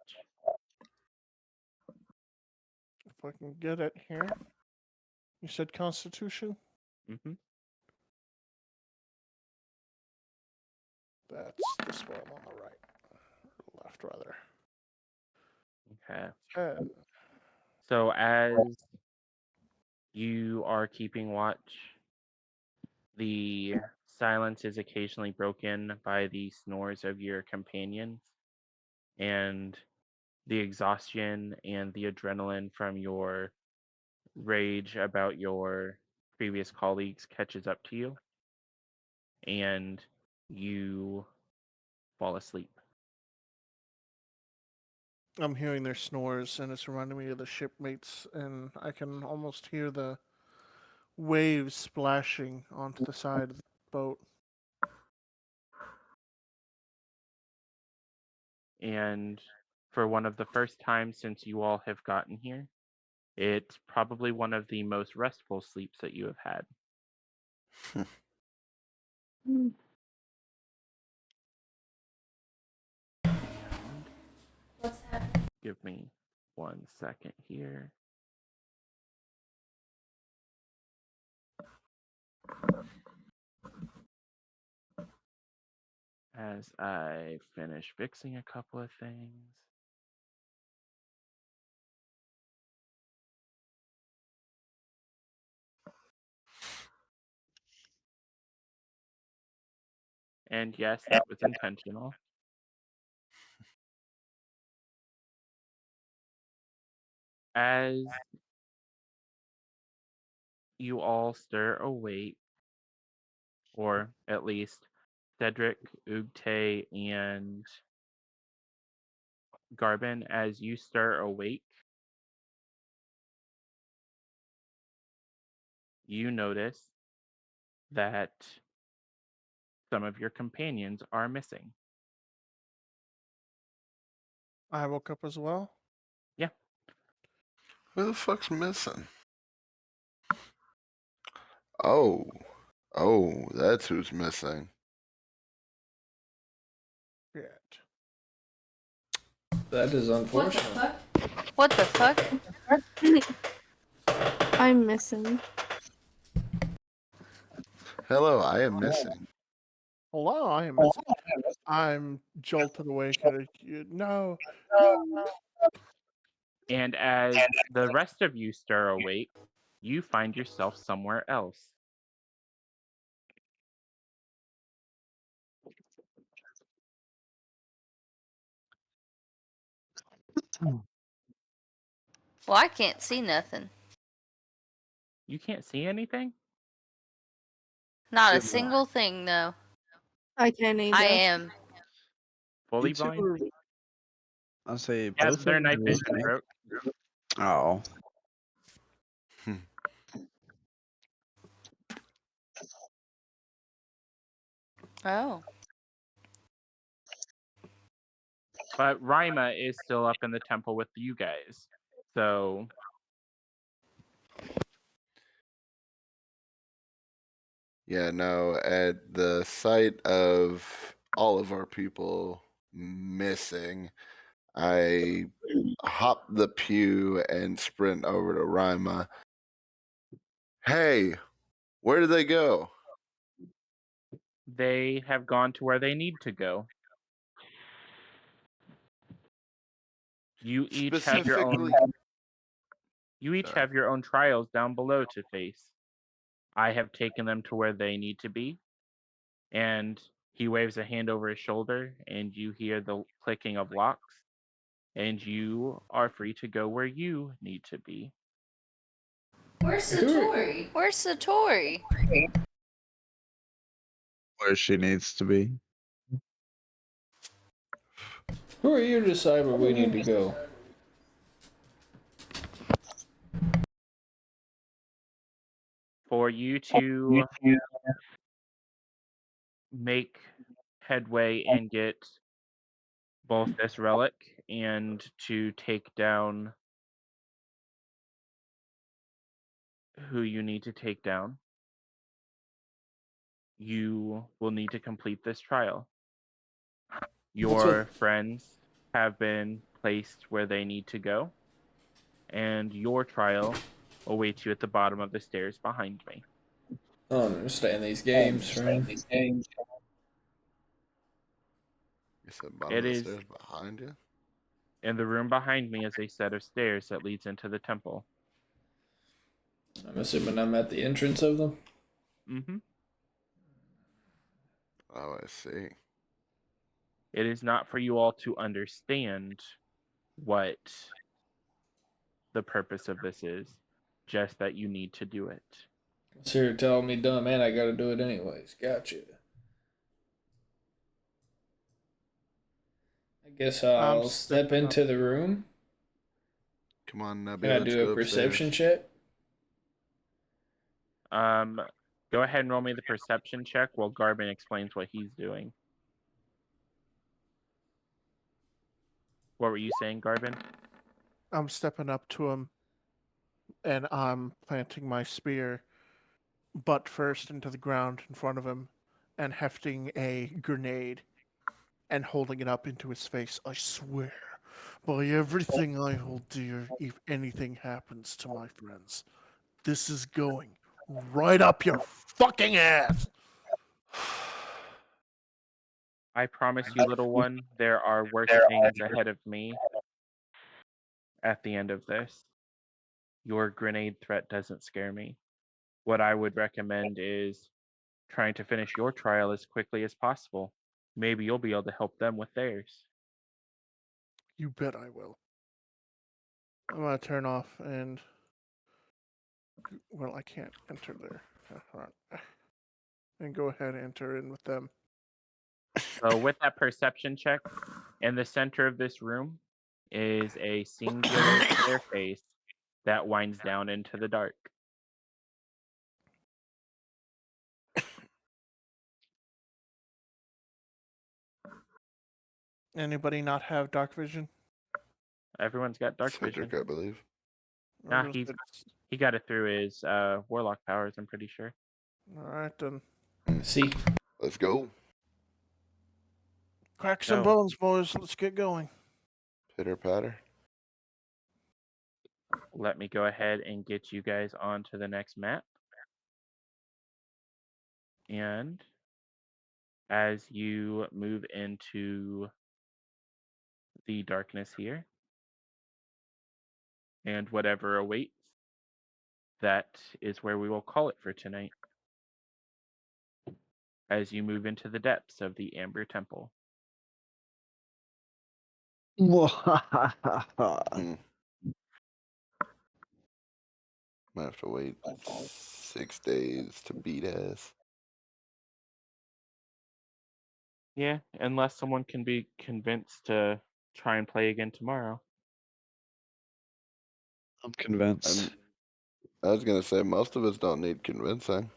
If I can get it here. You said Constitution? Mm-hmm. That's this one on the right. Or left, rather. Okay. 10. So as you are keeping watch, the silence is occasionally broken by the snores of your companions, and the exhaustion and the adrenaline from your rage about your previous colleagues catches up to you, and you fall asleep. I'm hearing their snores, and it's reminding me of the shipmates, and I can almost hear the waves splashing onto the side of the boat. And for one of the first times since you all have gotten here, it's probably one of the most restful sleeps that you have had. Mm. What's happening? Give me 1 second here. As I finish fixing a couple of things. And yes, that was intentional. As you all stir awake, or at least Cedric, Ugte, and Garbin, as you stir awake, you notice that some of your companions are missing. I woke up as well. Yeah. Who the fuck's missing? Oh, that's who's missing. Shit. That is What the unfortunate. fuck? What the fuck? I'm missing. Hello, I am missing. Hello, I am missing. I'm jolted awake. No, no. And as the rest of you stir awake, you find yourself somewhere else. Well, I can't see nothing. You can't see anything? Not a single thing, though. I can't either. I am. Fully You two blind? are- I'll say Yeah, both their of them night are vision missing. broke. Oh. Oh. But Rhaima is still up in the temple with you guys. So Yeah, no, at the sight of all of our people missing, I hop the pew and sprint over to Rima. Hey, where did they go? they have gone to where they need to go. You each have your own Sorry. have your own trials down below to face. I have taken them to where they need to be. And he waves a hand over his shoulder, and you hear the clicking of locks, and you are free to go where you need to be. Where's Satori? Where's Satori? Where she needs to be. Who are you to decide where we need to go? For you to make headway and get both this relic and to take down who you need to take down, you will need to complete this trial. Your friends have been placed where they need to go, and your trial awaits you at the bottom of the stairs behind me. I don't understand these games, friend. You said bottom It of the is stairs behind you? in the room behind me is a set of stairs that leads into the temple. I'm assuming I'm at the entrance of them. Mm-hmm. Oh, I see. It is not for you all to understand what the purpose of this is, just that you need to do it. So you're telling me, dumb man, I gotta do it anyways. Gotcha. I guess I'll step stepping into up. the room. Come on, Nubby, Can I let's do a go perception upstairs. check? Go ahead and roll me the perception check while Garbin explains what he's doing. What were you saying, Garbin? I'm stepping up to him, and I'm planting my spear butt first into the ground in front of him, and hefting a grenade and holding it up into his face. I swear, by everything I hold dear, if anything happens to my friends, this is going right up your fucking ass. I promise you, little one, there are worse things ahead of me at the end of this. Your grenade threat doesn't scare me. What I would recommend is trying to finish your trial as quickly as possible. Maybe you'll be able to help them with theirs. You bet I will. I'm gonna turn off and. Well, I can't enter there. Hold on. And go ahead and enter in with them. So with that perception check, in the center of this room is a singular staircase that winds down into the dark. Anybody not have dark vision? Everyone's got dark vision. Cedric, I believe. Nah, Or just he got it through his warlock powers, I'm pretty sure. all right then. See, Let's go. Crack some So- bones, boys. Let's get going. Pitter patter. Let me go ahead and get you guys on to the next map. And as you move into the darkness here, and whatever awaits, that is where we will call it for tonight. As you move into the depths of the Amber Temple. Hmm. Might have to wait 6 days to beat ass. Yeah, unless someone can be convinced to try and play again tomorrow. I'm convinced. I was gonna say most of us don't need convincing.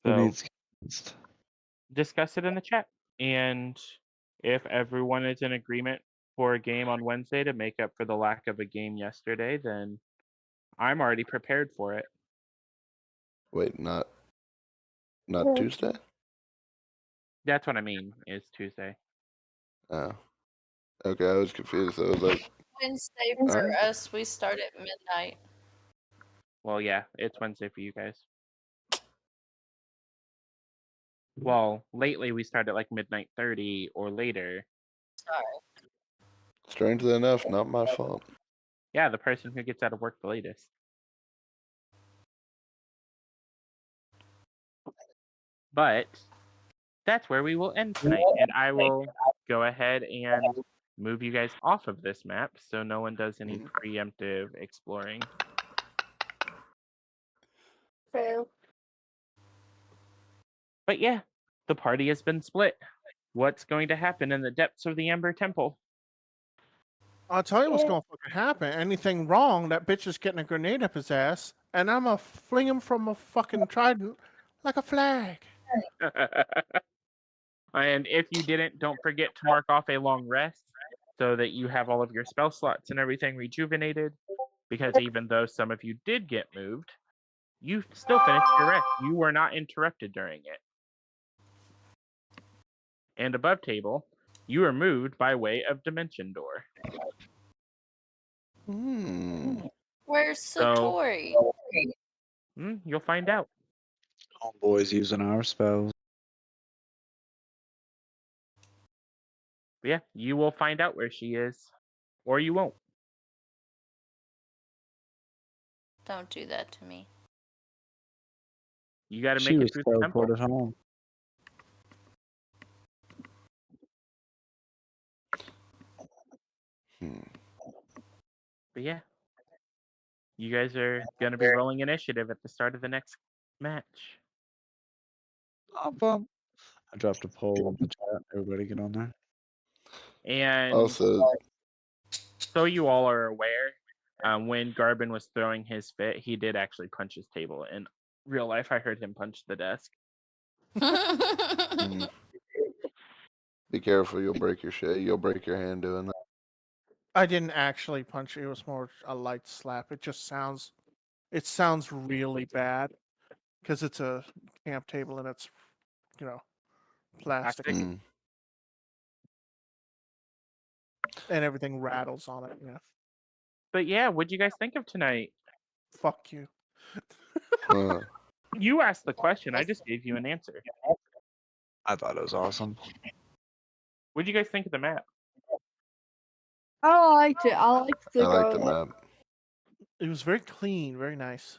Who So needs convinced? discuss it in the chat. And if everyone is in agreement for a game on Wednesday to make up for the lack of a game yesterday, then I'm already prepared for it. Wait, not Tuesday? That's what I mean, is Tuesday. Oh. Okay, I was confused. I was like, Wednesday for Alright. us, we start at midnight. Well, yeah, it's Wednesday for you guys. Well, lately we start at like midnight 30 or later. Sorry. strangely enough, not my fault. Yeah, the person who gets out of work the latest. But that's where we will end tonight. And I will go ahead and move you guys off of this map so no one does any preemptive exploring. Fail. But yeah, the party has been split. What's going to happen in the depths of the Ember Temple? I'll tell you what's gonna fucking happen. Anything wrong, that bitch is getting a grenade up his ass, and I'm gonna fling him from a fucking trident like a flag. And if you didn't, don't forget to mark off a long rest so that you have all of your spell slots and everything rejuvenated. Because even though some of you did get moved, you still finished your rest. You were not interrupted during it. And above table, you were moved by way of Dimension Door. Where's So- Satori? You'll find out. Homeboys using our spells. But yeah, you will find out where she is. Or you won't. Don't do that to me. You got to She make was it through the temple. teleported home. But yeah, you guys are going to be rolling initiative at the start of the next match. I dropped a poll in the chat. Everybody get on there. And Also, so you all are aware, when Garbin was throwing his fit, he did actually punch his table. In real life, I heard him punch the desk. be careful, you'll break your shit. You'll break your hand doing that. I didn't actually punch it. It was more a light slap. It sounds really bad because it's a camp table and it's, plastic Plastic. and everything rattles on it. Yeah. But yeah, what'd you guys think of tonight? Fuck you. You asked the question. I just gave you an answer. I thought it was awesome. What'd you guys think of the map? I liked it. I liked the I like the garlic. map. It was very clean, very nice.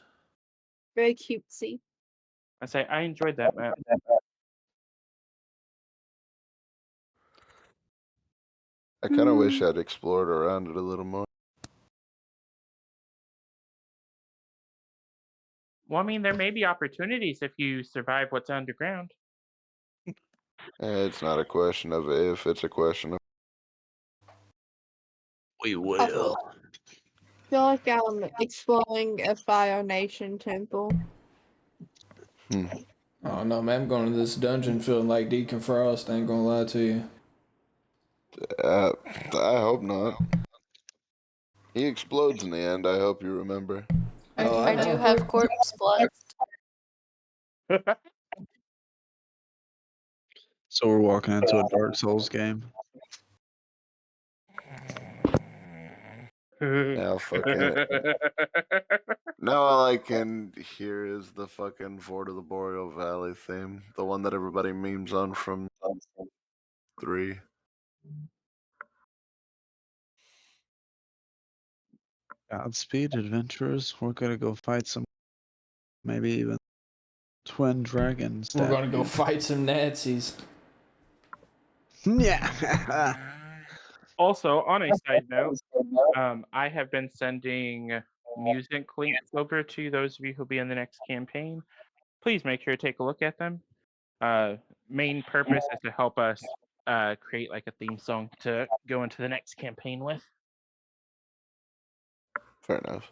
Very cutesy. I say I enjoyed that map. I kind of wish I'd explored around it a little more. Well, I mean, there may be opportunities if you survive what's underground. It's not a question of if, it's a question of. We will. I feel like I'm exploring a Fire Nation temple. Oh no, man! I'm going to this dungeon feeling like Deacon Frost. I ain't gonna lie to you. I hope not. He explodes in the end. I hope you remember. Oh, I do have corpse blood. So we're walking into a Dark Souls game. Now fucking. Now all I can hear is the fucking Fort of the Boreal Valley theme, the one that everybody memes on from 3. Godspeed, adventurers. We're gonna go fight some, maybe even twin dragons. We're gonna go fight some Nazis. Yeah. Also, on a side note, I have been sending music links over to those of you who'll be in the next campaign. Please make sure to take a look at them. Main purpose is to help us create like a theme song to go into the next campaign with. Fair enough.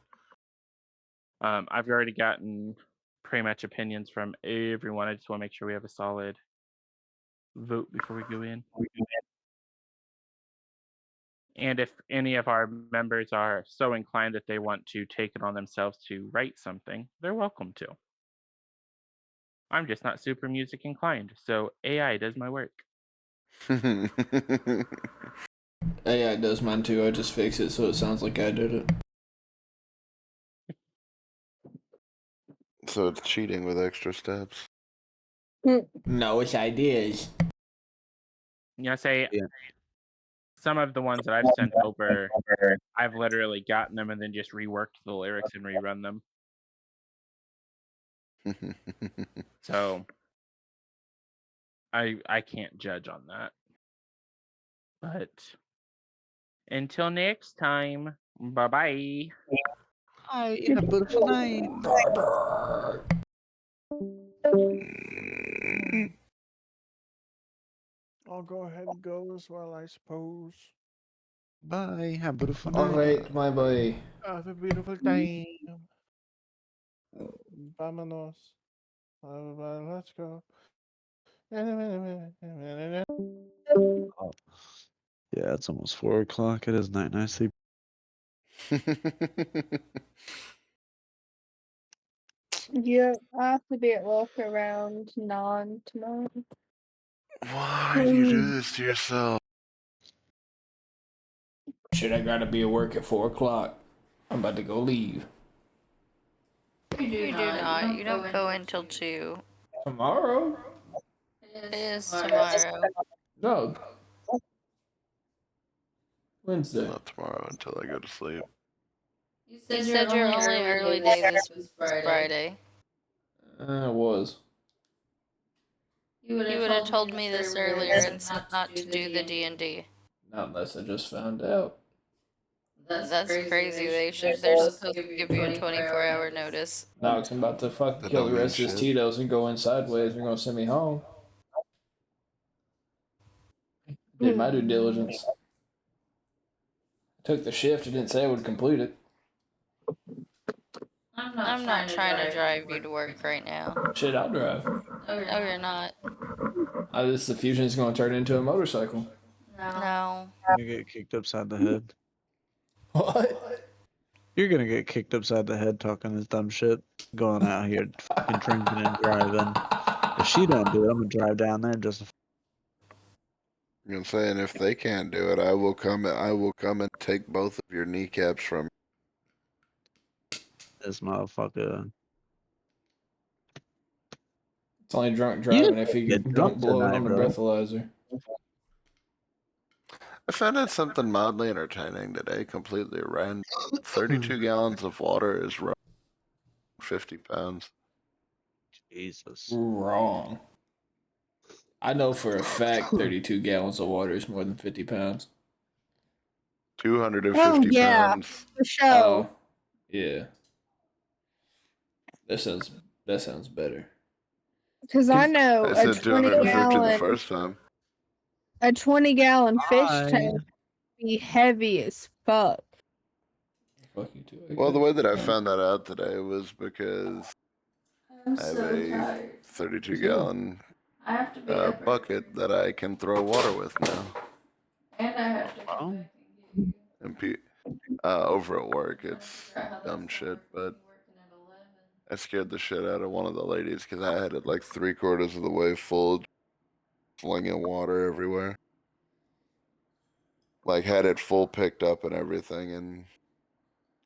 I've already gotten pretty much opinions from everyone. I just want to make sure we have a solid vote before we go in. And if any of our members are so inclined that they want to take it on themselves to write something, they're welcome to. I'm just not super music inclined, so AI does my work. AI does mine too. I just fix it so it sounds like I did it. So it's cheating with extra steps. No, it's ideas. You know, say Yeah. some of the ones that I've sent over, I've literally gotten them and then just reworked the lyrics and rerun them. So I can't judge on that. But until next time, bye-bye. Hi, have a beautiful night. I'll go ahead and go as well, I suppose. Bye, have a beautiful night. Alright, my boy. Have a beautiful time. Vámonos. Let's go. Oh. Yeah, it's almost 4 o'clock. It is night. I sleep. Yeah, I have to be at work around 9 tomorrow. Why do you do this to yourself? Shit, I gotta be at work at 4 o'clock. I'm about to go leave. You do not. You don't go until 2. Tomorrow? It is tomorrow. No. Wednesday. Not tomorrow until I go to sleep. You said your only early day this was Friday. It was. You would have told me this earlier and said not to do the D&D. Not unless I just found out. That's crazy. They're supposed to give you a 24-hour notice. Now I'm about to That kill don't the rest mean of his shit. Tito's and go in sideways. They're gonna send me home. Did my due diligence. Took the shift. It didn't say I would complete it. I'm not trying to drive you to work right now. Shit, I'll drive. No, you're not. This the fusion is gonna turn into a motorcycle. No. You get kicked upside the head. What? You're gonna get kicked upside the head talking this dumb shit. Going out here fucking drinking and driving. If she don't do it, I'm gonna drive down there just to I'm saying if they can't do it, I will come. I will come and take both of your kneecaps from. this motherfucker. It's only drunk driving if you Get don't drunk blow it tonight, on the bro. breathalyzer. I found out something mildly entertaining today. Completely random. 32 gallons of water is 50 pounds. Jesus. Wrong. I know for a fact 32 gallons of water is more than 50 pounds. 250 Oh, yeah. pounds. For sure. Oh, yeah. That sounds better. Because I know I a said 20 250 the gallon first time. a 20-gallon fish Bye. tank would be heavy as fuck. Fuck you too. I Well, the guess. way that I found that out today was because I'm I have so a tired. 32-gallon I have to be up early. bucket that I can throw water with now. And I have to come Oh. back and get you. And over at work, Trying to it's figure out how that's dumb gonna shit, work with but me working at 11. I scared the shit out of one of the ladies because I had it like 3/4 of the way full, flinging water everywhere. Like had it full picked up and everything, and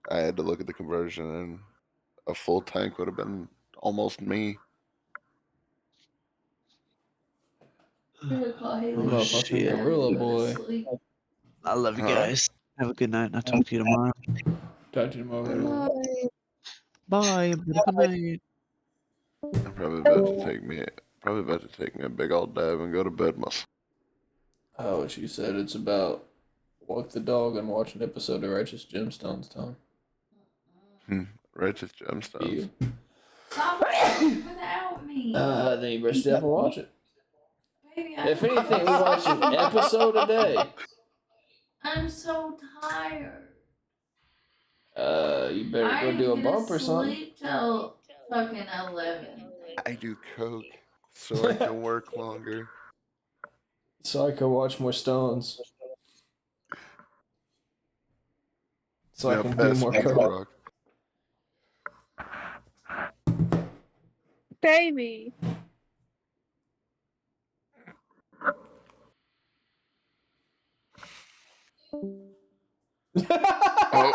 I had to look at the conversion, and a full tank would have been almost me. I'm gonna call Haley. Oh, Motherfucking shit. gorilla Go to boy. sleep. I love you Huh? guys. Have a good night, and I'll talk to you tomorrow. Talk to you tomorrow. Yeah. Bye. Good night. I'm probably about to take me a big old dive and go to bed myself. Oh, what you said. It's about walk the dog and watch an episode of Righteous Gemstones, Tom. Righteous For Gemstones. you. Stop watching without me. Then you better stay up and watch it. Baby, If anything, we watch an episode a day. I'm so tired. You better I go didn't do a get bump to or something. sleep till fucking 11. I do coke so I can work longer. So I can watch more Stones. So Now I can do pass more me the coke. rock. Baby. Oh.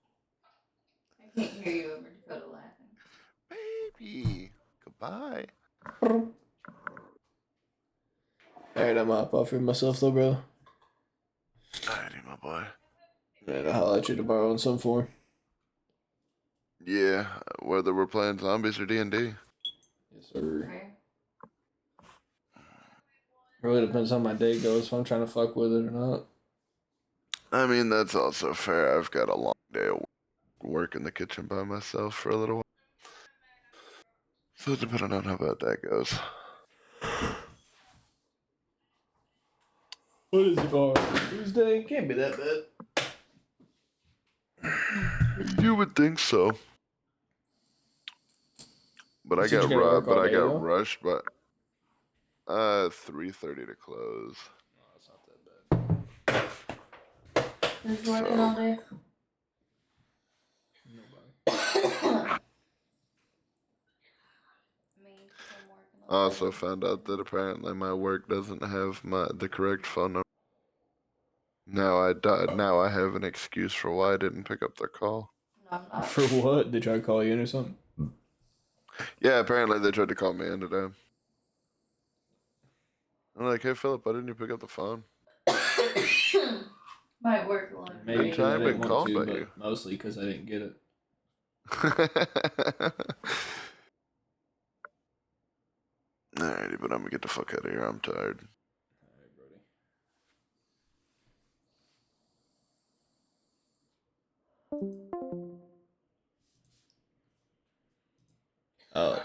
I can't hear you over Dakota laughing. Baby, goodbye. Alright, I'm up. I'll free myself though, bro. Alrighty, my boy. Alright, I'll holler at you tomorrow in some form. Yeah, whether we're playing zombies or D&D. Yes, sir. Okay. Really depends how my day goes, if I'm trying to fuck with it or not. I mean, that's also fair. I've got a long day of work in the kitchen by myself for a little while. So depending on how bad that goes. What is it called? Tuesday? Can't be that bad. You would think so. But I Since got you gotta work all day, though? rushed, but 3:30 to close. No, it's not that bad. Who's working So- all day? Nobody. Me, 'cause I'm working I all also day. found out that apparently my work doesn't have the correct phone number. Now I have an excuse for why I didn't pick up their call. No, I'm not. For what? They try to call you in or something? Yeah, apparently they tried to call me in today. I'm like, hey Philip, why didn't you pick up the phone? Might work a lot. Maybe Bitch, because I I ain't didn't been want called to, by but you. mostly because I didn't get it. Alrighty, but I'm gonna get the fuck out of here. I'm tired. Alright, Brody. Oh,